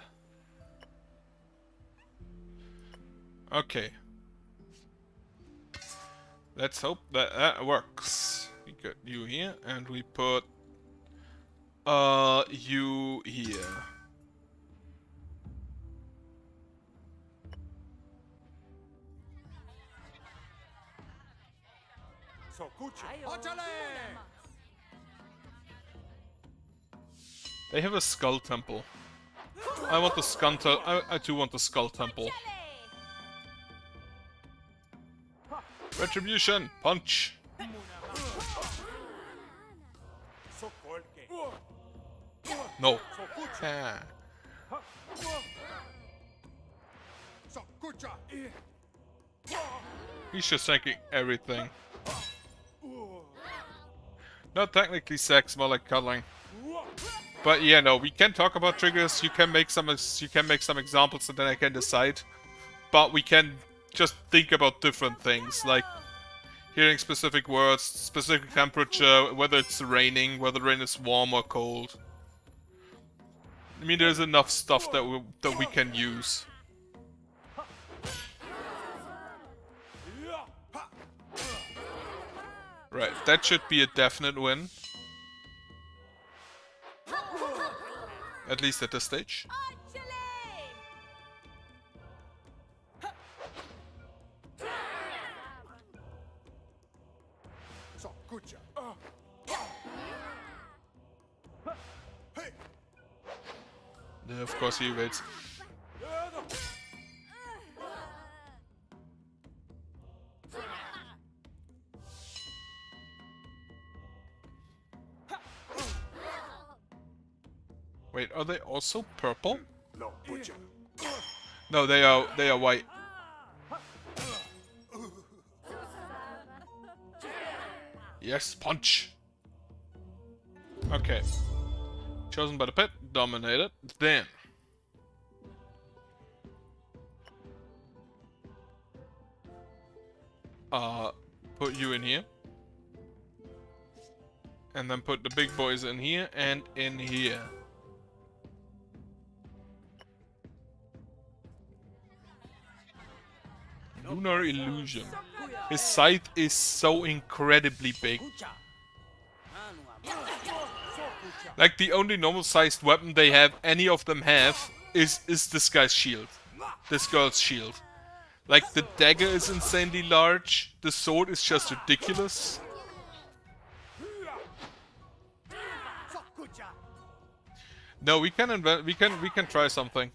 Okay. Let's hope that that works. We got you here, and we put you here. They have a skull temple. I want the skull I do want the skull temple. Retribution! Punch! No. Ah. He's just taking everything. Not technically sex, more like cuddling. But yeah, no, we can talk about triggers. You can make some examples, and then I can decide. But we can just think about different things, like hearing specific words, specific temperature, whether it's raining, whether rain is warm or cold. I mean, there's enough stuff that we can use. Right, that should be a definite win. At least at this stage. Yeah, of course he evades. Wait, are they also purple? No, they are white. Yes, punch. Okay. Chosen by the pet, dominated. Then put you in here. And then put the big boys in here and in here. Lunar Illusion. His scythe is so incredibly big. Like, the only normal sized weapon they have, any of them have, is this guy's shield. This girl's shield. Like, the dagger is insanely large, the sword is just ridiculous. No, we can invent, we can try something.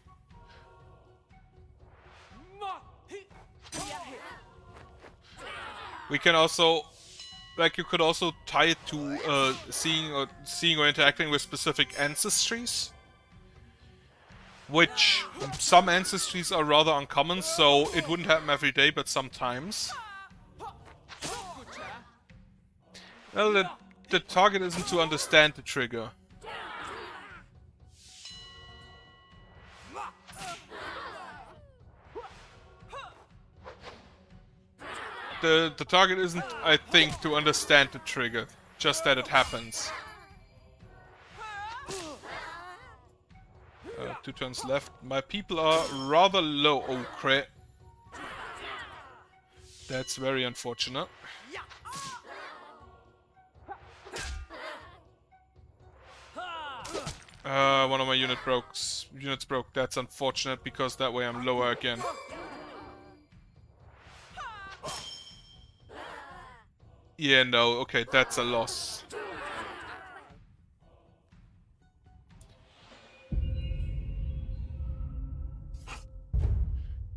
We can also, like, you could also tie it to seeing or interacting with specific ancestries. Which, some ancestries are rather uncommon, so it wouldn't happen every day, but sometimes. Well, the target isn't to understand the trigger. The target isn't, I think, to understand the trigger, just that it happens. 2 turns left. My people are rather low. Oh, crap. That's very unfortunate. One of my units broke. That's unfortunate because that way I'm lower again. Yeah, no, okay, that's a loss.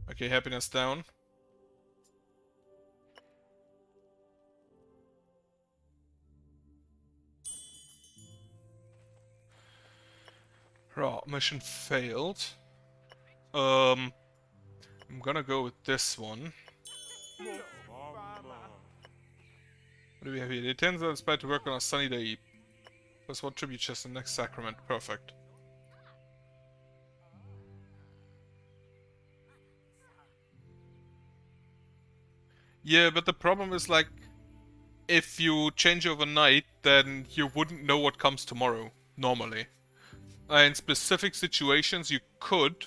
Okay, happiness down. Raw, mission failed. I'm gonna go with this one. What do we have here? The attendants are inspired to work on a sunny day. Plus 1 tribute chest in the next sacrament. Perfect. Yeah, but the problem is, like, if you change overnight, then you wouldn't know what comes tomorrow, normally. In specific situations you could,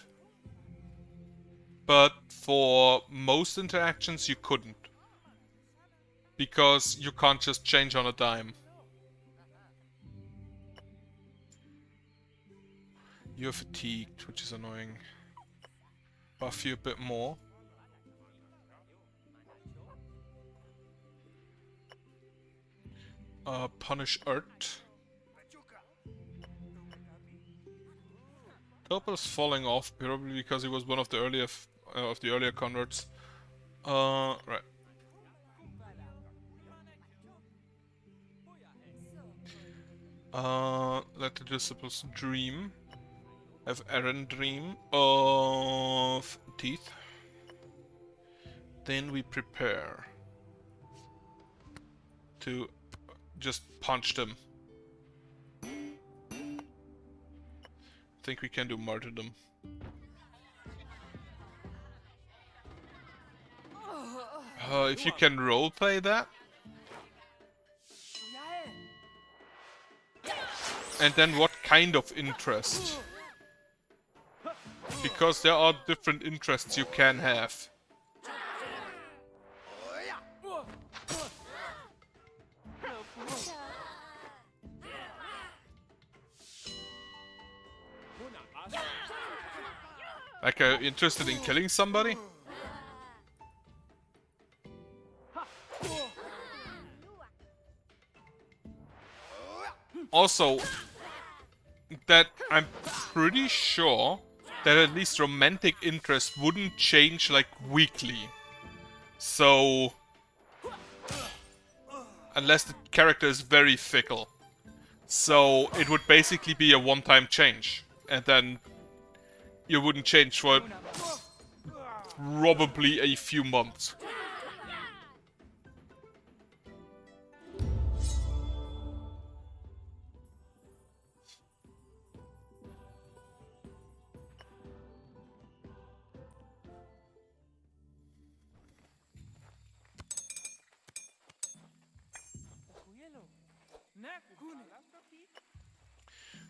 but for most interactions you couldn't. Because you can't just change on a dime. You're fatigued, which is annoying. Buff you a bit more. Punish Urt. Topal's falling off, probably because he was one of the earlier converts. Right. Let the disciples dream. Have Aaron dream of teeth. Then we prepare to just punch them. I think we can do martyrdom. If you can roleplay that. And then what kind of interest? Because there are different interests you can have. Like, interested in killing somebody? Also, that I'm pretty sure that at least romantic interest wouldn't change, like, weekly. So, unless the character is very fickle. So, it would basically be a one-time change. And then you wouldn't change for probably a few months.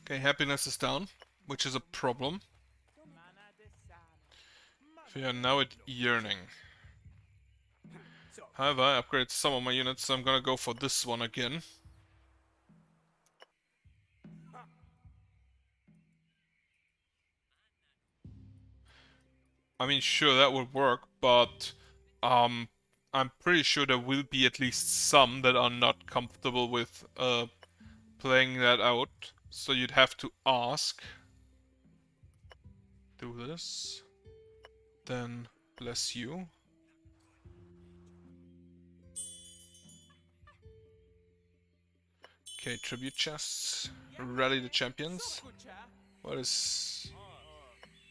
Okay, happiness is down, which is a problem. We are now at yearning. However, I upgraded some of my units, so I'm gonna go for this one again. I mean, sure, that would work, but I'm pretty sure there will be at least some that are not comfortable with playing that out. So you'd have to ask. Do this. Then bless you. Okay, tribute chests. Rally the champions. What is...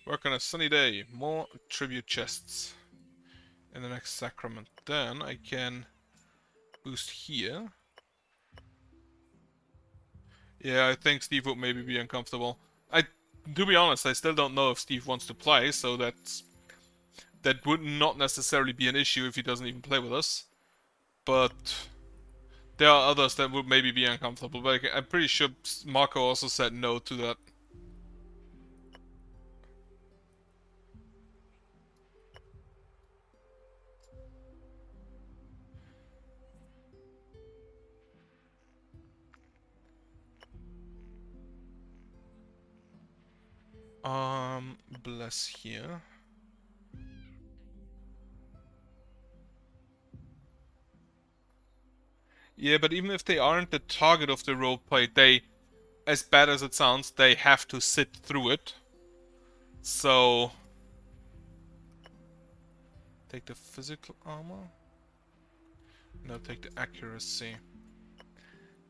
Work on a sunny day. More tribute chests. In the next sacrament. Then I can boost here. Yeah, I think Steve would maybe be uncomfortable. To be honest, I still don't know if Steve wants to play, so that would not necessarily be an issue if he doesn't even play with us. But there are others that would maybe be uncomfortable. But I'm pretty sure Marco also said no to that. Bless here. Yeah, but even if they aren't the target of the roleplay, they, as bad as it sounds, they have to sit through it. So... Take the physical armor? No, take the accuracy.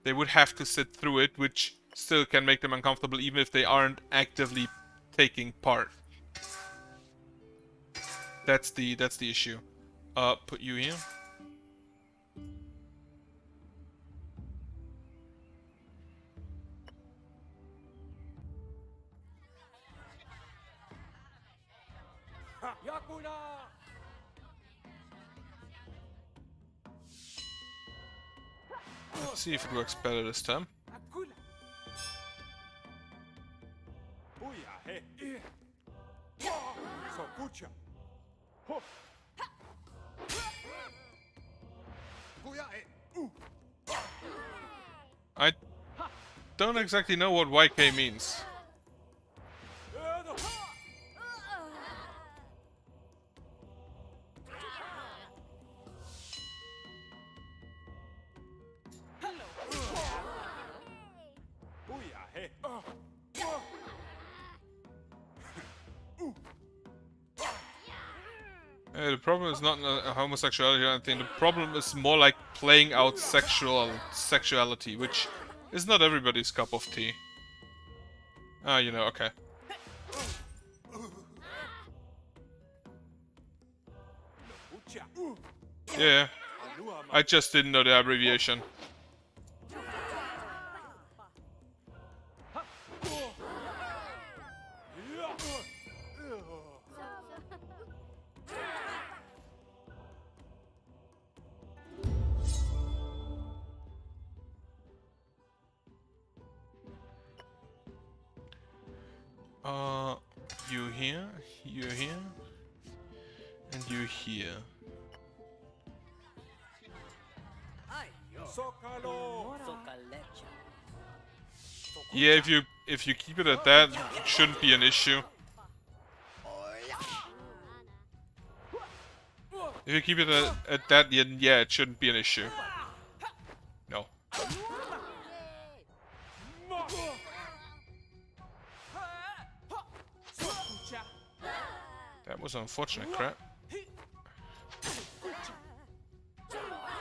They would have to sit through it, which still can make them uncomfortable even if they aren't actively taking part. That's the issue. Put you here. Let's see if it works better this time. I don't exactly know what YK means. The problem is not homosexuality or anything. The problem is more like playing out sexuality, which is not everybody's cup of tea. Ah, you know, okay. Yeah, I just didn't know the abbreviation. You here, you here, and you here. Yeah, if you keep it at that, it shouldn't be an issue. If you keep it at that, yeah, it shouldn't be an issue. No. That was unfortunate crap.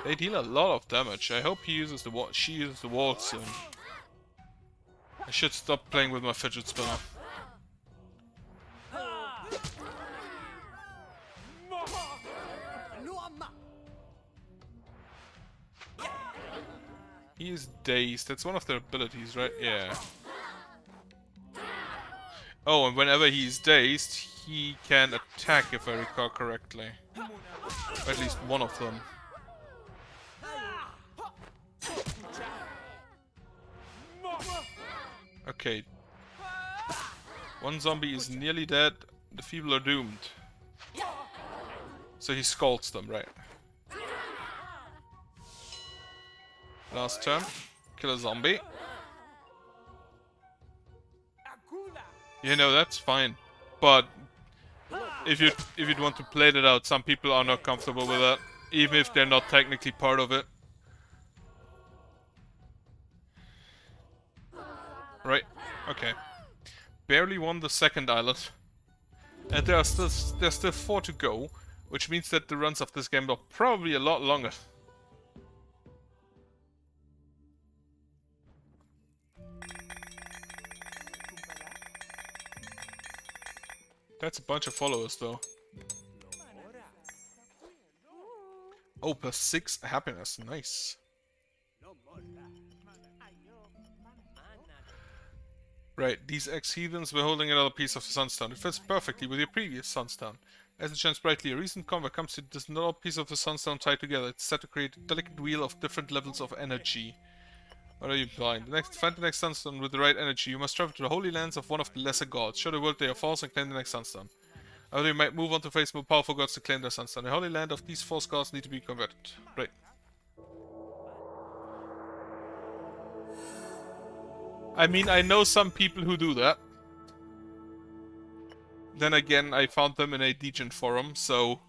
They deal a lot of damage. I hope he uses the wall. She uses the wall soon. I should stop playing with my fidget spinner. He is dazed. That's one of their abilities, right? Yeah. Oh, and whenever he's dazed, he can attack, if I recall correctly. Or at least one of them. Okay. One zombie is nearly dead. The feeble are doomed. So he scalds them, right? Last turn. Kill a zombie. You know, that's fine. But if you'd want to play that out, some people are not comfortable with that. Even if they're not technically part of it. Right. Okay. Barely won the second island. And there's still 4 to go. Which means that the runs of this game are probably a lot longer. That's a bunch of followers, though. Oh, +6 happiness. Nice. Right, these ex-heathens were holding another piece of the Sunstone. It fits perfectly with your previous Sunstone. As it shines brightly, a recent convert comes to this another piece of the Sunstone tied together. It's set to create a delicate wheel of different levels of energy. What are you blind? Find the next Sunstone with the right energy. You must travel to the holy lands of one of the lesser gods. Show the world they are false and claim the next Sunstone. However, you might move on to face more powerful gods to claim their Sunstone. The holy land of these false gods need to be converted. Right. I mean, I know some people who do that. Then again, I found them in a Degen forum, so...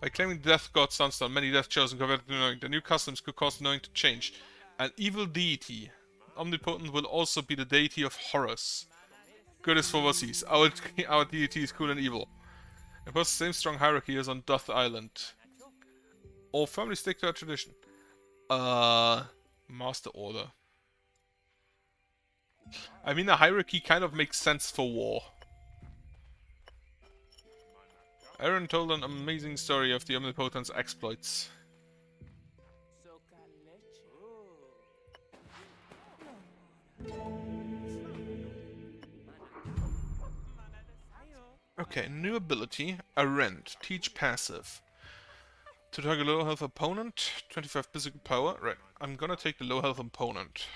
By claiming the Death God Sunstone, many Death Chosen converted to knowing. The new customs could cause knowing to change. An evil deity. Omnipotent will also be the deity of Horus. Good is for wussies. Our deity is cool and evil. It was the same strong hierarchy as on Doth Island. All firmly stick to our tradition. Master Order. I mean, the hierarchy kind of makes sense for war. Aaron told an amazing story of the Omnipotent's exploits. Okay, new ability, Arend, teach passive. To target low health opponent, 25 physical power. Right, I'm gonna take the low health opponent.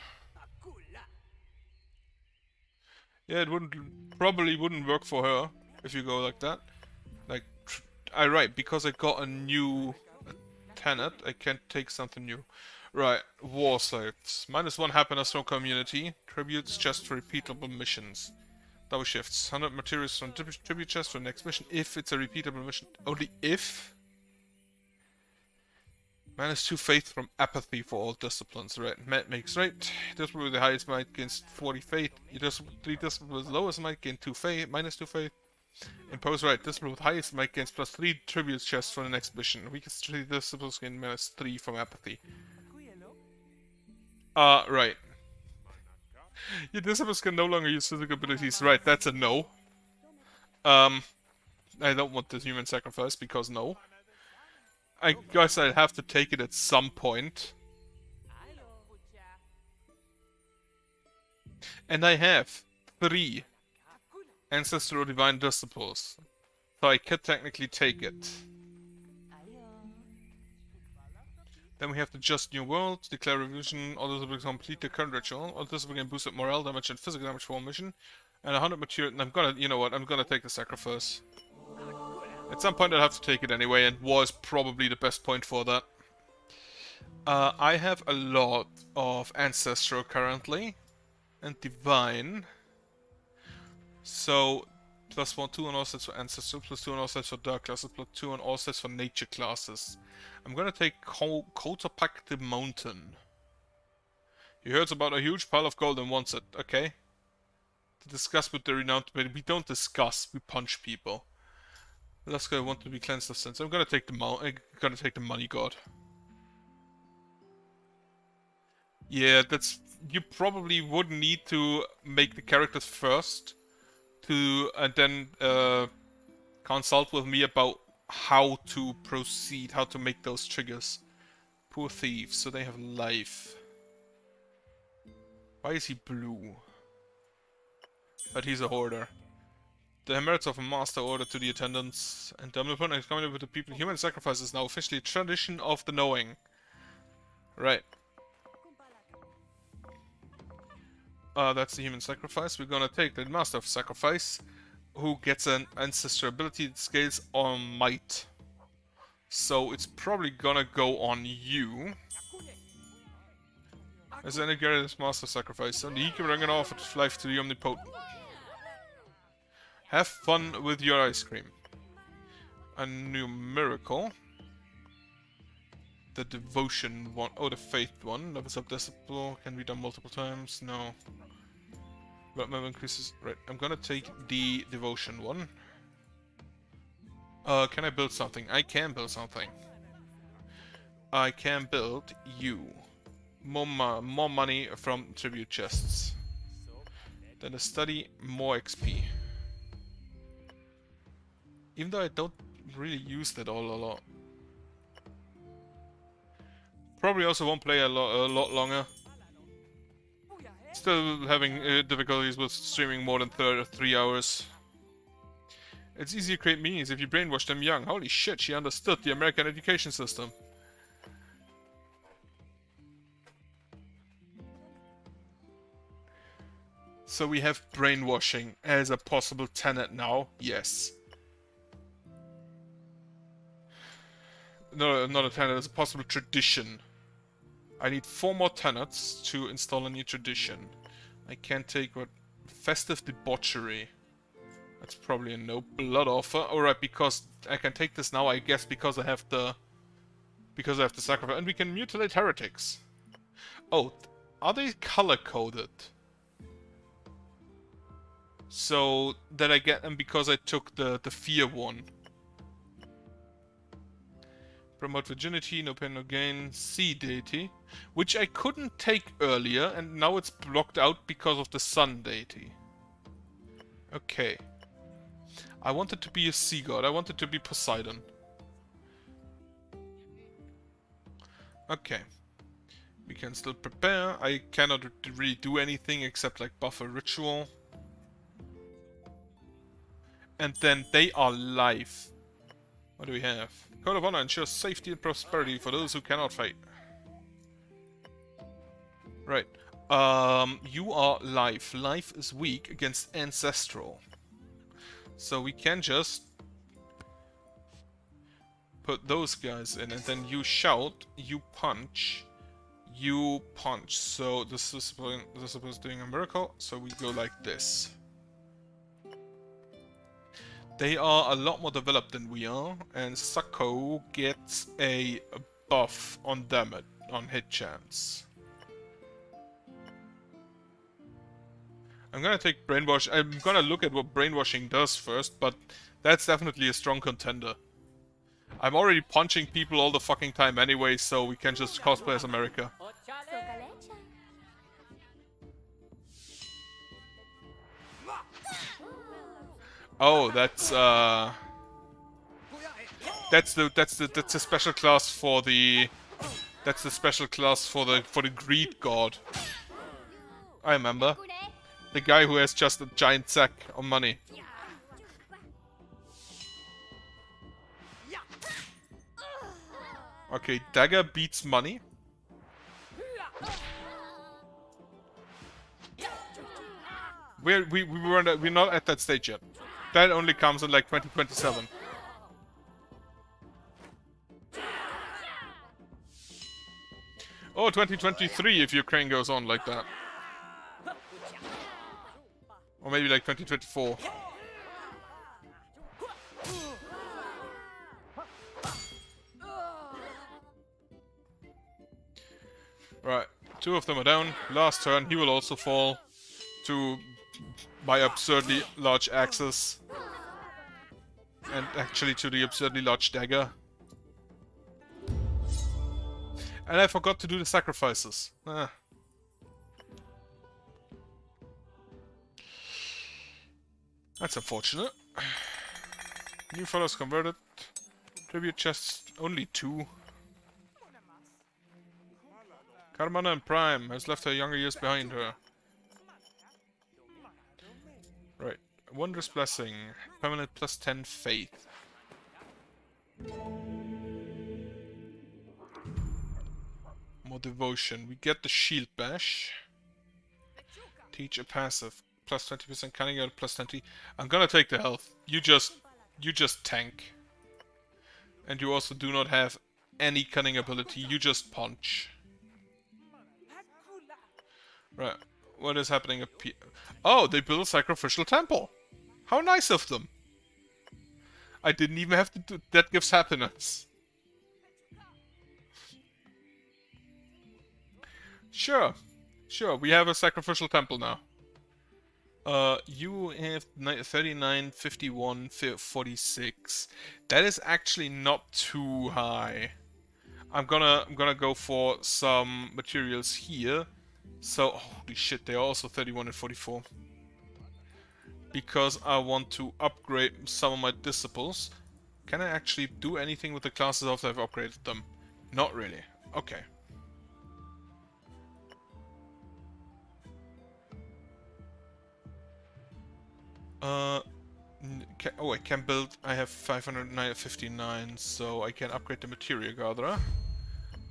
Yeah, it probably wouldn't work for her if you go like that. Like, right, because I got a new tenet, I can't take something new. Right, war sites. -1 happiness from community. Tributes just for repeatable missions. Double shifts. 100 materials from tribute chest for the next mission if it's a repeatable mission. Only if? -2 faith from apathy for all disciplines. Right, Matt makes right. Discipline with the highest might gains 40 faith. You discipline 3 discipline with the lowest might gain 2 faith, -2 faith. Impose right. Discipline with highest might gains +3 tribute chests for the next mission. Weakest 3 disciplines gain -3 from apathy. Right. Your disciples can no longer use physical abilities. Right, that's a no. I don't want the human sacrifice because no. I guess I'll have to take it at some point. And I have 3 Ancestral Divine Disciples. So I could technically take it. Then we have the Just New World, Declare Revolution, all this will complete the current ritual, all this will gain boosted morale damage and physical damage for one mission, and 100 material, and I'm gonna, you know what, I'm gonna take the sacrifice. At some point I'll have to take it anyway, and war is probably the best point for that. I have a lot of Ancestral currently, and Divine. So, +1, 2 on all sets for Ancestral, +2 on all sets for Dark classes, +2 on all sets for Nature classes. I'm gonna take Kotapak the Mountain. He hears about a huge pile of gold and wants it, okay? To discuss with the renowned, but we don't discuss, we punch people. Let's go, want to be cleansed of sins. I'm gonna take the money god. Yeah, that's... You probably would need to make the characters first. And then consult with me about how to proceed, how to make those triggers. Poor thieves, so they have life. Why is he blue? But he's a hoarder. The merits of a master order to the attendants, and the omnipotent is coming with the people. Human sacrifice is now officially a tradition of the knowing. Right. That's the human sacrifice. We're gonna take the master of sacrifice, who gets an ancestral ability that scales on might. So it's probably gonna go on you. As any greatest master sacrifice, only he can bring an offer of life to the omnipotent. Have fun with your ice cream. A new miracle. The devotion one. Oh, the faith one. Levels up disciple. Can be done multiple times. No. But member increases. Right. I'm gonna take the devotion one. Can I build something? I can build something. I can build you. More money from tribute chests. Then a study, more XP. Even though I don't really use that all a lot. Probably also won't play a lot longer. Still having difficulties with streaming more than 3 hours. It's easy to create meanings if you brainwash them young. Holy shit, she understood the American education system. So we have brainwashing as a possible tenet now. Yes. No, not a tenet, it's a possible tradition. I need 4 more tenets to install a new tradition. I can take what? Festive debauchery. That's probably a no. Blood offer. Alright, because I can take this now, I guess, because I have the sacrifice. And we can mutilate heretics. Oh, are they color coded? So that I get them because I took the fear one. Promote virginity, no pain, no gain. Sea deity, which I couldn't take earlier, and now it's blocked out because of the sun deity. Okay. I wanted to be a sea god. I wanted to be Poseidon. Okay. We can still prepare. I cannot really do anything except like buffer ritual. And then they are live. What do we have? Code of Honor ensures safety and prosperity for those who cannot fight. Right. You are life. Life is weak against ancestral. So we can just put those guys in, and then you shout, you punch, you punch. So this is supposed to doing a miracle. So we go like this. They are a lot more developed than we are, and Sako gets a buff on damage, on hit chance. I'm gonna take Brainwash. I'm gonna look at what Brainwashing does first, but that's definitely a strong contender. I'm already punching people all the fucking time anyway, so we can just cosplay as America. Oh, that's the special class for the for the greed god. I remember. The guy who has just a giant sack of money. Okay, dagger beats money. We're not at that stage yet. That only comes in like 2027. Oh, 2023 if Ukraine goes on like that. Or maybe like 2024. Right, 2 of them are down. Last turn, he will also fall to my absurdly large axes. And actually to the absurdly large dagger. And I forgot to do the sacrifices. That's unfortunate. New followers converted. Tribute chests, only 2. Carmana in Prime has left her younger years behind her. Right. Wondrous Blessing. Permanent plus 10 faith. More devotion. We get the shield bash. Teach a passive. Plus 20% cunning out, plus 20. I'm gonna take the health. You just tank. And you also do not have any cunning ability. You just punch. Right. What is happening up here? Oh, they built a sacrificial temple. How nice of them. I didn't even have to do that. Gives happiness. Sure. Sure, we have a sacrificial temple now. You have 39, 51, 46. That is actually not too high. I'm gonna go for some materials here. So, holy shit, they are also 31 and 44. Because I want to upgrade some of my disciples. Can I actually do anything with the classes after I've upgraded them? Not really. Okay. I can build. I have 559, so I can upgrade the material gatherer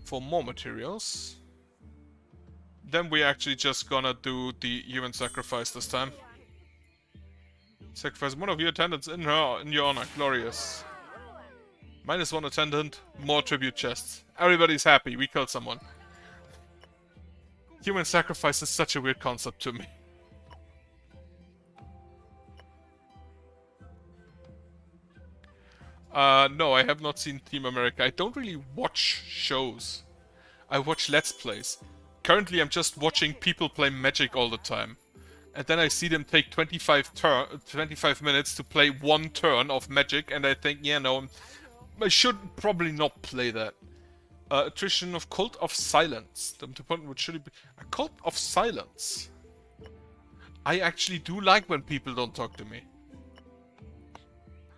for more materials. Then we're actually just gonna do the human sacrifice this time. Sacrifice one of your attendants in your honor. Glorious. -1 attendant, more tribute chests. Everybody's happy, we killed someone. Human sacrifice is such a weird concept to me. No, I have not seen Team America. I don't really watch shows. I watch Let's Plays. Currently, I'm just watching people play Magic all the time. And then I see them take 25 minutes to play one turn of Magic, and I think, yeah, no, I should probably not play that. Attrition of Cult of Silence. The point which should be a Cult of Silence. I actually do like when people don't talk to me.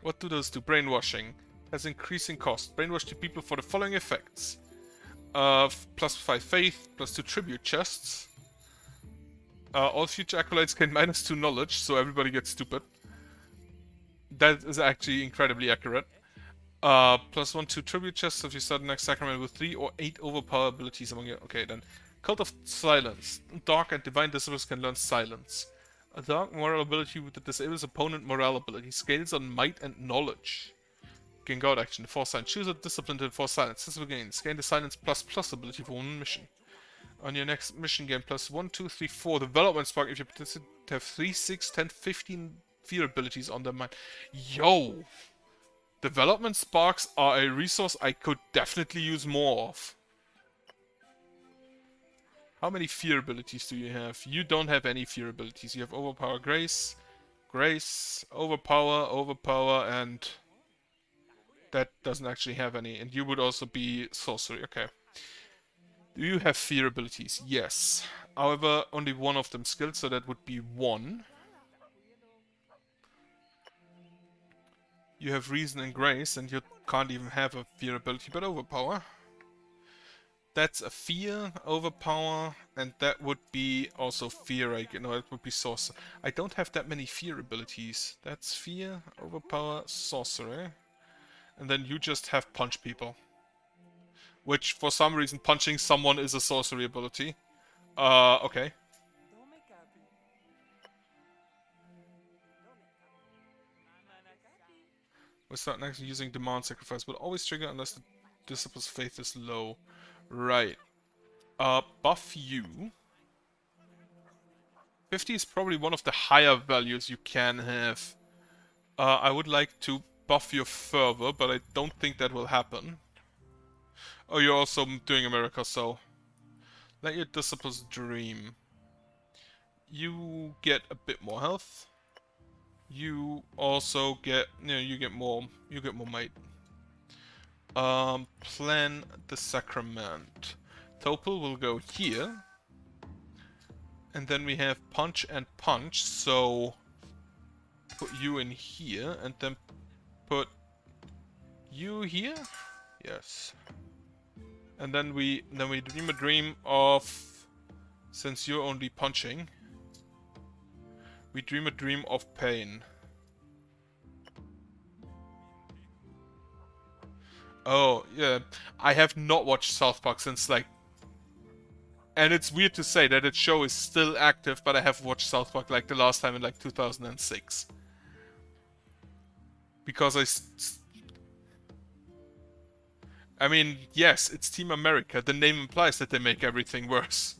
What do those do? Brainwashing. Has increasing cost. Brainwash to people for the following effects. +5 faith, +2 tribute chests. All future acolytes gain -2 knowledge, so everybody gets stupid. That is actually incredibly accurate. +1 to tribute chests if you start the next sacrament with 3 or 8 overpower abilities among you. Okay, then. Cult of Silence. Dark and Divine Disciples can learn Silence. A dark moral ability with the disables opponent morale ability. Scales on might and knowledge. Gain guard action. Force silence. Choose a discipline to enforce silence. This will gains. Gain the silence ++ ability for one mission. On your next mission, gain +1, 2, 3, 4 development spark if you participate have 3, 6, 10, 15 fear abilities on their mind. Yo! Development sparks are a resource I could definitely use more of. How many fear abilities do you have? You don't have any fear abilities. You have overpower, grace, grace, overpower, and that doesn't actually have any. And you would also be sorcery. Okay. Do you have fear abilities? Yes. However, only one of them skilled, so that would be 1. You have reason and grace, and you can't even have a fear ability, but overpower. That's a fear, overpower, and that would be also fear. It would be sorcery. I don't have that many fear abilities. That's fear, overpower, sorcery. And then you just have punch people. Which, for some reason, punching someone is a sorcery ability. Okay. We'll start next using Demand Sacrifice, but always trigger unless the Disciple's Faith is low. Right. Buff you. 50 is probably one of the higher values you can have. I would like to buff you further, but I don't think that will happen. Oh, you're also doing America, so... Let your disciples dream. You get a bit more health. You also get... you get more might. Plan the sacrament. Topol will go here. And then we have punch and punch, so put you in here and then put you here. Yes. And then we dream a dream of, since you're only punching, we dream a dream of pain. Oh, yeah. I have not watched South Park since, like... And it's weird to say that the show is still active, but I have watched South Park, like, the last time in, like, 2006. Because I mean, yes, it's Team America. The name implies that they make everything worse.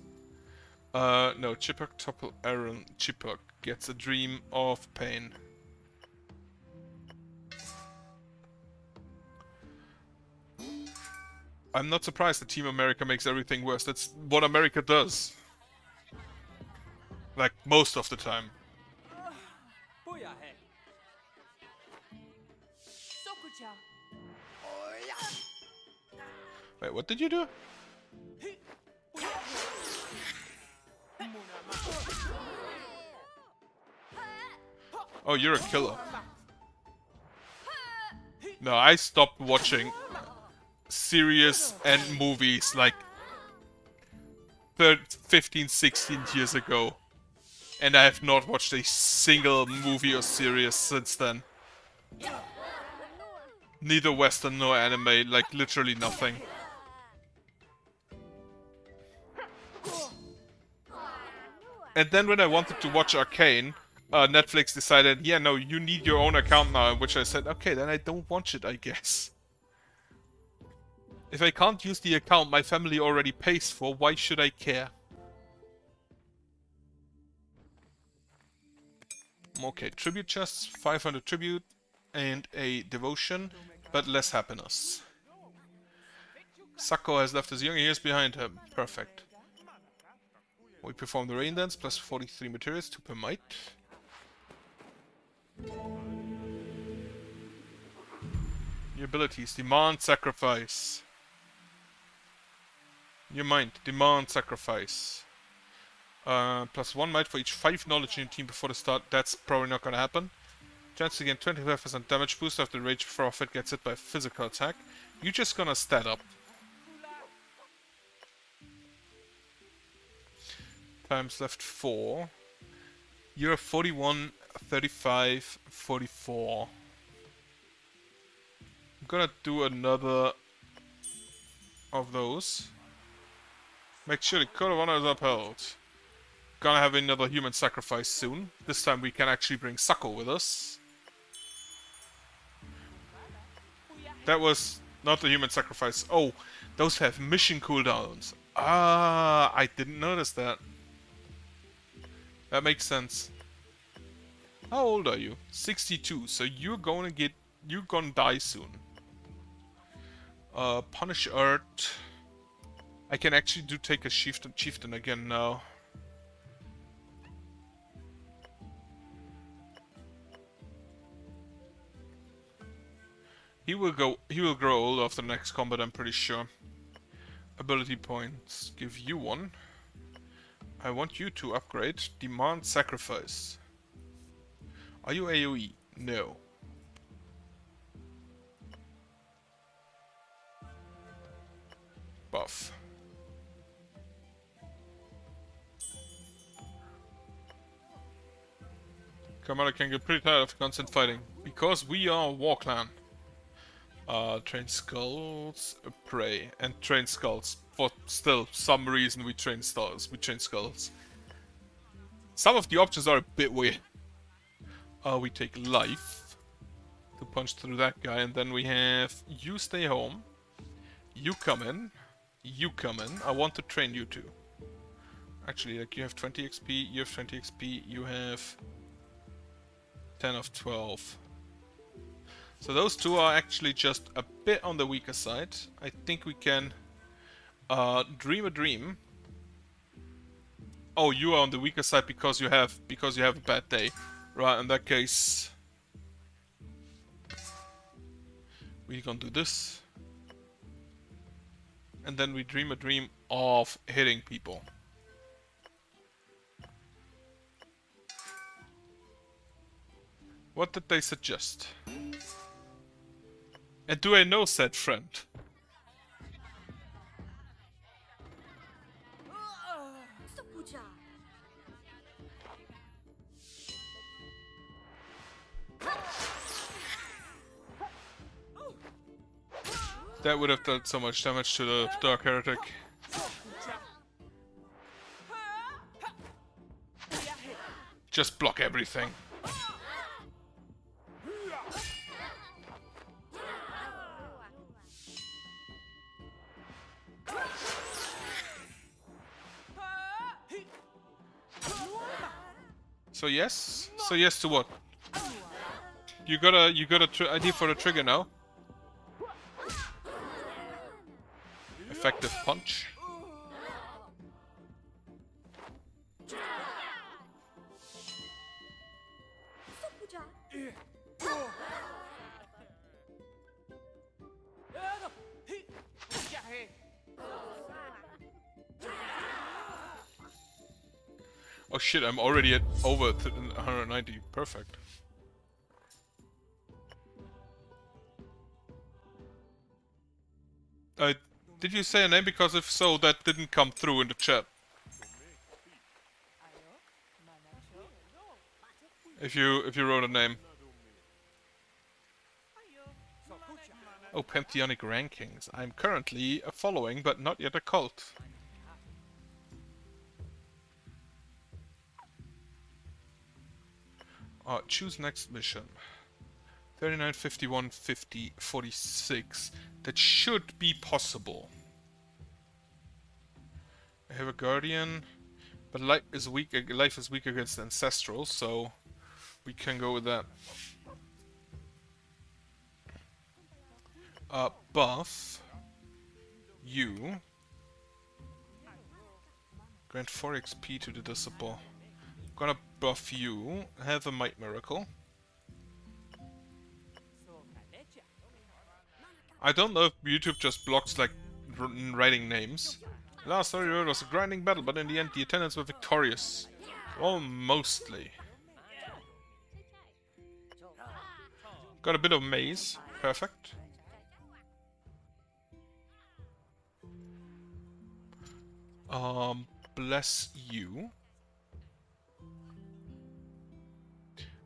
No, Chipok topple Aaron. Chipok gets a dream of pain. I'm not surprised that Team America makes everything worse. That's what America does. Like, most of the time. Wait, what did you do? Oh, you're a killer. No, I stopped watching series and movies like 15, 16 years ago. And I have not watched a single movie or series since then. Neither Western nor anime, like literally nothing. And then when I wanted to watch Arcane, Netflix decided, yeah, no, you need your own account now, which I said, okay, then I don't watch it, I guess. If I can't use the account my family already pays for, why should I care? Okay, tribute chests, 500 tribute, and a devotion, but less happiness. Sako has left his young years behind him. Perfect. We perform the rain dance, plus 43 materials, 2 per might. New abilities, demand sacrifice. New mind, demand sacrifice. Plus 1 might for each 5 knowledge in your team before the start. That's probably not gonna happen. Chance to gain 25% damage boost after the rage prophet gets hit by a physical attack. You're just gonna stat up. Times left 4. You're 41, 35, 44. I'm gonna do another of those. Make sure the Code of Honor is upheld. Gonna have another human sacrifice soon. This time we can actually bring Sako with us. That was not the human sacrifice. Oh, those have mission cooldowns. Ah, I didn't notice that. That makes sense. How old are you? 62. So you're gonna die soon. Punish Art. I can actually take a chieftain again now. He will grow old after the next combat, I'm pretty sure. Ability points. Give you one. I want you to upgrade. Demand sacrifice. Are you AoE? No. Buff. Commander can get pretty tired of constant fighting. Because we are a war clan. Train skulls, prey, and train skulls. For still some reason we train skulls. Some of the options are a bit weird. We take life to punch through that guy, and then we have you stay home. You come in. You come in. I want to train you two. Actually, like you have 20 XP, you have 20 XP, you have 10 of 12. So those two are actually just a bit on the weaker side. I think we can dream a dream. Oh, you are on the weaker side because you have a bad day. Right, in that case we're gonna do this. And then we dream a dream of hitting people. What did they suggest? And do I know said friend? That would have done so much damage to the Dark Heretic. Just block everything. So yes? So yes to what? You got a ID for the trigger now? Effective punch. Oh shit, I'm already at over 190. Perfect. Did you say a name? Because if so, that didn't come through in the chat. If you wrote a name. Oh, Pantheonic rankings. I'm currently a following, but not yet a cult. Choose next mission. 39, 51, 50, 46. That should be possible. I have a guardian, but life is weak against ancestral, so we can go with that. Buff you. Grant 4 XP to the disciple. Gonna buff you. Have a might miracle. I don't know if YouTube just blocks like writing names. Last story was a grinding battle, but in the end the attendants were victorious. Well, mostly. Got a bit of maze. Perfect. Bless you.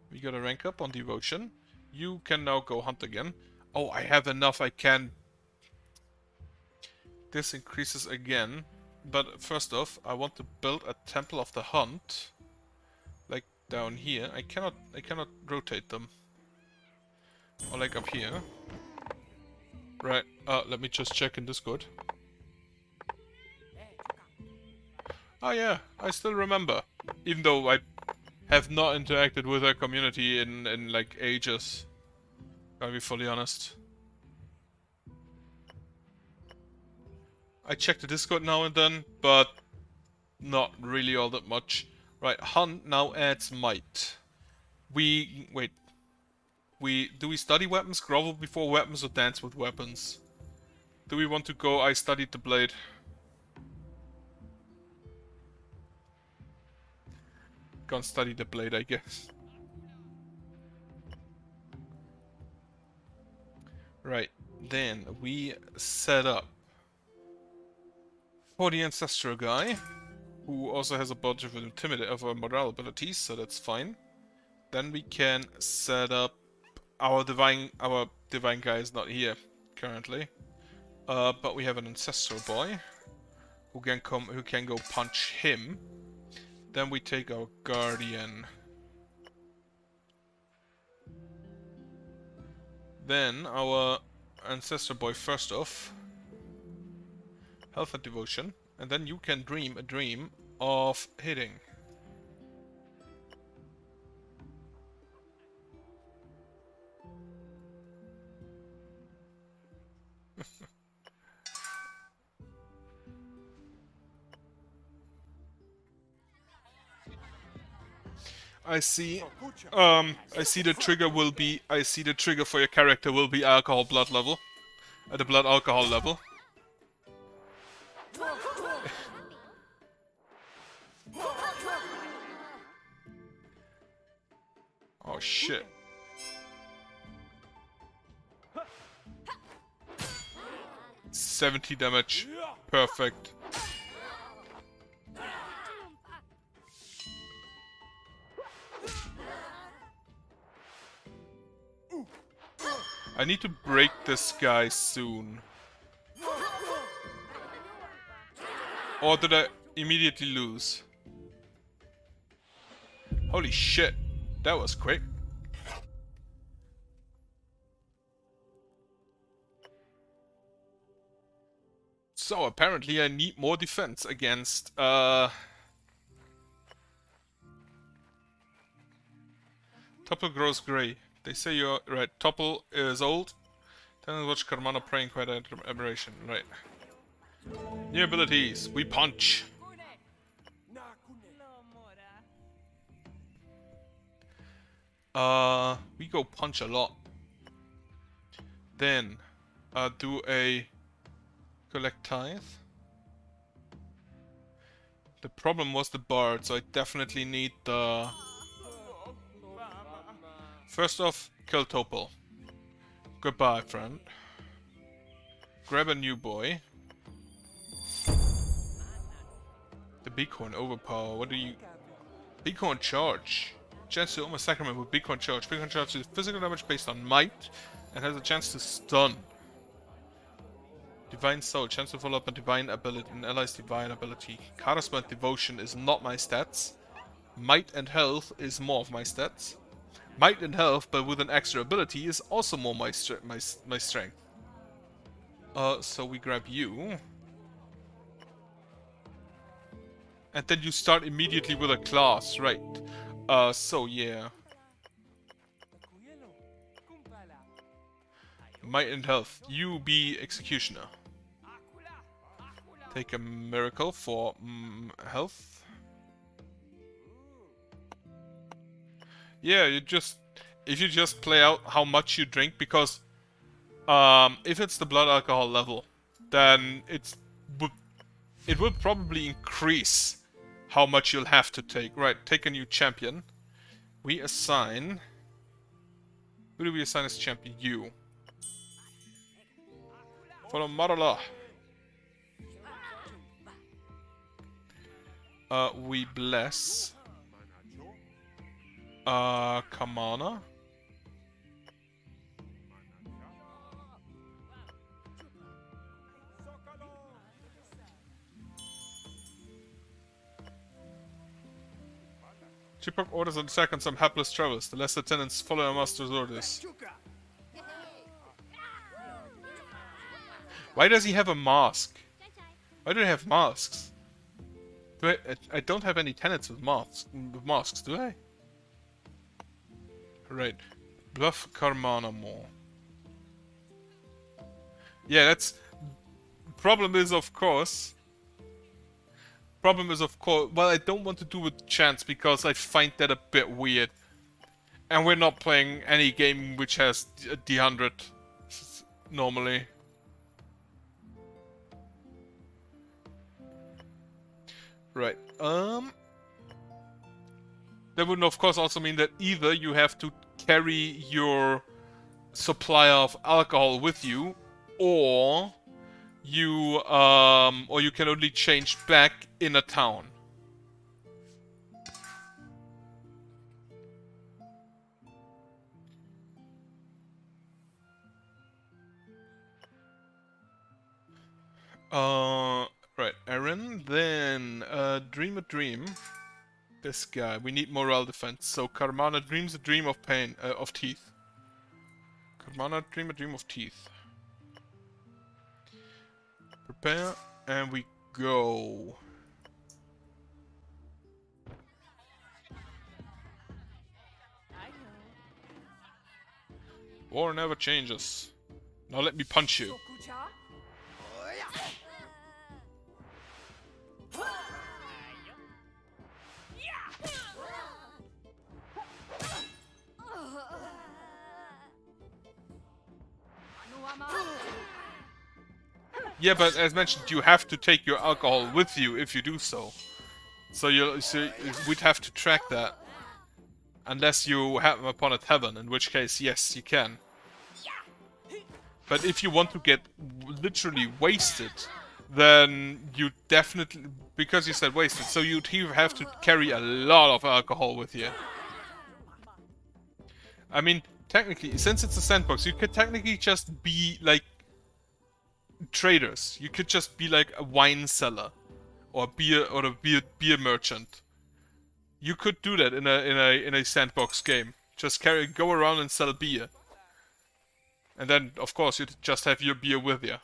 We got a rank up on devotion. You can now go hunt again. Oh, I have enough. I can. This increases again. But first off, I want to build a temple of the hunt. Like down here. I cannot rotate them. Or like up here. Right. Let me just check in Discord. Oh yeah, I still remember. Even though I have not interacted with her community in like ages. Gotta be fully honest. I check the Discord now and then, but not really all that much. Right, Hunt now adds might. Wait. Do we study weapons, grovel before weapons, or dance with weapons? Do we want to go, I studied the blade? Gonna study the blade, I guess. Right, then we set up for the ancestral guy, who also has a bunch of morale abilities, so that's fine. Then we can set up our divine guy is not here currently, but we have an ancestral boy who can go punch him. Then we take our guardian. Then our ancestor boy first off. Health and devotion. And then you can dream a dream of hitting. I see the trigger will be, I see the trigger for your character will be alcohol blood level. At the blood alcohol level. Oh shit. $70 damage. Perfect. I need to break this guy soon. Or did I immediately lose? Holy shit. That was quick. So apparently I need more defense against Topple grows grey. They say you're right. Topple is old. Then watch Karmana praying quite an aberration. Right. New abilities. We punch. We go punch a lot. Then, do a collect tithe. The problem was the bard, so I definitely need the... First off, kill Topol. Goodbye, friend. Grab a new boy. The Bighorn overpower. What do you... Bighorn charge. Chance to almost sacrament with Bighorn charge. Bighorn charge is physical damage based on might and has a chance to stun. Divine Soul, chance to follow up a divine ability, an ally's divine ability. Charisma and Devotion is not my stats. Might and Health is more of my stats. Might and Health, but with an extra ability, is also more my strength. So we grab you. And then you start immediately with a class, right? So yeah. Might and Health. You be Executioner. Take a Miracle for health. Yeah, if you just play out how much you drink, because if it's the blood alcohol level, then it would probably increase how much you'll have to take. Right, take a new champion. We assign... Who do we assign as champion? You. Follow Marala. We bless... Kamana. Chipok orders an attack on some hapless travelers. The lesser tenants follow a master's orders. Why does he have a mask? Why do they have masks? I don't have any tenants with masks, do I? Right. Bluff Karmana more. Yeah, that's... Problem is, of course... Well, I don't want to do with chance because I find that a bit weird. And we're not playing any game which has a D100 normally. Right. That would of course also mean that either you have to carry your supply of alcohol with you, or you can only change back in a town. Right, Aaron, then dream a dream. This guy, we need morale defense. So Karmana dreams a dream of pain, of teeth. Karmana dream a dream of teeth. Prepare, and we go. War never changes. Now let me punch you. Yeah, but as mentioned, you have to take your alcohol with you if you do so. So we'd have to track that. Unless you happen upon a tavern, in which case, yes, you can. But if you want to get literally wasted, then you definitely... Because you said wasted, so you'd have to carry a lot of alcohol with you. I mean, technically, since it's a sandbox, you could technically just be, like, traders. You could just be like a wine seller or a beer merchant. You could do that in a sandbox game. Just go around and sell beer. And then of course you just have your beer with you.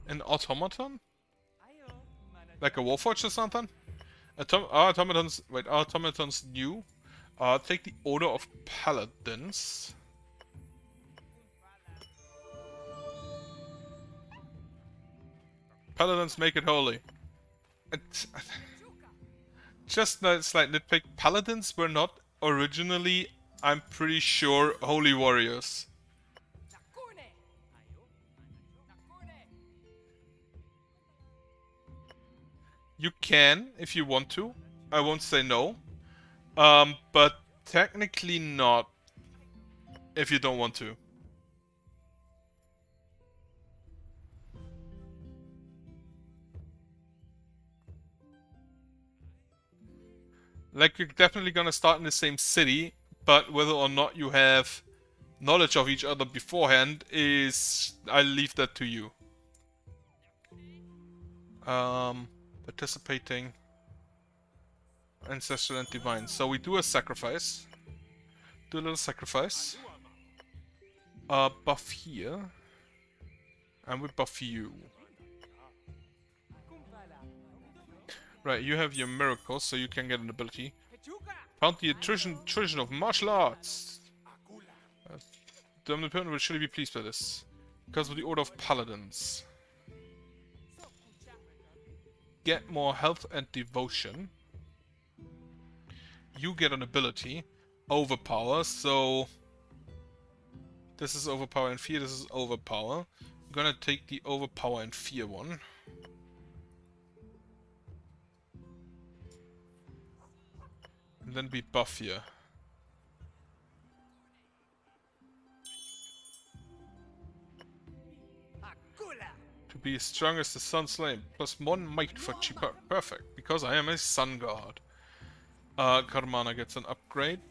An automaton? Like a warforged or something? Automatons... Wait, automatons new. Take the Order of Paladins. Paladins make it holy. Just a slight nitpick. Paladins were not originally, I'm pretty sure, holy warriors. You can, if you want to. I won't say no. But technically not, if you don't want to. Like, you're definitely gonna start in the same city, but whether or not you have knowledge of each other beforehand is... I'll leave that to you. Participating... Ancestral and Divine. So we do a sacrifice. Do a little sacrifice. Buff here. And we buff you. Right, you have your miracles, so you can get an ability. Found the tradition of martial arts. The Omnipotent will surely be pleased by this. Because of the Order of Paladins. Get more health and devotion. You get an ability. Overpower, so... This is overpower and fear, this is overpower. I'm gonna take the overpower and fear one. And then we buff here. To be as strong as the Sun's Flame, plus 1 might for cheaper. Perfect, because I am a Sun God. Karmana gets an upgrade.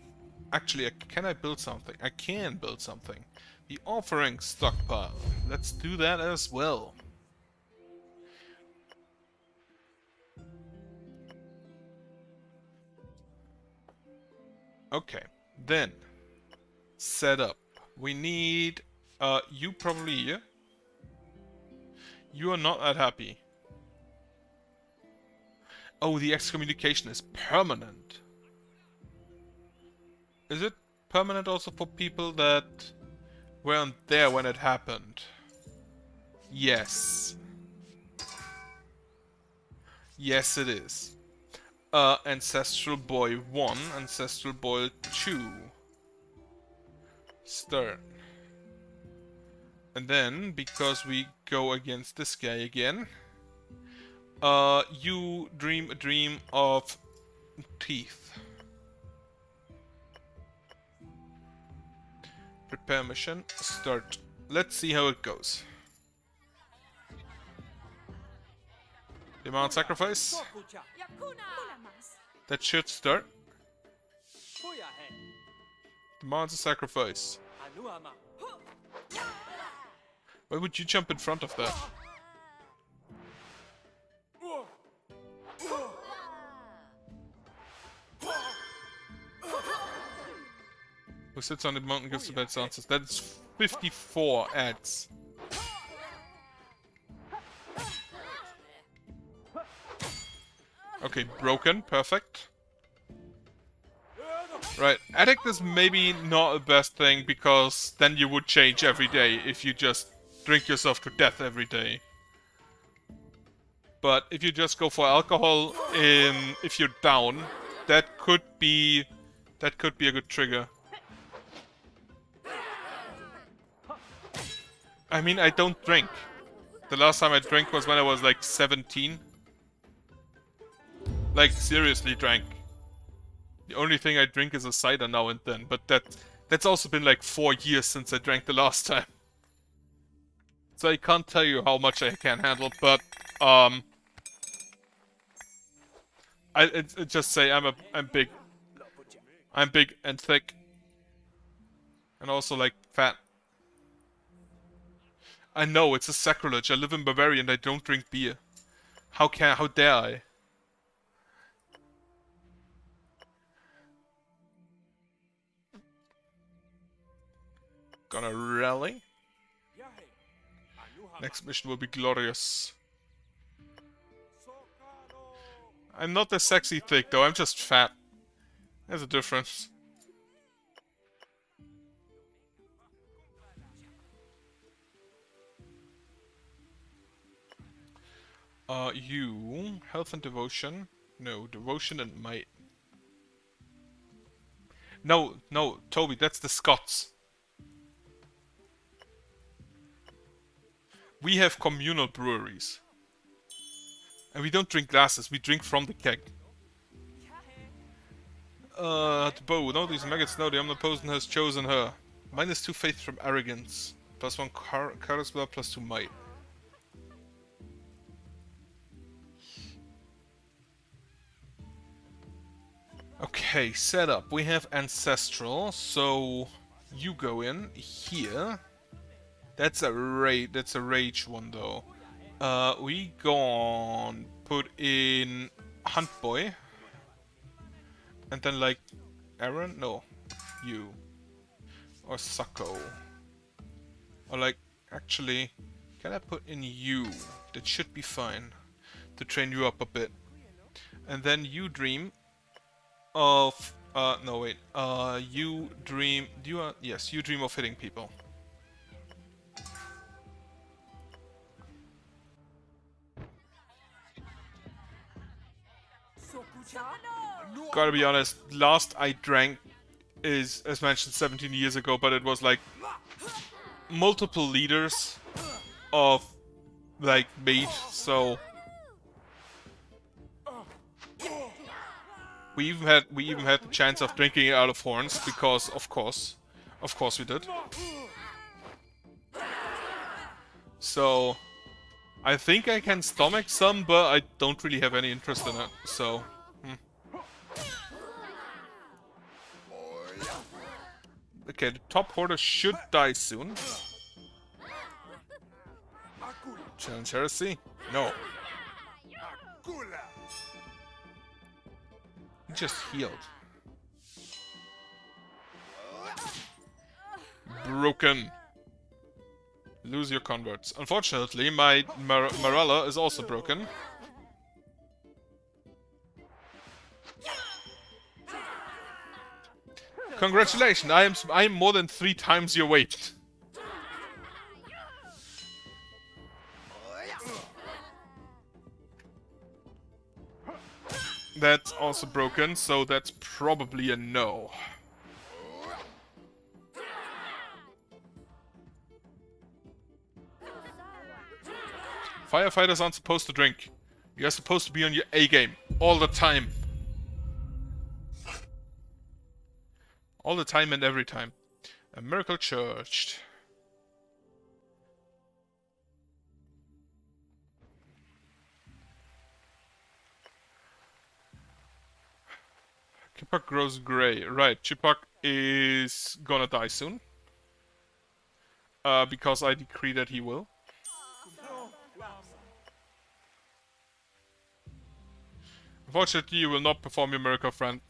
Actually, can I build something? I can build something. The Offering Stockpile. Let's do that as well. Okay, then set up. We need you probably here. You are not that happy. Oh, the excommunication is permanent. Is it permanent also for people that weren't there when it happened? Yes. Yes, it is. Ancestral Boy 1, Ancestral Boy 2. Start. And then, because we go against this guy again, you dream a dream of teeth. Prepare mission, start. Let's see how it goes. Demand sacrifice. That should start. Demands a sacrifice. Why would you jump in front of that? Who sits on the mountain gives the best answers. That's 54 ads. Okay, broken. Perfect. Right, addict is maybe not the best thing because then you would change every day if you just drink yourself to death every day. But if you just go for alcohol if you're down, that could be a good trigger. I mean, I don't drink. The last time I drank was when I was like 17. Like, seriously drank. The only thing I drink is a cider now and then, but that's also been like 4 years since I drank the last time. So I can't tell you how much I can handle, but I just say I'm big and thick, and also like fat. I know it's a sacrilege. I live in Bavaria and I don't drink beer. How dare I? Gonna rally. Next mission will be glorious. I'm not the sexy thick though, I'm just fat. There's a difference. You... Health and devotion? No, devotion and might. No, no, Toby, that's the Scots. We have communal breweries. And we don't drink glasses, we drink from the keg. The bow. No, these maggots know the omnipotent has chosen her. -2 faith from arrogance. +1 charisma, +2 might. Okay, setup. We have ancestral, so you go in here. That's a rage one though. We go on put in Hunt Boy. And then like Aaron? No. You. Or Sacco. Or like actually can I put in you? That should be fine. To train you up a bit. And then you dream of no wait. You dream yes, you dream of hitting people. Gotta be honest, last I drank is, as mentioned, 17 years ago, but it was like multiple liters of like meat, so we even had the chance of drinking it out of horns because of course we did. So I think I can stomach some, but I don't really have any interest in it. So. Okay, the top hoarder should die soon. Challenge heresy? No. He just healed. Broken. Lose your converts. Unfortunately, my Marella is also broken. Congratulations, I am more than 3 times your weight. That's also broken, so that's probably a no. Firefighters aren't supposed to drink. You're supposed to be on your A game all the time. All the time and every time. A miracle churched. Chipak grows gray. Right, Chipak is gonna die soon. Because I decree that he will. Unfortunately, you will not perform your miracle, friend.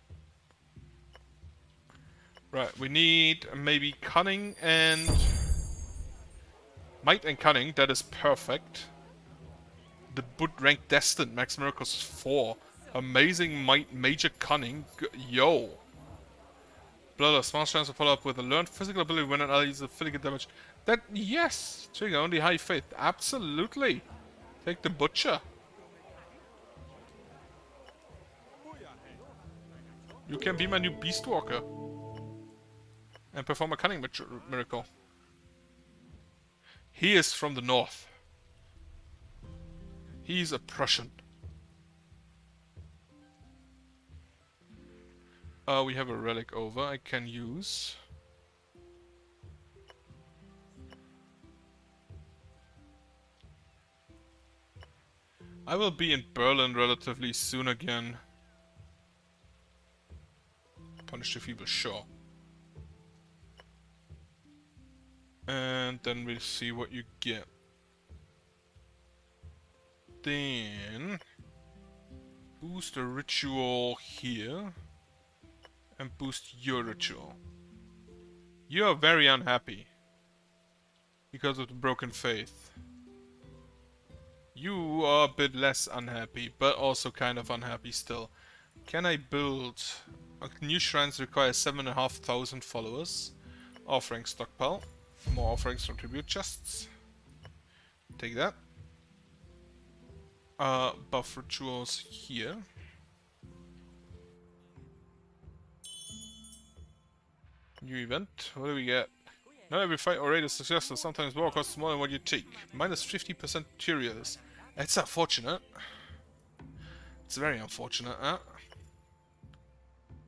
Right, we need maybe cunning and... might and cunning, that is perfect. The Bud rank destined, max miracles 4. Amazing might, major cunning, yo. Blood, small chance to follow up with a learned physical ability when an ally uses physical damage. That, yes! Trigger, only high faith, absolutely. Take the butcher. You can be my new beast walker. And perform a cunning miracle. He is from the north. He's a Prussian. We have a relic over I can use. I will be in Berlin relatively soon again. Punish the feeble, sure. And then we'll see what you get. Then boost a ritual here and boost your ritual. You are very unhappy because of the broken faith. You are a bit less unhappy, but also kind of unhappy still. Can I build... New shrines require 7,500 followers. Offering stockpile. More offerings from tribute chests. Take that. Buff rituals here. New event. What do we get? Not every fight or raid is successful. Sometimes war costs more than what you take. Minus 50% materials. That's unfortunate. It's very unfortunate, huh?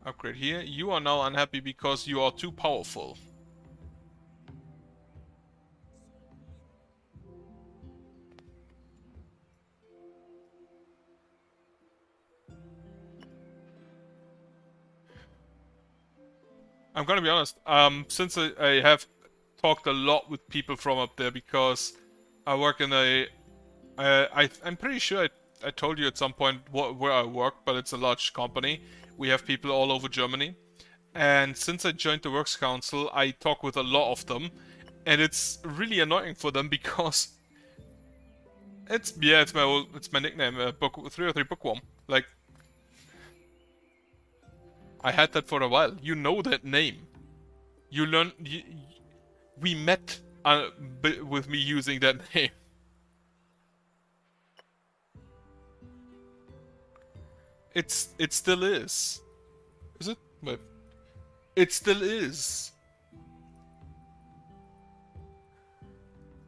Upgrade here. You are now unhappy because you are too powerful. I'm gonna be honest, since I have talked a lot with people from up there because I work in a... I'm pretty sure I told you at some point where I work, but it's a large company. We have people all over Germany. And since I joined the Works Council, I talk with a lot of them. And it's really annoying for them because... it's my nickname, book 303 Bookworm. Like, I had that for a while. You know that name. You learn... we met with me using that name. It still is. Is it? Wait. It still is.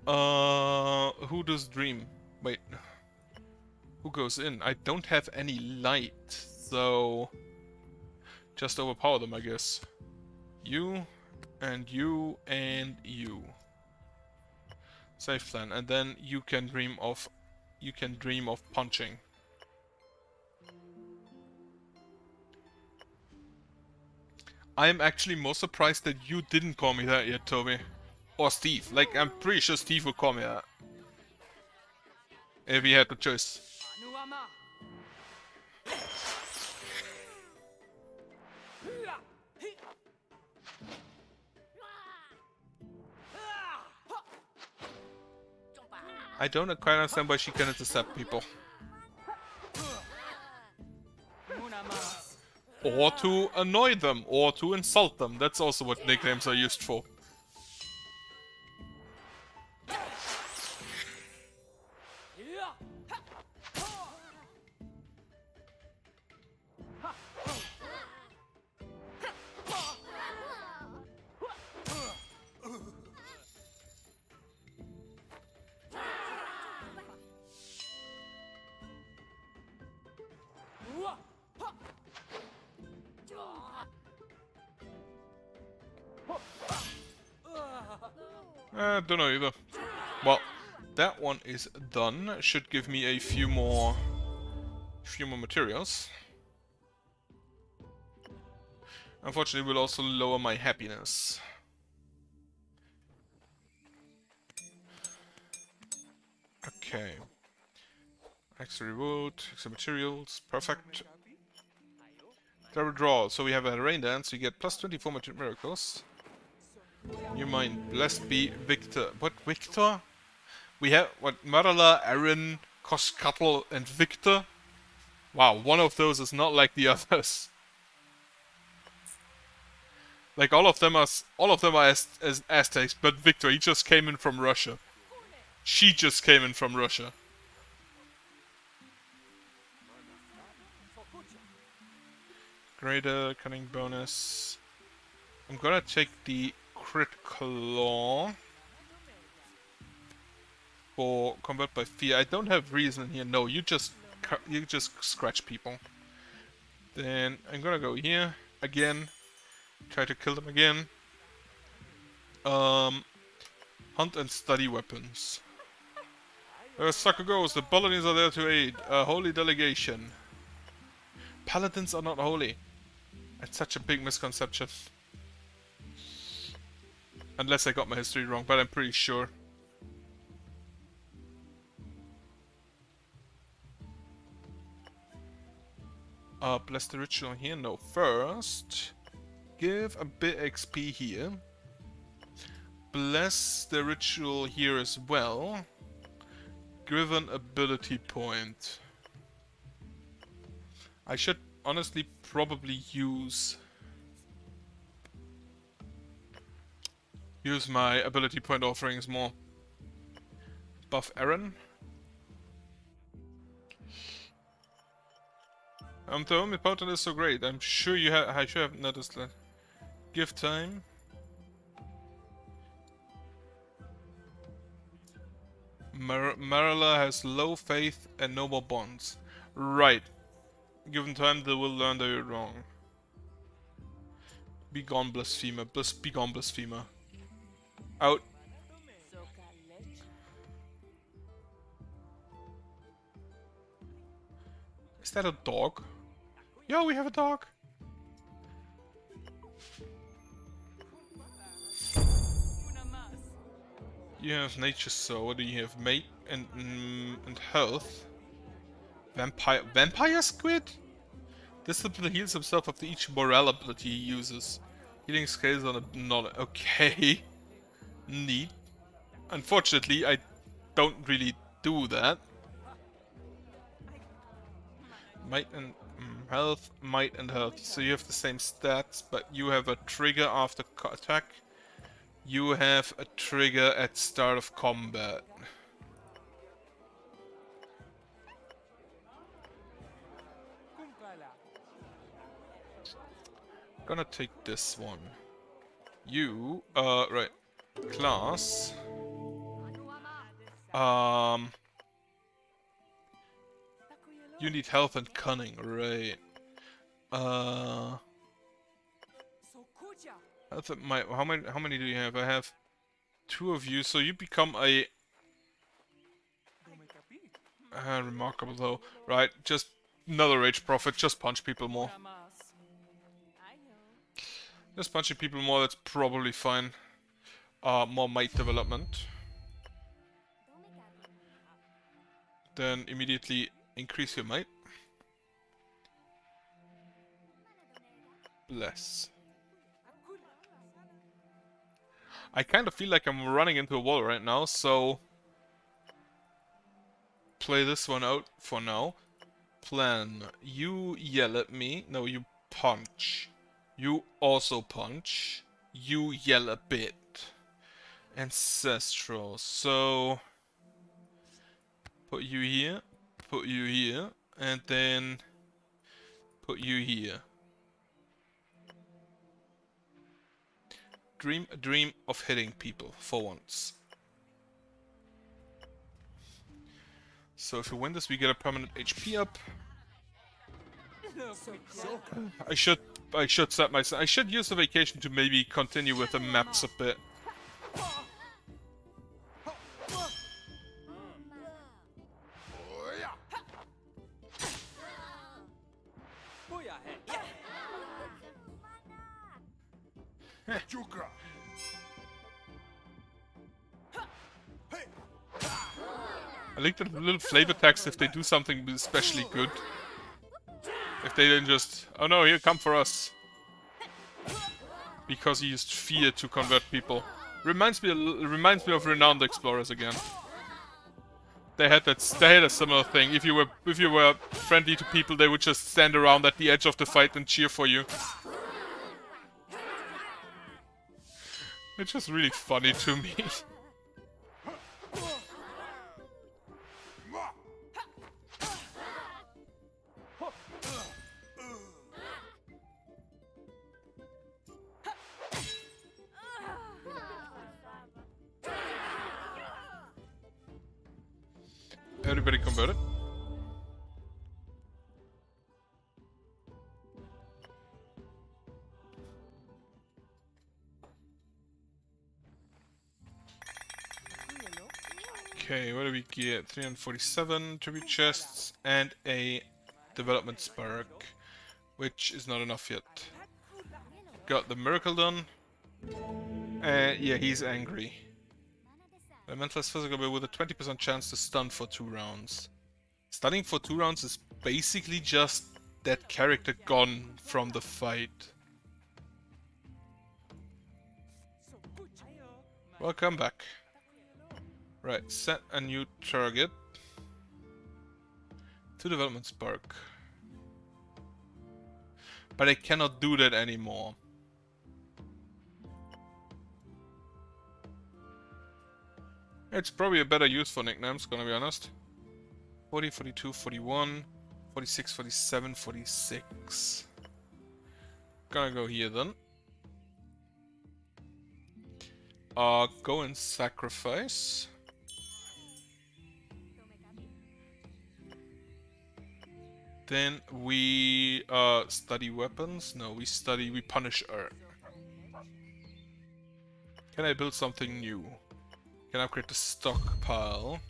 Who does dream? Wait. Who goes in? I don't have any light, so... just overpower them, I guess. You, and you, and you. Safe plan, and then you can dream of... you can dream of punching. I'm actually more surprised that you didn't call me that yet, Toby. Or Steve. Like, I'm pretty sure Steve would call me that. If he had the choice. I don't quite understand why she can intercept people. Or to annoy them, or to insult them. That's also what nicknames are used for. Don't know either. Well, that one is done. Should give me a few more materials. Unfortunately, will also lower my happiness. Okay. Extra reward, extra materials, perfect. Double draw. So we have a rain dance. We get plus 24 miracles. New mind, blessed be Victor. What, Victor? We have, what, Marala, Aaron, Koskatl, and Victor? Wow, one of those is not like the others. Like, all of them are as Aztecs, but Victor, he just came in from Russia. She just came in from Russia. Greater cunning bonus. I'm gonna take the critical law for combat by fear. I don't have reason here. No, you just scratch people. Then I'm gonna go here again. Try to kill them again. Hunt and study weapons. Where sucker goes, the paladins are there to aid. A holy delegation. Paladins are not holy. That's such a big misconception. Unless I got my history wrong, but I'm pretty sure. Bless the ritual here. No, first give a bit XP here. Bless the ritual here as well. given ability point. I should honestly probably use my ability point offerings more. Buff Aaron. The omnipotent is so great. I'm sure you have. I should have noticed that. Give time. Marilla has low faith and no more bonds. Right. Given time, they will learn they were wrong. Be gone, blasphemer. Be gone, blasphemer. Out. Is that a dog? Yo, we have a dog. You have nature, so what do you have? Mate and health. Vampire squid? This ability heals himself after each morale ability he uses. Healing scales on a knowledge. Okay. Neat. Unfortunately, I don't really do that. Might and health, might and health. So you have the same stats, but you have a trigger after attack. You have a trigger at start of combat. Gonna take this one. You, right. Class. You need health and cunning, right. Health and might, how many do you have? I have 2 of you, so you become a... remarkable though. Right, just another rage prophet, just punch people more. Just punching people more, that's probably fine. More might development. Then immediately increase your might. Bless. I kind of feel like I'm running into a wall right now, so... play this one out for now. Plan. You yell at me. No, you punch. You also punch. You yell a bit. Ancestral. So... put you here. Put you here. And then... put you here. Dream of hitting people for once. So if we win this, we get a permanent HP up. I should set myself. I should use the vacation to maybe continue with the maps a bit. I like the little flavor text if they do something especially good. If they didn't just, oh no, here, come for us. Because he used fear to convert people. Reminds me of Renowned Explorers again. They had a similar thing. If you were friendly to people, they would just stand around at the edge of the fight and cheer for you. It's just really funny to me. Everybody converted? Okay, what do we get? 347 tribute chests and a development spark, which is not enough yet. Got the miracle done. Yeah, he's angry. Elemental's physical but with a 20% chance to stun for 2 rounds. Stunning for 2 rounds is basically just that character gone from the fight. Welcome back. Right, set a new target. To development spark. But I cannot do that anymore. It's probably a better use for nicknames, gonna be honest. 40, 42, 41, 46, 47, 46. Gonna go here then. Go and sacrifice. Then we study weapons. No, we punish Earth. Can I build something new? Can I upgrade the stockpile?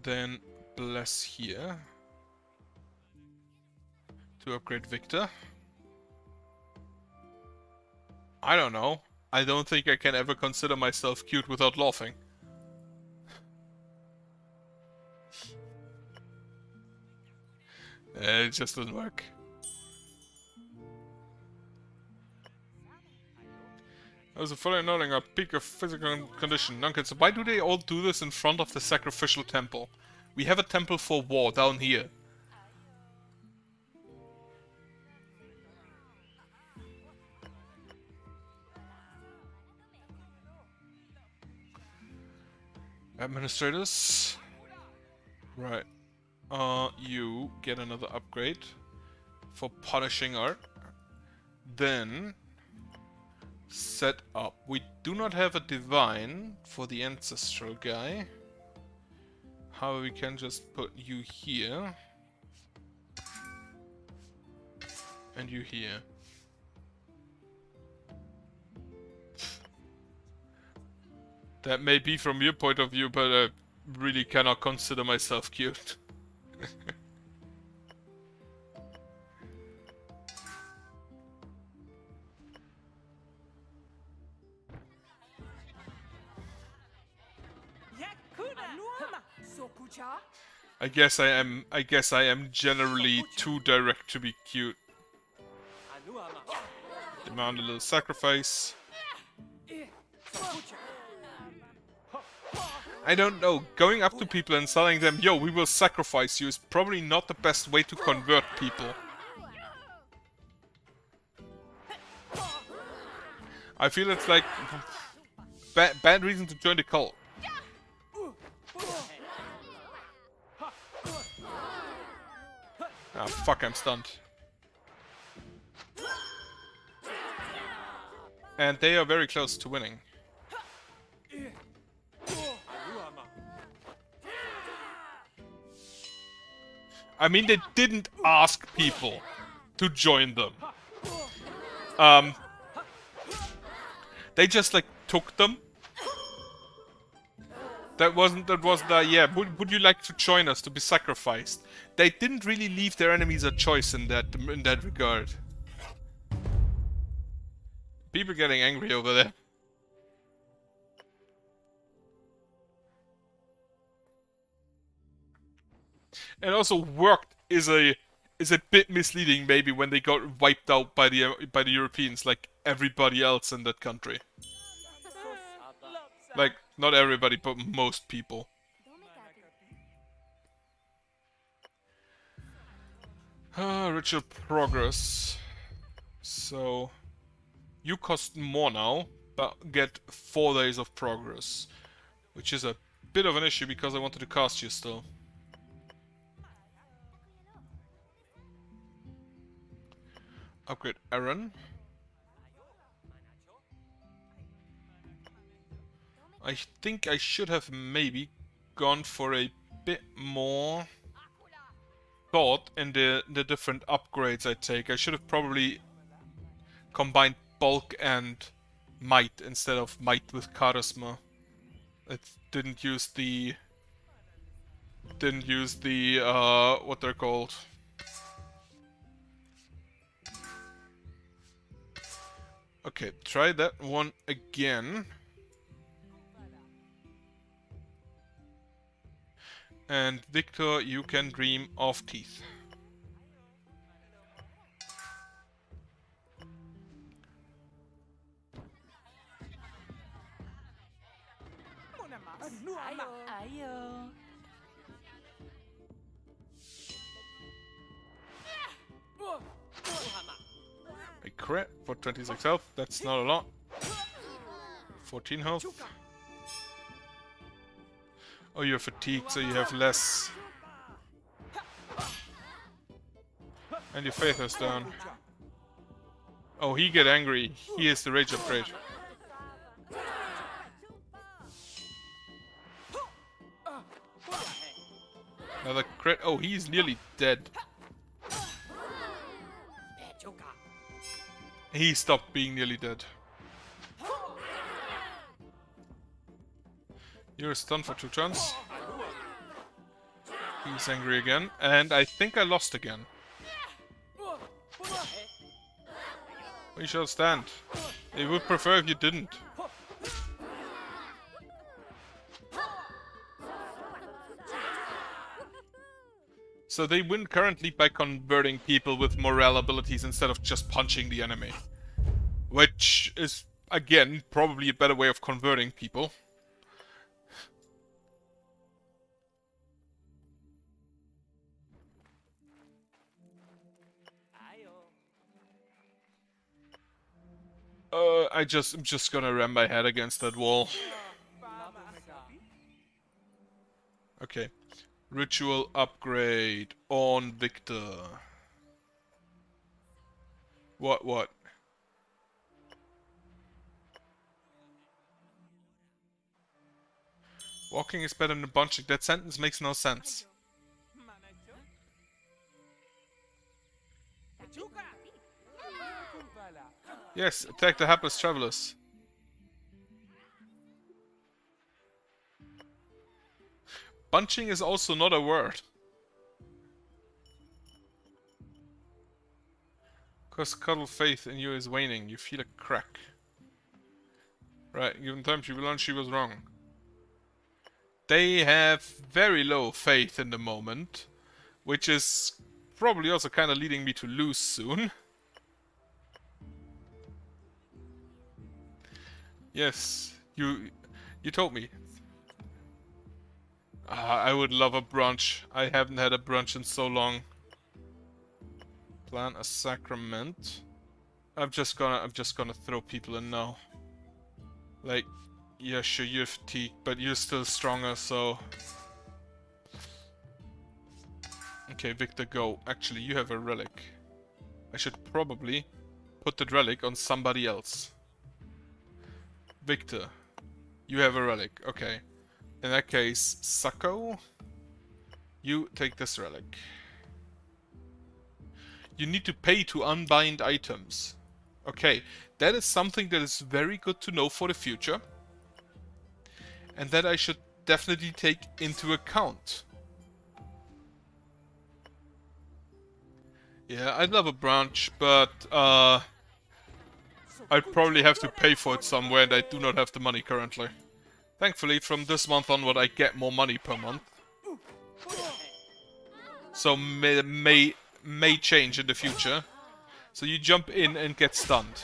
Then bless here. To upgrade Victor. I don't know. I don't think I can ever consider myself cute without laughing. It just doesn't work. As a following noting a peak of physical condition. Nunkin, so why do they all do this in front of the sacrificial temple? We have a temple for war down here. Administrators. Right. You get another upgrade for punishing art. Then set up. We do not have a divine for the ancestral guy. However, we can just put you here. And you here. That may be from your point of view, but I really cannot consider myself cute. I guess I am generally too direct to be cute. Demand a little sacrifice. I don't know, going up to people and telling them, yo, we will sacrifice you is probably not the best way to convert people. I feel it's like bad reason to join the cult. Ah, fuck, I'm stunned. And they are very close to winning. I mean, they didn't ask people to join them. They just, like, took them. That wasn't yeah, would you like to join us to be sacrificed? They didn't really leave their enemies a choice in that regard. People getting angry over there. And also worked is a bit misleading maybe when they got wiped out by the Europeans like everybody else in that country. Like not everybody but most people. Ritual progress. So you cost more now, but get 4 days of progress, which is a bit of an issue because I wanted to cast you still. Upgrade Aaron. I think I should have maybe gone for a bit more thought in the different upgrades I take. I should have probably combined bulk and might instead of might with charisma. It didn't use the what they're called. Okay, try that one again. And Victor, you can dream of teeth. crit for 26 health. That's not a lot. 14 health. Oh, you're fatigued, so you have less. And your faith is down. Oh, he get angry. He is the rage upgrade. Another crit. Oh, he's nearly dead. He stopped being nearly dead. You're stunned for 2 turns. He's angry again. And I think I lost again. We shall stand. I would prefer if you didn't. So they win currently by converting people with morale abilities instead of just punching the enemy. Which is, again, probably a better way of converting people. I'm just gonna ram my head against that wall. Okay. Ritual upgrade on Victor. What? Walking is better than punching. That sentence makes no sense. Yes, attack the hapless travelers. Bunching is also not a word. Cause cuddle faith in you is waning. You feel a crack. Right, given time she will learn she was wrong. They have very low faith in the moment, which is probably also kind of leading me to lose soon. Yes, you told me. I would love a brunch. I haven't had a brunch in so long. Plan a sacrament. I'm just gonna throw people in now. Like, yeah, sure, you're fatigued, but you're still stronger, so. Okay, Victor, go. Actually, you have a relic. I should probably put that relic on somebody else. Victor, you have a relic. Okay. In that case, Sacco, you take this relic. You need to pay to unbind items. Okay, that is something that is very good to know for the future. And that I should definitely take into account. Yeah, I'd love a branch, but I'd probably have to pay for it somewhere and I do not have the money currently. Thankfully, from this month onward, I get more money per month. So may change in the future. So you jump in and get stunned.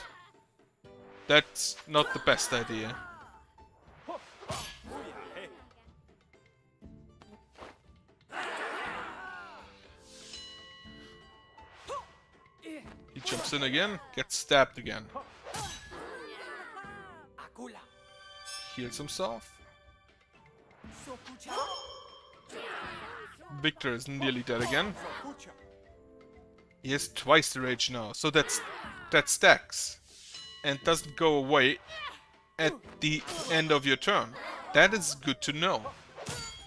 That's not the best idea. He jumps in again, gets stabbed again. Heals himself. Victor is nearly dead again. He has twice the rage now, so that stacks and doesn't go away at the end of your turn. That is good to know.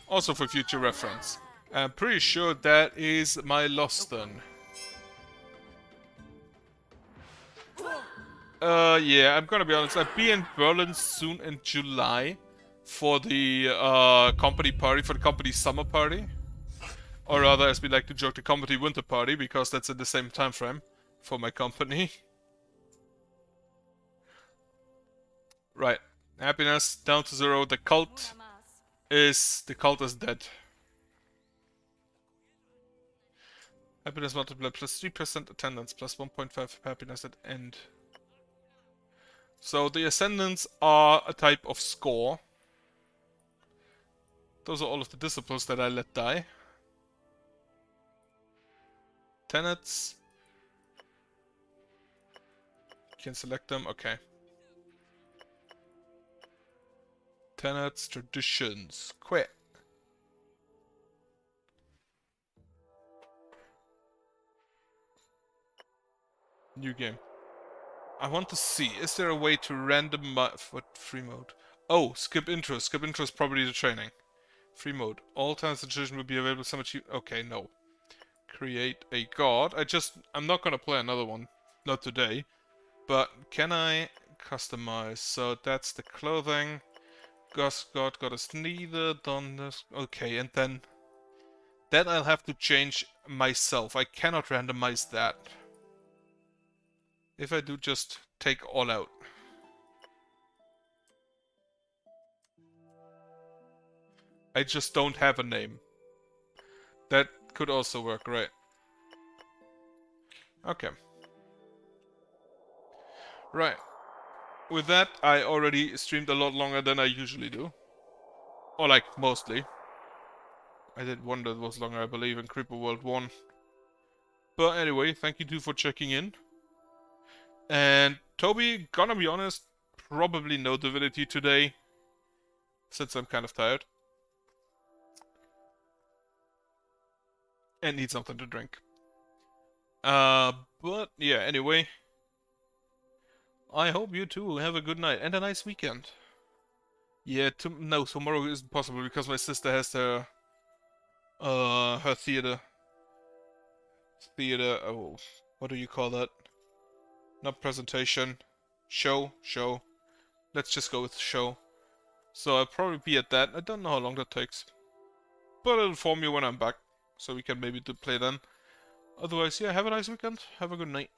Also for future reference. I'm pretty sure that is my loss then. Yeah, I'm gonna be honest. I'll be in Berlin soon in July for the company party, for the company summer party. Or rather, as we like to joke, the company winter party, because that's in the same time frame for my company. Right. Happiness down to 0. The cult is dead. Happiness multiplier plus 3% attendance plus 1.5 happiness at end. So the ascendants are a type of score. Those are all of the disciples that I let die. Tenets. Can select them, okay. Tenets, traditions, quit. New game. I want to see, is there a way to randomize... What? Free mode. Oh, skip intro. Skip intro is probably the training. Free mode. All times the tradition will be available so much you... Okay, no. Create a god. I'm not gonna play another one. Not today. But can I customize? So that's the clothing. God is neither done this. Okay, and then that I'll have to change myself. I cannot randomize that. If I do just take all out. I just don't have a name. That could also work, right? Okay. Right. With that, I already streamed a lot longer than I usually do. Or like, mostly. I did one that was longer, I believe, in Creeper World 1. But anyway, thank you two for checking in. And Toby, gonna be honest, probably no divinity today. Since I'm kind of tired. And need something to drink. But yeah, anyway. I hope you too have a good night and a nice weekend. Yeah, no, tomorrow isn't possible because my sister has her theater. Oh, what do you call that? Not presentation. Show. Let's just go with show. So I'll probably be at that. I don't know how long that takes. But I'll inform you when I'm back. So we can maybe play then. Otherwise, yeah, have a nice weekend. Have a good night.